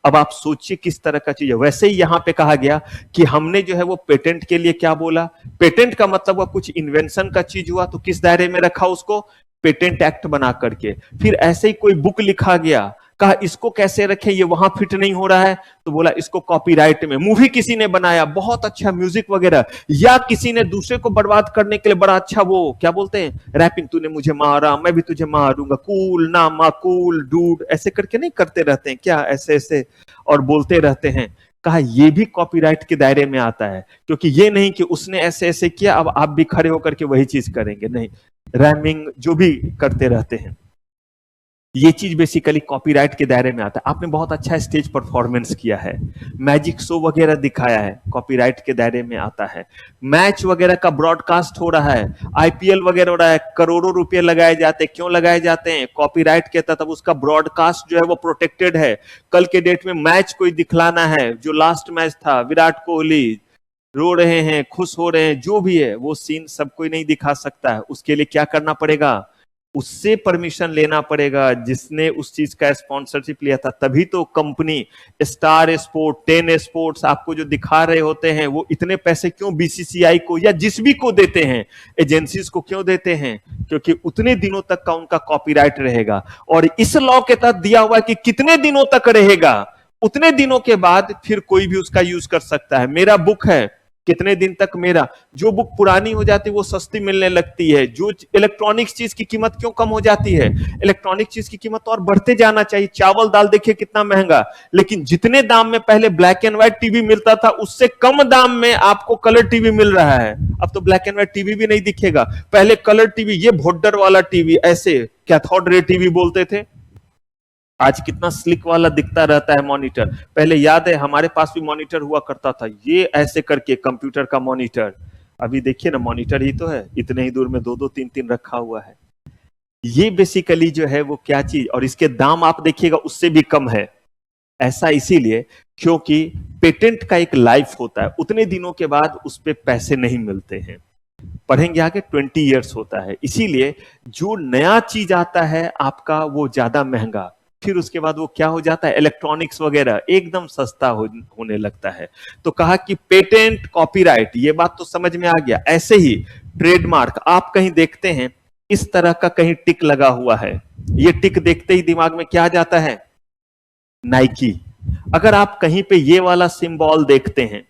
अब आप सोचिए किस तरह का चीज है। वैसे ही यहां पे कहा गया कि हमने जो है वो पेटेंट के लिए क्या बोला? पेटेंट का मतलब हुआ कुछ इन्वेंशन का चीज हुआ तो किस दायरे में रखा उसको? पेटेंट एक्ट बना करके। फिर ऐसे ही कोई बुक लिखा गया, कहा इसको कैसे रखें, ये वहां फिट नहीं हो रहा है, तो बोला इसको कॉपीराइट में। मूवी किसी ने बनाया, बहुत अच्छा म्यूजिक वगैरह, या किसी ने दूसरे को बर्बाद करने के लिए बड़ा अच्छा वो क्या बोलते हैं रैपिंग, तूने मुझे मारा मैं भी तुझे मारूंगा, कूल ना माकूल डूड, ऐसे करके नहीं करते रहते हैं क्या, ऐसे ऐसे और बोलते रहते हैं। कहा ये भी कॉपीराइट के दायरे में आता है, क्योंकि ये नहीं कि उसने ऐसे ऐसे किया अब आप भी खड़े होकर के वही चीज करेंगे, नहीं, रैमिंग जो भी करते रहते हैं। ये चीज बेसिकली कॉपीराइट के दायरे में आता है। आपने बहुत अच्छा स्टेज परफॉर्मेंस किया है, मैजिक शो वगैरह दिखाया है, कॉपीराइट के दायरे में आता है। मैच वगैरह का ब्रॉडकास्ट हो रहा है, आईपीएल वगैरह हो रहा है, करोड़ों रुपए लगाए जाते हैं। क्यों लगाए जाते हैं? कॉपीराइट के तहत उसका ब्रॉडकास्ट जो है वो प्रोटेक्टेड है। कल के डेट में मैच कोई दिखलाना है, जो लास्ट मैच था, विराट कोहली रो रहे हैं, खुश हो रहे हैं, जो भी है वो सीन सब कोई नहीं दिखा सकता है। उसके लिए क्या करना पड़ेगा? उससे परमिशन लेना पड़ेगा जिसने उस चीज का स्पॉन्सरशिप लिया था। तभी तो कंपनी स्टार स्पोर्ट, 10 स्पोर्ट्स आपको जो दिखा रहे होते हैं, वो इतने पैसे क्यों बीसीसीआई को या जिस भी को देते हैं, एजेंसीज को क्यों देते हैं? क्योंकि उतने दिनों तक का उनका कॉपीराइट रहेगा। और इस लॉ के तहत दिया हुआ है कि कितने दिनों तक रहेगा, उतने दिनों के बाद फिर कोई भी उसका यूज कर सकता है। मेरा बुक है, कितने दिन तक मेरा, जो बुक पुरानी हो जाती है वो सस्ती मिलने लगती है। जो इलेक्ट्रॉनिक्स चीज की कीमत क्यों कम हो जाती है? इलेक्ट्रॉनिक चीज की कीमत तो और बढ़ते जाना चाहिए। चावल दाल देखिए कितना महंगा, लेकिन जितने दाम में पहले ब्लैक एंड व्हाइट टीवी मिलता था, उससे कम दाम में आपको कलर टीवी मिल रहा है। अब तो ब्लैक एंड व्हाइट टीवी भी नहीं दिखेगा। पहले कलर टीवी, ये वोल्डर वाला टीवी, ऐसे कैथोड रे टीवी बोलते थे, आज कितना स्लिक वाला दिखता रहता है मॉनिटर। पहले याद है हमारे पास भी मॉनिटर हुआ करता था, ये ऐसे करके कंप्यूटर का मॉनिटर। अभी देखिए ना, मॉनिटर ही तो है, इतने ही दूर में 2-2 3-3 रखा हुआ है। ये बेसिकली जो है वो क्या चीज, और इसके दाम आप देखिएगा उससे भी कम है। ऐसा इसीलिए क्योंकि पेटेंट का एक लाइफ होता है, उतने दिनों के बाद उस पर पैसे नहीं मिलते हैं। पढ़ेंगे आगे, 20 ईयर्स होता है। इसीलिए जो नया चीज आता है आपका, वो ज्यादा महंगा, फिर उसके बाद वो क्या हो जाता है, इलेक्ट्रॉनिक्स वगैरह एकदम सस्ता होने लगता है। तो कहा कि पेटेंट, कॉपीराइट, ये बात तो समझ में आ गया। ऐसे ही ट्रेडमार्क, आप कहीं देखते हैं इस तरह का कहीं टिक लगा हुआ है, ये टिक देखते ही दिमाग में क्या जाता है? नाइकी। अगर आप कहीं पे ये वाला सिंबल देखते हैं,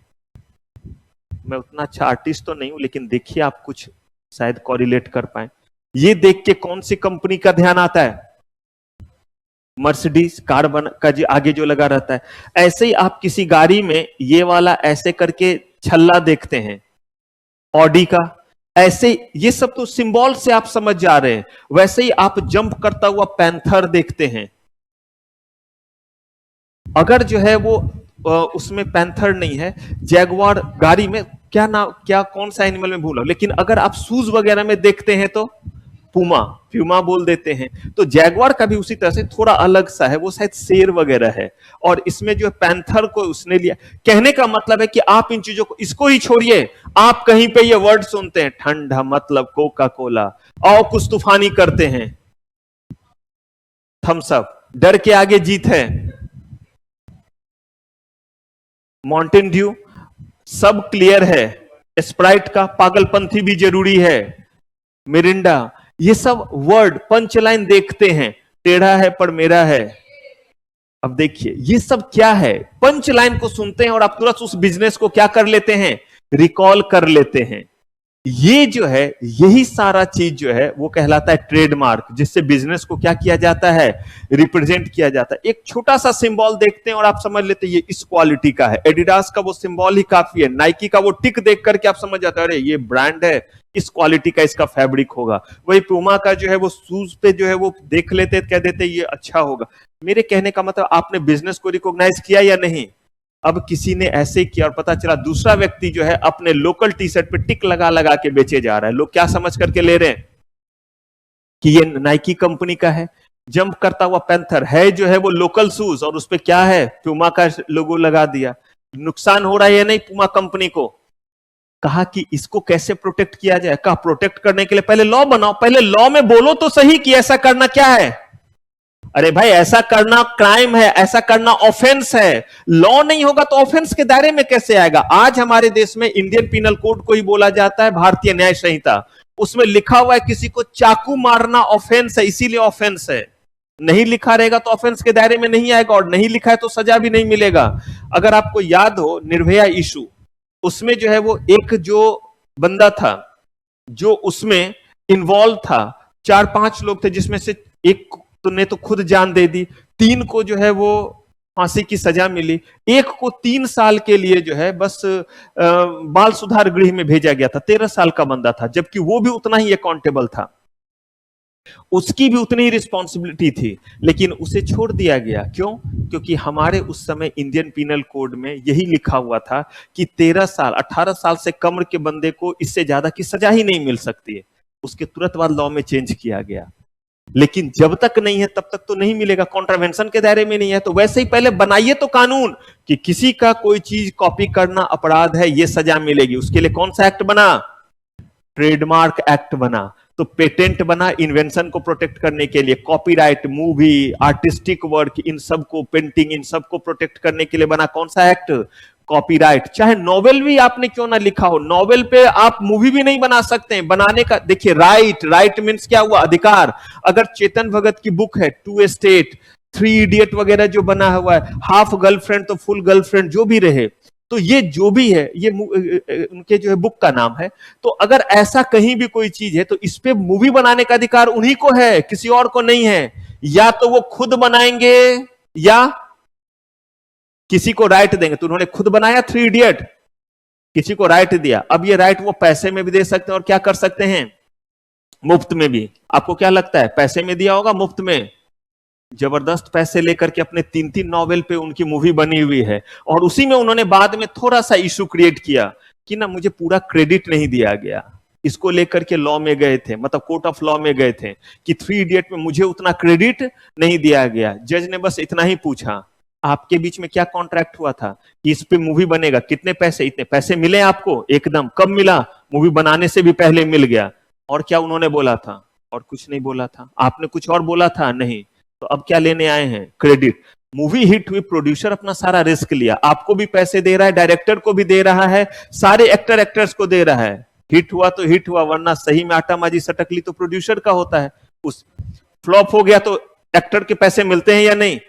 मैं उतना अच्छा आर्टिस्ट तो नहीं हूं, लेकिन देखिए आप कुछ शायद कॉरिलेट कर पाए। ये देख के कौन सी कंपनी का ध्यान आता है? मर्सिडीज कार का जी आगे जो लगा रहता है। ऐसे ही आप किसी गाड़ी में ये वाला ऐसे करके छल्ला देखते हैं, ऑडी का। ऐसे ये सब तो सिंबल से आप समझ जा रहे हैं। वैसे ही आप जंप करता हुआ पैंथर देखते हैं। अगर जो है वो उसमें पैंथर नहीं है, जैगवार गाड़ी में क्या नाम, क्या कौन सा एनिमल में भूला, लेकिन अगर आप शूज वगैरह में देखते हैं तो पुमा, प्यूमा बोल देते हैं। तो जैगवार का भी उसी तरह से थोड़ा अलग सा है, वो शायद शेर वगैरह है। और इसमें जो पैंथर को उसने लिया। कहने का मतलब है कि आप इन चीजों को, इसको ही छोड़िए, आप कहीं पे ये वर्ड सुनते हैं, ठंडा मतलब कोका कोला, और कुछ तूफानी करते हैं, थम्स अप, डर के आगे जीत है, माउंटेन ड्यू, सब क्लियर है, स्प्राइट का पागलपंथी भी जरूरी है, मिरिंडा। ये सब वर्ड पंच लाइन देखते हैं, टेढ़ा है पर मेरा है। अब देखिए ये सब क्या है, पंच लाइन को सुनते हैं और आप तुरंत उस बिजनेस को क्या कर लेते हैं, रिकॉल कर लेते हैं। ये जो है, यही सारा चीज जो है वो कहलाता है ट्रेडमार्क, जिससे बिजनेस को क्या किया जाता है, रिप्रेजेंट किया जाता है। एक छोटा सा सिंबल देखते हैं और आप समझ लेते हैं ये इस क्वालिटी का है। एडिडास का वो सिंबल ही काफी है, नाइकी का वो टिक देख करके आप समझ जाते हैं, अरे ये ब्रांड है, इस क्वालिटी का इसका फैब्रिक होगा। वही पुमा का जो है वो शूज पे जो है वो देख लेते, कह देते ये अच्छा होगा। मेरे कहने का मतलब, आपने बिजनेस को रिकॉग्नाइज किया या नहीं? अब किसी ने ऐसे किया और पता चला दूसरा व्यक्ति जो है अपने लोकल टी शर्ट पे टिक लगा लगा के बेचे जा रहा है। लोग क्या समझ करके ले रहे हैं कि ये नाइकी कंपनी का है। जंप करता हुआ पैंथर है जो है वो लोकल शूज, और उस पे क्या है, पुमा का लोगो लगा दिया। नुकसान हो रहा है या नहीं पुमा कंपनी को? कहा कि इसको कैसे प्रोटेक्ट किया जाए। कहा प्रोटेक्ट करने के लिए पहले लॉ बनाओ, पहले लॉ में बोलो तो सही कि ऐसा करना क्या है। अरे भाई ऐसा करना क्राइम है, ऐसा करना ऑफेंस है। लॉ नहीं होगा तो ऑफेंस के दायरे में कैसे आएगा? आज हमारे देश में इंडियन पिनल कोड को ही बोला जाता है भारतीय न्याय संहिता। उसमें लिखा हुआ है किसी को चाकू मारना ऑफेंस है, इसीलिए ऑफेंस है। नहीं लिखा रहेगा तो ऑफेंस के दायरे में नहीं आएगा, और नहीं लिखा है तो सजा भी नहीं मिलेगा। अगर आपको याद हो निर्भया इशू, उसमें जो है वो एक जो बंदा था जो उसमें इन्वॉल्व था, 4-5 लोग थे, जिसमें से एक ने तो खुद जान दे दी, 3 को जो है वो फांसी की सजा मिली, एक को 3 साल के लिए जो है बस बाल सुधार गृह में भेजा गया था। 13 साल का बंदा था, जबकि वो भी उतना ही अकाउंटेबल था। उसकी भी उतनी ही रिस्पॉन्सिबिलिटी थी, लेकिन उसे छोड़ दिया गया। क्यों? क्योंकि हमारे उस समय इंडियन पीनल कोड में यही लिखा हुआ था कि 13 साल 18 साल से कम के बंदे को इससे ज्यादा की सजा ही नहीं मिल सकती है। उसके तुरंत बाद लॉ में चेंज किया गया, लेकिन जब तक नहीं है तब तक तो नहीं मिलेगा, कॉन्ट्रावेंशन के दायरे में नहीं है। तो वैसे ही पहले बनाइए तो कानून कि किसी का कोई चीज कॉपी करना अपराध है, ये सजा मिलेगी। उसके लिए कौन सा एक्ट बना? ट्रेडमार्क एक्ट बना। तो पेटेंट बना इन्वेंशन को प्रोटेक्ट करने के लिए, कॉपीराइट, मूवी, आर्टिस्टिक वर्क, इन सबको, पेंटिंग, इन सबको प्रोटेक्ट करने के लिए बना कौन सा एक्ट? कॉपीराइट। चाहे नॉवेल भी आपने क्यों ना लिखा हो, नॉवेल पे आप मूवी भी नहीं बना सकते हैं, बनाने का देखिए राइट। राइट मीन्स क्या हुआ? अधिकार। अगर चेतन भगत की बुक है टू स्टेट, थ्री इडियट वगैरह जो बना हुआ है, हाफ गर्लफ्रेंड तो फुल गर्लफ्रेंड जो भी रहे, तो ये जो भी है ये उनके जो है बुक का नाम है। तो अगर ऐसा कहीं भी कोई चीज है तो इस पे मूवी बनाने का अधिकार उन्हीं को है, किसी और को नहीं है। या तो वो खुद बनाएंगे या किसी को राइट देंगे। तो उन्होंने खुद बनाया थ्री इडियट, किसी को राइट दिया। अब ये राइट वो पैसे में भी दे सकते हैं और क्या कर सकते हैं? मुफ्त में भी। आपको क्या लगता है पैसे में दिया होगा मुफ्त में? जबरदस्त पैसे लेकर के अपने 3-3 नॉवेल पे उनकी मूवी बनी हुई है। और उसी में उन्होंने बाद में थोड़ा सा इशू क्रिएट किया कि ना मुझे पूरा क्रेडिट नहीं दिया गया। इसको लेकर के लॉ में गए थे, मतलब कोर्ट ऑफ लॉ में गए थे कि थ्री इडियट में मुझे उतना क्रेडिट नहीं दिया गया। जज ने बस इतना ही पूछा, आपके बीच में क्या कॉन्ट्रैक्ट हुआ था कि इस पे मूवी बनेगा, कितने पैसे? इतने पैसे मिले आपको? एकदम। कब मिला? मूवी बनाने से भी पहले मिल गया। और क्या उन्होंने बोला था? और कुछ नहीं बोला था। आपने कुछ और बोला था? नहीं। तो अब क्या लेने आए हैं? क्रेडिट। मूवी हिट हुई, प्रोड्यूसर अपना सारा रिस्क लिया, आपको भी पैसे दे रहा है, डायरेक्टर को भी दे रहा है, सारे एक्टर्स को दे रहा है। हिट हुआ तो हिट हुआ, वरना सही में आटा माजी सटकली तो प्रोड्यूसर का होता है। उस फ्लॉप हो गया तो एक्टर के पैसे मिलते हैं या नहीं?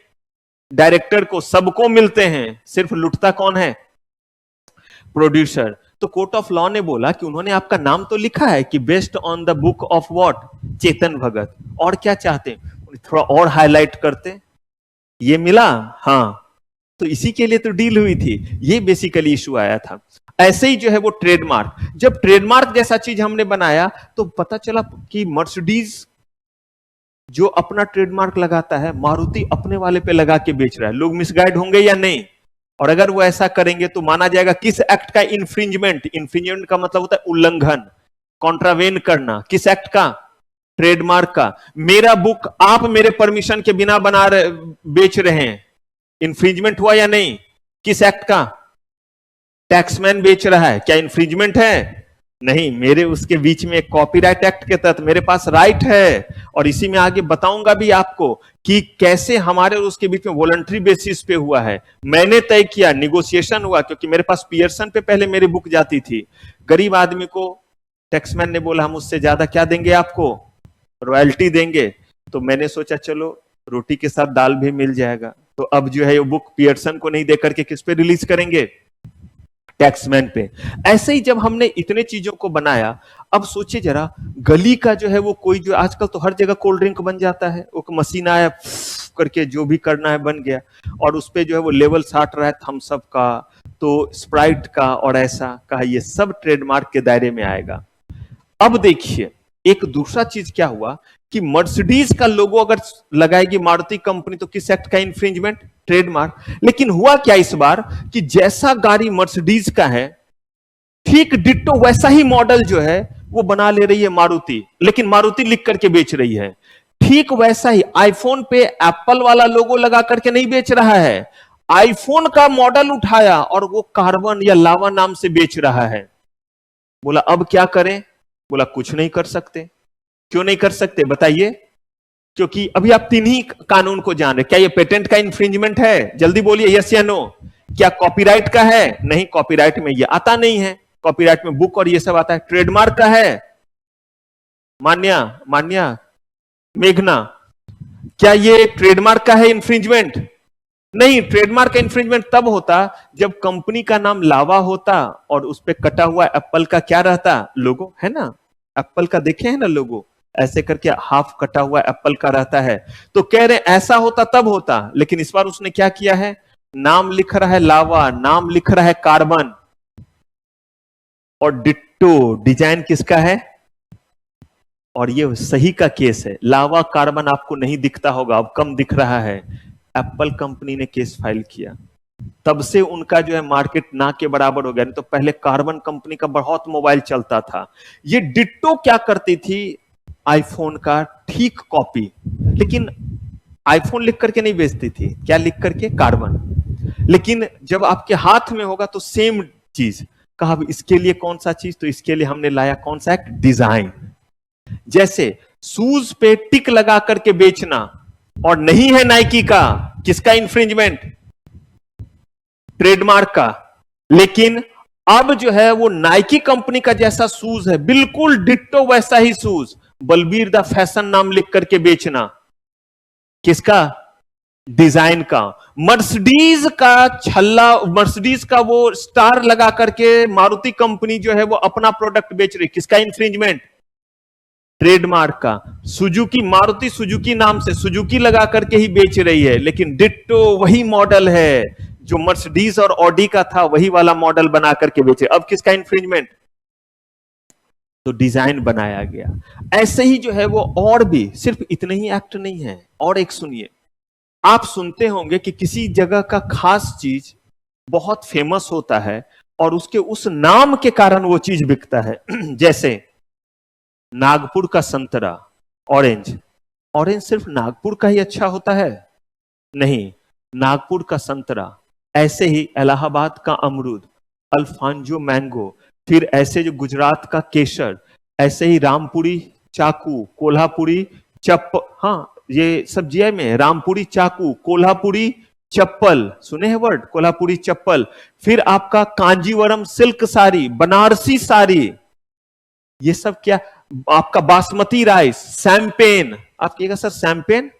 डायरेक्टर को, सबको मिलते हैं। सिर्फ लुटता कौन है? प्रोड्यूसर। तो कोर्ट ऑफ लॉ ने बोला कि उन्होंने आपका नाम तो लिखा है कि based on the book of what, Chetan Bhagat, और क्या चाहते? थोड़ा और हाईलाइट करते, ये मिला। हाँ, तो इसी के लिए तो डील हुई थी। ये बेसिकली इशू आया था। ऐसे ही जो है वो ट्रेडमार्क, जब ट्रेडमार्क जैसा चीज हमने बनाया तो पता चला कि मर्सिडीज जो अपना ट्रेडमार्क लगाता है, मारुति अपने वाले पे लगा के बेच रहा है। लोग मिसगाइड होंगे या नहीं? और अगर वो ऐसा करेंगे तो माना जाएगा किस एक्ट का? इन्फ्रिंजमेंट। इन्फ्रिंजमेंट का मतलब होता है उल्लंघन, कॉन्ट्रावेन करना। किस एक्ट का? ट्रेडमार्क का। मेरा बुक आप मेरे परमिशन के बिना बना रहे, बेच रहे हैं, इन्फ्रिंजमेंट हुआ या नहीं? किस एक्ट का? टैक्समैन बेच रहा है, क्या इन्फ्रिंजमेंट है? नहीं। मेरे उसके बीच में कॉपीराइट एक्ट के तहत मेरे पास राइट है। और इसी में आगे बताऊंगा भी आपको कि कैसे हमारे और उसके बीच में वॉलंटरी बेसिस पे हुआ है। मैंने तय किया, निगोशिएशन हुआ, क्योंकि मेरे पास पियर्सन पे पहले मेरी बुक जाती थी। गरीब आदमी को टैक्समैन ने बोला हम उससे ज्यादा क्या देंगे आपको? रॉयल्टी देंगे। तो मैंने सोचा चलो रोटी के साथ दाल भी मिल जाएगा। तो अब जो है वो बुक पियर्सन को नहीं देकर के किस पे रिलीज करेंगे? टैक्समैन पे। ऐसे ही जब हमने इतने चीजों को बनाया, अब सोचिए जरा, गली का जो है वो कोई, जो आजकल तो हर जगह कोल्ड ड्रिंक बन जाता है, वो मशीन आया करके जो भी करना है बन गया, और उस पे जो है वो लेवल साट रहा है थम्स अप का, तो स्प्राइट का और ऐसा का, ये सब ट्रेडमार्क के दायरे में आएगा। अब देखिए एक दूसरा चीज क्या हुआ कि मर्सिडीज का लोगो अगर लगाएगी मारुति कंपनी तो किस एक्ट का इन्फ्रिंजमेंट? ट्रेडमार्क। लेकिन हुआ क्या इस बार कि जैसा गाड़ी मर्सिडीज का है, ठीक डिट्टो वैसा ही मॉडल जो है वो बना ले रही है मारुति, लेकिन मारुति लिख करके बेच रही है। ठीक वैसा ही आईफोन पे एप्पल वाला लोगो लगा करके नहीं बेच रहा है, आईफोन का मॉडल उठाया और वो कार्बन या लावा नाम से बेच रहा है। बोला अब क्या करें? बोला कुछ नहीं कर सकते। क्यों नहीं कर सकते बताइए? क्योंकि अभी आप तीन ही कानून को जान रहे। क्या ये पेटेंट का इन्फ्रिंजमेंट है? जल्दी बोलिए यस या नो। क्या कॉपीराइट का है? नहीं, कॉपीराइट में ये आता नहीं है। कॉपीराइट में बुक और ये सब आता है। ट्रेडमार्क का है? मान्या, मान्या, मेघना, क्या ये ट्रेडमार्क का है इन्फ्रिंजमेंट? नहीं। ट्रेडमार्क का इन्फ्रिंजमेंट तब होता जब कंपनी का नाम लावा होता और उस पर कटा हुआ एप्पल का क्या रहता? लोगो, है ना? एप्पल का देखे हैं ना लोगो, ऐसे करके हाफ कटा हुआ एप्पल का रहता है। तो कह रहे ऐसा होता तब होता, लेकिन इस बार उसने क्या किया है? नाम लिख रहा है लावा, नाम लिख रहा है कार्बन, और डिट्टो डिजाइन किसका है? और ये सही का केस है। लावा कार्बन आपको नहीं दिखता होगा, अब कम दिख रहा है। एप्पल कंपनी ने केस फाइल किया, तब से उनका जो है मार्केट ना के बराबर हो गया। नहीं तो पहले कार्बन कंपनी का बहुत मोबाइल चलता था। ये डिट्टो क्या करती थी, आईफोन का ठीक कॉपी, लेकिन आईफोन लिख करके नहीं बेचती थी। क्या लिख करके? कार्बन। लेकिन जब आपके हाथ में होगा तो सेम चीज। कहा इसके लिए कौन सा चीज, तो इसके लिए हमने लाया कौन सा? एक डिजाइन। जैसे शूज पे टिक लगा करके बेचना, और नहीं है नाइकी का, किसका इंफ्रिंजमेंट? ट्रेडमार्क का। लेकिन अब जो है वो नाइकी कंपनी का जैसा शूज है, बिल्कुल डिट्टो वैसा ही शूज, बलबीर द फैशन नाम लिख करके बेचना, किसका? डिजाइन का। मर्सिडीज का छल्ला, मर्सिडीज का वो स्टार लगा करके मारुति कंपनी जो है वो अपना प्रोडक्ट बेच रही, किसका इंफ्रिंजमेंट? ट्रेडमार्क का। सुजुकी, मारुति सुजुकी नाम से सुजुकी लगा करके ही बेच रही है, लेकिन डिट्टो वही मॉडल है जो मर्सिडीज और ऑडी का था, वही वाला मॉडल बना करके बेचे। अब किसका इंफ्रिंजमेंट? तो डिजाइन बनाया गया। ऐसे ही जो है वो और भी, सिर्फ इतने ही एक्ट नहीं है। और एक सुनिए, आप सुनते होंगे कि किसी जगह का खास चीज बहुत फेमस होता है और उसके उस नाम के कारण वो चीज बिकता है। जैसे नागपुर का संतरा, ऑरेंज। ऑरेंज सिर्फ नागपुर का ही अच्छा होता है? नहीं, नागपुर का संतरा, ऐसे ही इलाहाबाद का अमरूद, अल्फांजो मैंगो, फिर ऐसे जो गुजरात का केसर, ऐसे ही रामपुरी चाकू, कोल्हापुरी हाँ ये सब जीआई में है। रामपुरी चाकू, कोल्हापुरी चप्पल, सुने हैं वर्ड? कोल्हापुरी चप्पल। फिर आपका कांजीवरम सिल्क साड़ी, बनारसी साड़ी, ये सब क्या? आपका बासमती राइस, शैंपेन। आप कहिएगा सर शैंपेन?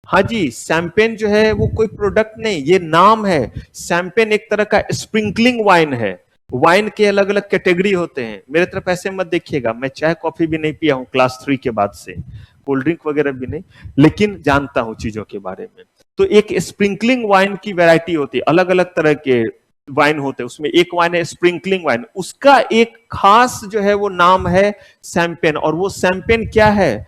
हाँ जी, शैंपेन जो है वो कोई प्रोडक्ट नहीं, ये नाम है। शैंपेन एक तरह का स्प्रिंकलिंग वाइन है। वाइन के अलग अलग कैटेगरी होते हैं। मेरे तरफ ऐसे मत देखिएगा, मैं चाय कॉफी भी नहीं पिया हूं क्लास 3 के बाद से, कोल्ड ड्रिंक वगैरह भी नहीं, लेकिन जानता हूं चीजों के बारे में। तो एक स्प्रिंकलिंग वाइन की वैरायटी होती है, अलग अलग तरह के वाइन होते हैं। उसमें एक वाइन है स्प्रिंकलिंग वाइन, उसका एक खास जो है वो नाम है शैंपेन। और वो शैंपेन क्या है?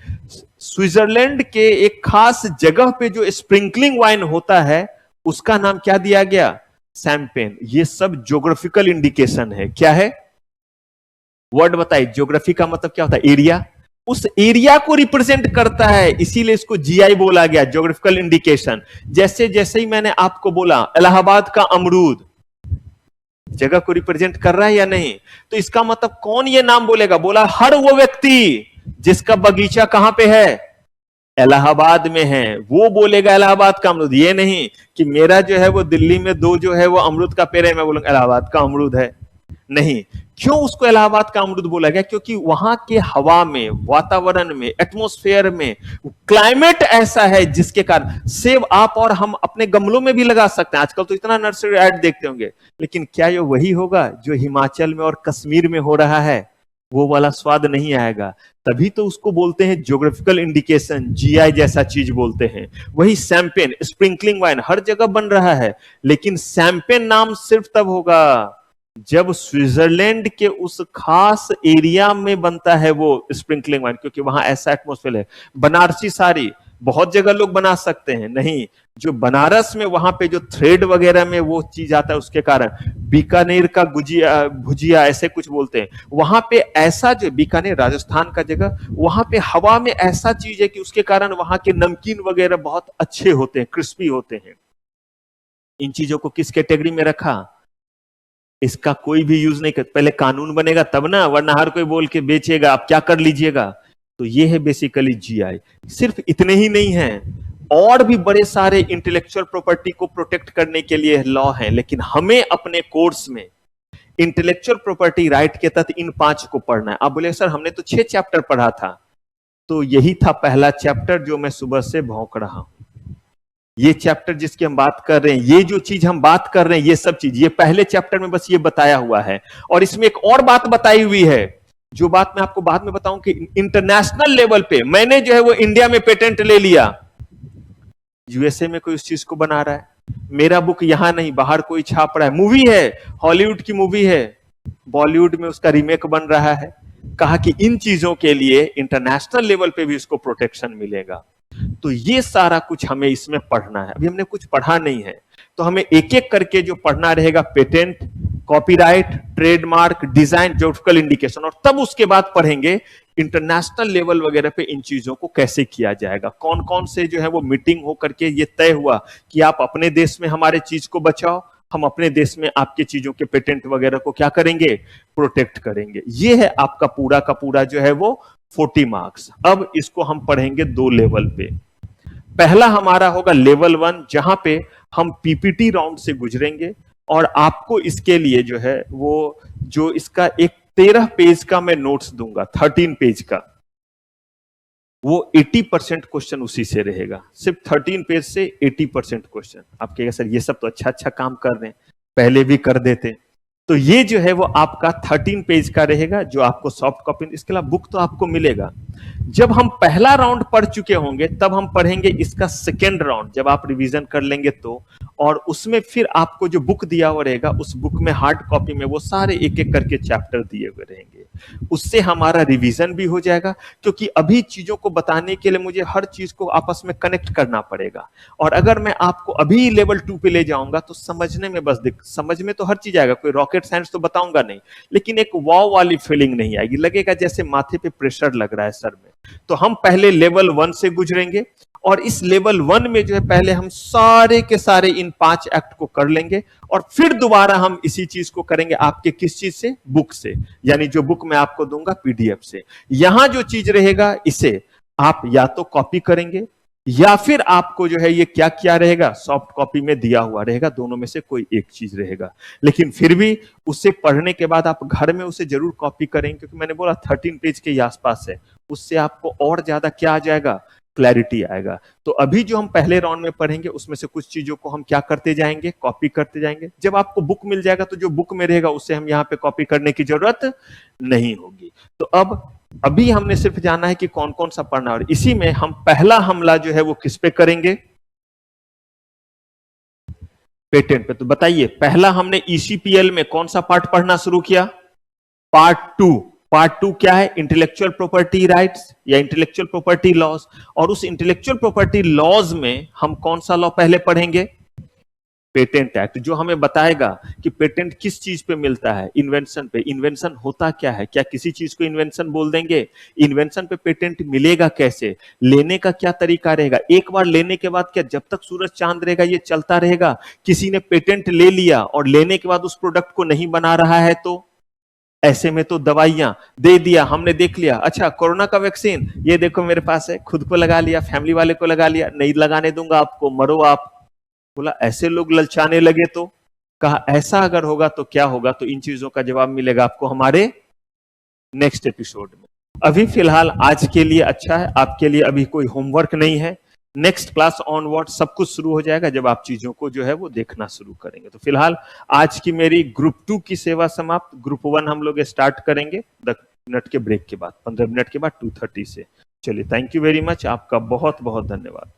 स्विट्जरलैंड के एक खास जगह पे जो स्प्रिंकलिंग वाइन होता है, उसका नाम क्या दिया गया? शैंपेन। ये सब ज्योग्राफिकल इंडिकेशन है। क्या है? वर्ड बताइए। ज्योग्राफी का मतलब क्या होता है? एरिया। उस एरिया को रिप्रेजेंट करता है, इसीलिए इसको जीआई बोला गया, ज्योग्राफिकल इंडिकेशन। जैसे जैसे ही मैंने आपको बोला इलाहाबाद का अमरूद, जगह को रिप्रेजेंट कर रहा है या नहीं? तो इसका मतलब कौन ये नाम बोलेगा? बोला हर वो व्यक्ति जिसका बगीचा कहां पे है? इलाहाबाद में है, वो बोलेगा इलाहाबाद का अमरूद। ये नहीं कि मेरा जो है वो दिल्ली में दो जो है वो अमरूद का पेड़ है, मैं बोलूंगा इलाहाबाद का अमरूद है। नहीं। क्यों उसको इलाहाबाद का अमरूद बोला गया? क्योंकि वहां के हवा में, वातावरण में, एटमॉस्फेयर में क्लाइमेट ऐसा है जिसके कारण सेब आप और हम अपने गमलों में भी लगा सकते हैं। आजकल तो इतना नर्सरी ऐड देखते होंगे, लेकिन क्या ये वही होगा जो हिमाचल में और कश्मीर में हो रहा है? वो वाला स्वाद नहीं आएगा। तभी तो उसको बोलते हैं ज्योग्राफिकल इंडिकेशन, जीआई जैसा चीज बोलते हैं। वही शैंपेन, स्प्रिंकलिंग वाइन हर जगह बन रहा है, लेकिन शैंपेन नाम सिर्फ तब होगा जब स्विट्जरलैंड के उस खास एरिया में बनता है वो स्प्रिंकलिंग वाइन, क्योंकि वहां ऐसा एटमॉस्फेयर है। बनारसी साड़ी बहुत जगह लोग बना सकते हैं, नहीं, जो बनारस में वहां पे जो थ्रेड वगैरह में वो चीज आता है उसके कारण। बीकानेर का गुजिया, भुजिया ऐसे कुछ बोलते हैं। वहां पे ऐसा, जो बीकानेर राजस्थान का जगह, वहां पे हवा में ऐसा चीज है कि उसके कारण वहां के नमकीन वगैरह बहुत अच्छे होते हैं, क्रिस्पी होते हैं। इन चीजों को किस कैटेगरी में रखा? इसका कोई भी यूज नहीं कर, पहले कानून बनेगा तब ना, वरना हर कोई बोल के बेचेगा, आप क्या कर लीजिएगा। तो ये है बेसिकली जीआई। सिर्फ इतने ही नहीं है, और भी बड़े सारे इंटेलेक्चुअल प्रॉपर्टी को प्रोटेक्ट करने के लिए लॉ है, लेकिन हमें अपने कोर्स में इंटेलेक्चुअल प्रॉपर्टी राइट के तहत इन 5 को पढ़ना है। आप बोले सर हमने तो 6 चैप्टर पढ़ा था, तो यही था पहला चैप्टर जो मैं सुबह से भौंक रहा हूं। ये चैप्टर जिसकी हम बात कर रहे हैं, ये जो चीज हम बात कर रहे हैं, ये सब चीज ये पहले चैप्टर में बस ये बताया हुआ है। और इसमें एक और बात बताई हुई है, जो बात मैं आपको बाद में बताऊं कि इंटरनेशनल लेवल पे मैंने जो है वो इंडिया में पेटेंट ले लिया, यूएसए में कोई उस चीज को बना रहा है। मेरा बुक यहां नहीं, बाहर कोई छाप रहा है। मूवी है, हॉलीवुड की मूवी है, बॉलीवुड में उसका रीमेक बन रहा है। कहा कि इन चीजों के लिए इंटरनेशनल लेवल पे भी इसको प्रोटेक्शन मिलेगा। तो ये सारा कुछ हमें इसमें पढ़ना है। अभी हमने कुछ पढ़ा नहीं है, तो हमें एक एक करके जो पढ़ना रहेगा, patent, copyright, trademark, design, geographical indication, और तब उसके बाद पढ़ेंगे इंटरनेशनल लेवल वगैरह पे इन चीजों को कैसे किया जाएगा, कौन कौन से जो है वो मीटिंग हो करके ये तय हुआ कि आप अपने देश में हमारे चीज को बचाओ, हम अपने देश में आपके चीजों के पेटेंट वगैरह को क्या करेंगे, प्रोटेक्ट करेंगे। ये है आपका पूरा का पूरा जो है वो 40 मार्क्स। अब इसको हम पढ़ेंगे 2 लेवल पे। पहला हमारा होगा लेवल 1, जहां पे हम पीपीटी राउंड से गुजरेंगे, और आपको इसके लिए जो है वो जो इसका एक 13 पेज का मैं नोट्स दूंगा, 13 पेज का, वो 80% क्वेश्चन उसी से रहेगा। सिर्फ 13 पेज से 80% क्वेश्चन। आप कहेंगे सर ये सब तो अच्छा अच्छा काम कर रहे हैं, पहले भी कर देते। तो ये जो है वो आपका 13 पेज का रहेगा, जो आपको सॉफ्ट कॉपी, इसके अलावा बुक तो आपको मिलेगा। जब हम पहला राउंड पढ़ चुके होंगे तब हम पढ़ेंगे इसका सेकेंड राउंड, जब आप रिवीजन कर लेंगे तो। और उसमें फिर आपको जो बुक दिया हुआ रहेगा, उस बुक में हार्ड कॉपी में वो सारे एक एक करके चैप्टर दिए हुए रहेंगे। उससे हमारा रिवीजन भी हो जाएगा, क्योंकि अभी चीजों को बताने के लिए मुझे हर चीज को आपस में कनेक्ट करना पड़ेगा। और अगर मैं आपको अभी लेवल 2 पे ले जाऊंगा तो समझने में बस समझ में तो हर चीज आएगा, कोई रॉकेट साइंस तो बताऊंगा नहीं, लेकिन एक वाव वाली फीलिंग नहीं आएगी, लगेगा जैसे माथे पे प्रेशर लग रहा है सर में। तो हम पहले लेवल 1 से गुजरेंगे, और इस लेवल 1 में जो है पहले हम सारे के सारे इन 5 एक्ट को कर लेंगे, और फिर दोबारा हम इसी चीज को करेंगे आपके किस चीज से, बुक से, यानी जो बुक मैं आपको दूंगा पीडीएफ से। यहां जो चीज रहेगा इसे आप या तो कॉपी करेंगे, या फिर आपको जो है ये क्या क्या रहेगा, सॉफ्ट कॉपी में दिया हुआ रहेगा, दोनों में से कोई एक चीज रहेगा। लेकिन फिर भी उसे पढ़ने के बाद आप घर में उसे जरूर कॉपी करेंगे, क्योंकि मैंने बोला 13 पेज के आसपास है, उससे आपको और ज्यादा क्या आ जाएगा, क्लैरिटी आएगा। तो अभी जो हम पहले राउंड में पढ़ेंगे उसमें से कुछ चीजों को हम क्या करते जाएंगे, कॉपी करते जाएंगे। जब आपको बुक मिल जाएगा तो जो बुक में रहेगा उससे हम यहाँ पे कॉपी करने की जरूरत नहीं होगी। तो अब अभी हमने सिर्फ जाना है कि कौन कौन सा पढ़ना है, और इसी में हम पहला हमला जो है वो किस पे करेंगे, पेटेंट पे। तो बताइए, पहला हमने ईसीपीएल में कौन सा पार्ट पढ़ना शुरू किया, पार्ट 2। पार्ट 2 क्या है, इंटेलेक्चुअल प्रॉपर्टी राइट्स या इंटेलेक्चुअल प्रॉपर्टी लॉज। और उस इंटेलेक्चुअल प्रॉपर्टी लॉज में हम कौन सा लॉ पहले पढ़ेंगे, पेटेंट एक्ट, जो हमें बताएगा कि पेटेंट किस चीज पे मिलता है, इन्वेंशन पे। इन्वेंशन होता क्या है, क्या किसी चीज को इन्वेंशन बोल देंगे, इन्वेंशन पे पेटेंट मिलेगा कैसे, लेने का क्या तरीका रहेगा, एक बार लेने के बाद क्या जब तक सूरज चांद रहेगा ये चलता रहेगा, किसी ने पेटेंट ले लिया और लेने के बाद उस प्रोडक्ट को नहीं बना रहा है तो ऐसे में तो दवाइयां दे दिया, हमने देख लिया, अच्छा कोरोना का वैक्सीन ये देखो मेरे पास है, खुद को लगा लिया, फैमिली वाले को लगा लिया, नहीं लगाने दूंगा आपको, मरो आप। बोला ऐसे लोग ललचाने लगे तो कहा ऐसा अगर होगा तो क्या होगा। तो इन चीजों का जवाब मिलेगा आपको हमारे नेक्स्ट एपिसोड में। अभी फिलहाल आज के लिए अच्छा है, आपके लिए अभी कोई होमवर्क नहीं है। नेक्स्ट क्लास ऑनवर्ड सब कुछ शुरू हो जाएगा जब आप चीजों को जो है वो देखना शुरू करेंगे। तो फिलहाल आज की मेरी ग्रुप 2 की सेवा समाप्त। ग्रुप 1 हम लोग स्टार्ट करेंगे 10 मिनट के ब्रेक के बाद, 15 मिनट के बाद 2:30 से। चलिए, थैंक यू वेरी मच, आपका बहुत बहुत धन्यवाद।